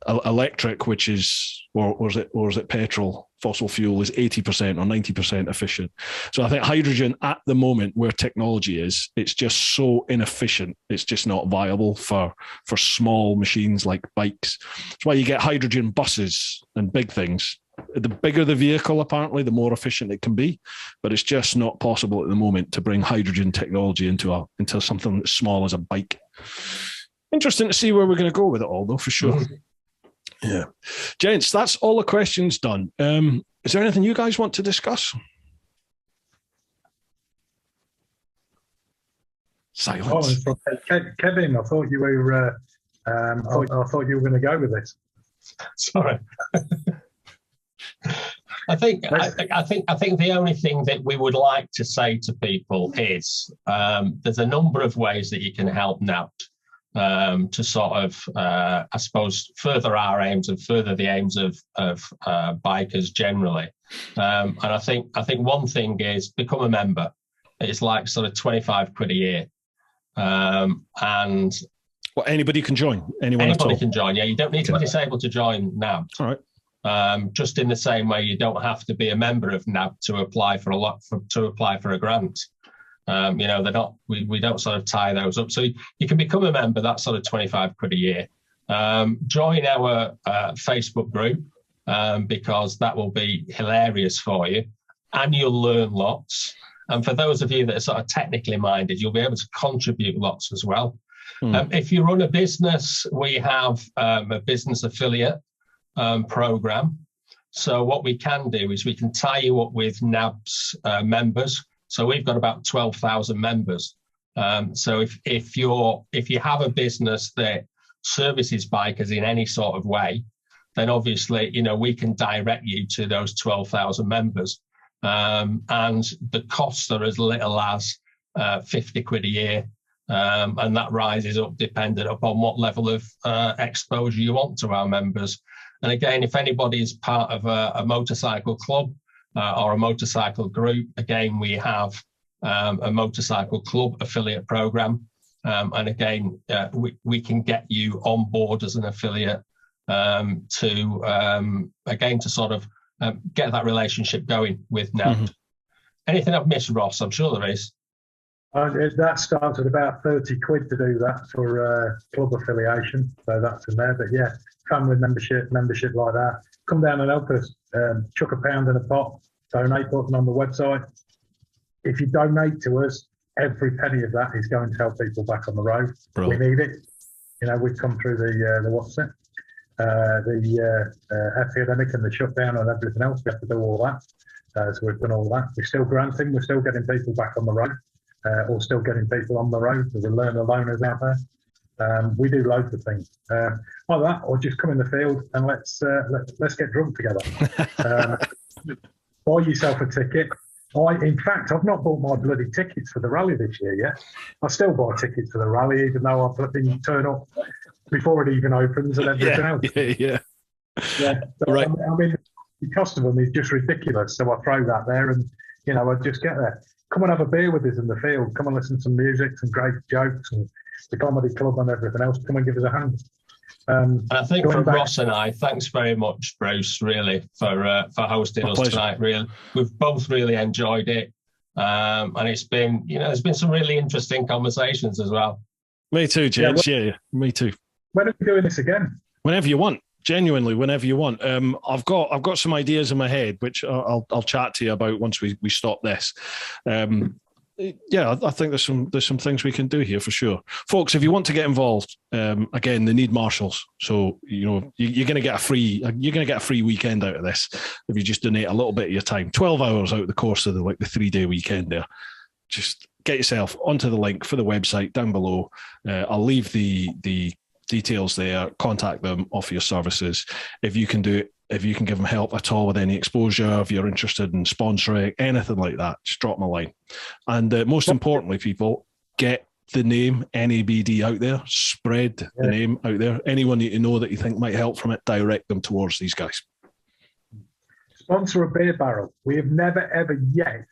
electric, which is, or is it petrol? Fossil fuel is 80% or 90% efficient. So I think hydrogen at the moment, where technology is, it's just so inefficient. It's just not viable for small machines like bikes. That's why you get hydrogen buses and big things. The bigger the vehicle, apparently, the more efficient it can be. But it's just not possible at the moment to bring hydrogen technology into something as small as a bike. Interesting to see where we're going to go with it all, though, for sure. Yeah. Gents, that's all the questions done. Is there anything you guys want to discuss? Silence. Oh, Kevin, I thought you were I thought you were going to go with this. Sorry. I think the only thing that we would like to say to people is there's a number of ways that you can help NABD to sort of, I suppose, further our aims and further the aims of bikers generally. And I think one thing is become a member. It's like sort of 25 quid a year. And well, anybody can join. Anybody can join. Yeah, you don't need to be disabled to join NAB. All right. Just in the same way, you don't have to be a member of NAB to apply for a grant. They're not. We don't sort of tie those up. So you can become a member. That's sort of 25 quid a year. Join our Facebook group because that will be hilarious for you, and you'll learn lots. And for those of you that are sort of technically minded, you'll be able to contribute lots as well. If you run a business, we have a business affiliate program. So what we can do is we can tie you up with NAB's members. So we've got about 12,000 members. So if you have a business that services bikers in any sort of way, then obviously we can direct you to those 12,000 members. And the costs are as little as 50 quid a year. And that rises up dependent upon what level of exposure you want to our members. And again, if anybody is part of a motorcycle club or a motorcycle group, again, we have a motorcycle club affiliate program. And again, we can get you on board as an affiliate to sort of get that relationship going with NAB. Mm-hmm. Anything I've missed, Ross? I'm sure there is. That starts at about 30 quid to do that for club affiliation. So that's in there. But yeah, family membership like that. Come down and help us. Chuck £1 in a pot. Donate button on the website. If you donate to us, every penny of that is going to help people back on the road. Brilliant. We need it. We've come through the epidemic and the shutdown and everything else. We have to do all that. So we've done all that. We're still granting. We're still getting people back on the road. Or still getting people on the road. There's a learner loaners out there. We do loads of things like that, or just come in the field and let's get drunk together. Buy yourself a ticket. In fact, I've not bought my bloody tickets for the rally this year yet. I still buy tickets for the rally, even though I flipping turn up before it even opens and everything else. Yeah. So, right. I mean, the cost of them is just ridiculous. So I throw that there, and I just get there. Come and have a beer with us in the field. Come and listen to some music, some great jokes, and the comedy club and everything else. Come and give us a hand. I think from Ross and I, thanks very much, Bruce, really, for hosting us tonight. Really, we've both really enjoyed it, and it's been, there's been some really interesting conversations as well. Me too, James. Yeah, me too. When are we doing this again? Whenever you want. Genuinely, whenever you want. I've got some ideas in my head, which I'll chat to you about once we stop this. I think there's some things we can do here for sure, folks. If you want to get involved, again, they need marshals. So you're going to get a free weekend out of this if you just donate a little bit of your time. 12 hours out of the course of the 3-day weekend there. Just get yourself onto the link for the website down below. I'll leave the details there. Contact them, offer your services. If you can do it, if you can give them help at all with any exposure, if you're interested in sponsoring, anything like that, just drop them a line. And most importantly, people, get the name NABD out there, spread the name out there. Anyone that you know that you think might help from it, direct them towards these guys. Sponsor a beer barrel. We have never, ever yet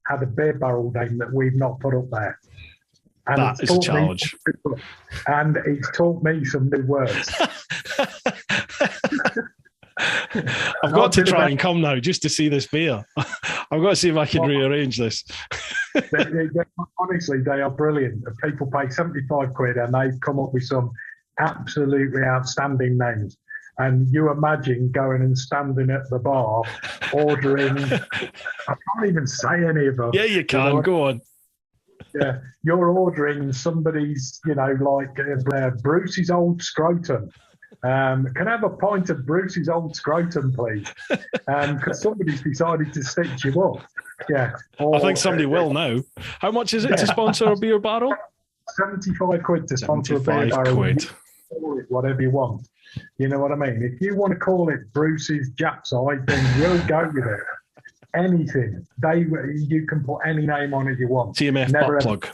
had a beer barrel name that we've not put up there. And that is a challenge. And it's taught me some new words. I've got to try and come now just to see this beer. I've got to see if I can rearrange this. Honestly, they are brilliant. People pay 75 quid and they've come up with some absolutely outstanding names. And you imagine going and standing at the bar, ordering, I can't even say any of them. Yeah, you can. Go on. Yeah, you're ordering somebody's, Bruce's Old Scrotum. Can I have a pint of Bruce's Old Scrotum, please? Because somebody's decided to stitch you up. Yeah. I think somebody will now. How much is it to sponsor a beer barrel? 75 quid to sponsor a beer barrel. Call it whatever you want. You know what I mean? If you want to call it Bruce's Japside, then we'll go with it. Anything. You can put any name on it you want. TMF butt plug.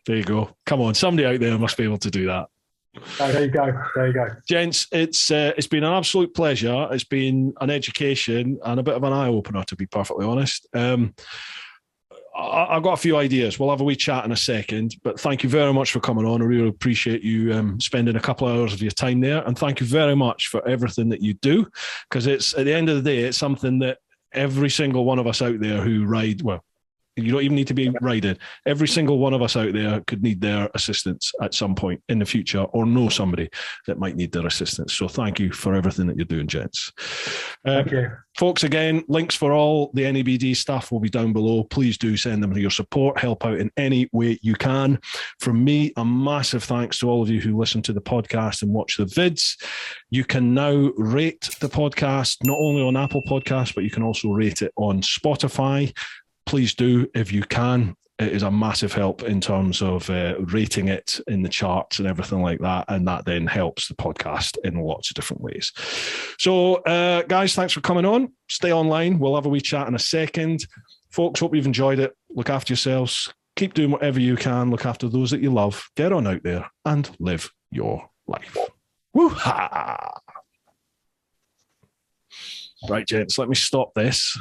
There you go. Come on, somebody out there must be able to do that. So there you go. There you go. Gents, it's been an absolute pleasure. It's been an education and a bit of an eye-opener, to be perfectly honest. I've got a few ideas. We'll have a wee chat in a second, but thank you very much for coming on. I really appreciate you spending a couple of hours of your time there. And thank you very much for everything that you do, because it's, at the end of the day, it's something that every single one of us out there who ride, well, you don't even need to be riding. Every single one of us out there could need their assistance at some point in the future, or know somebody that might need their assistance. So thank you for everything that you're doing, gents. Thank you. Folks, again, links for all the NABD stuff will be down below. Please do send them your support, help out in any way you can. From me, a massive thanks to all of you who listen to the podcast and watch the vids. You can now rate the podcast, not only on Apple Podcasts, but you can also rate it on Spotify. Please do, if you can. It is a massive help in terms of rating it in the charts and everything like that. And that then helps the podcast in lots of different ways. So, guys, thanks for coming on. Stay online. We'll have a wee chat in a second. Folks, hope you've enjoyed it. Look after yourselves. Keep doing whatever you can. Look after those that you love. Get on out there and live your life. Woo-ha! Right, gents, let me stop this.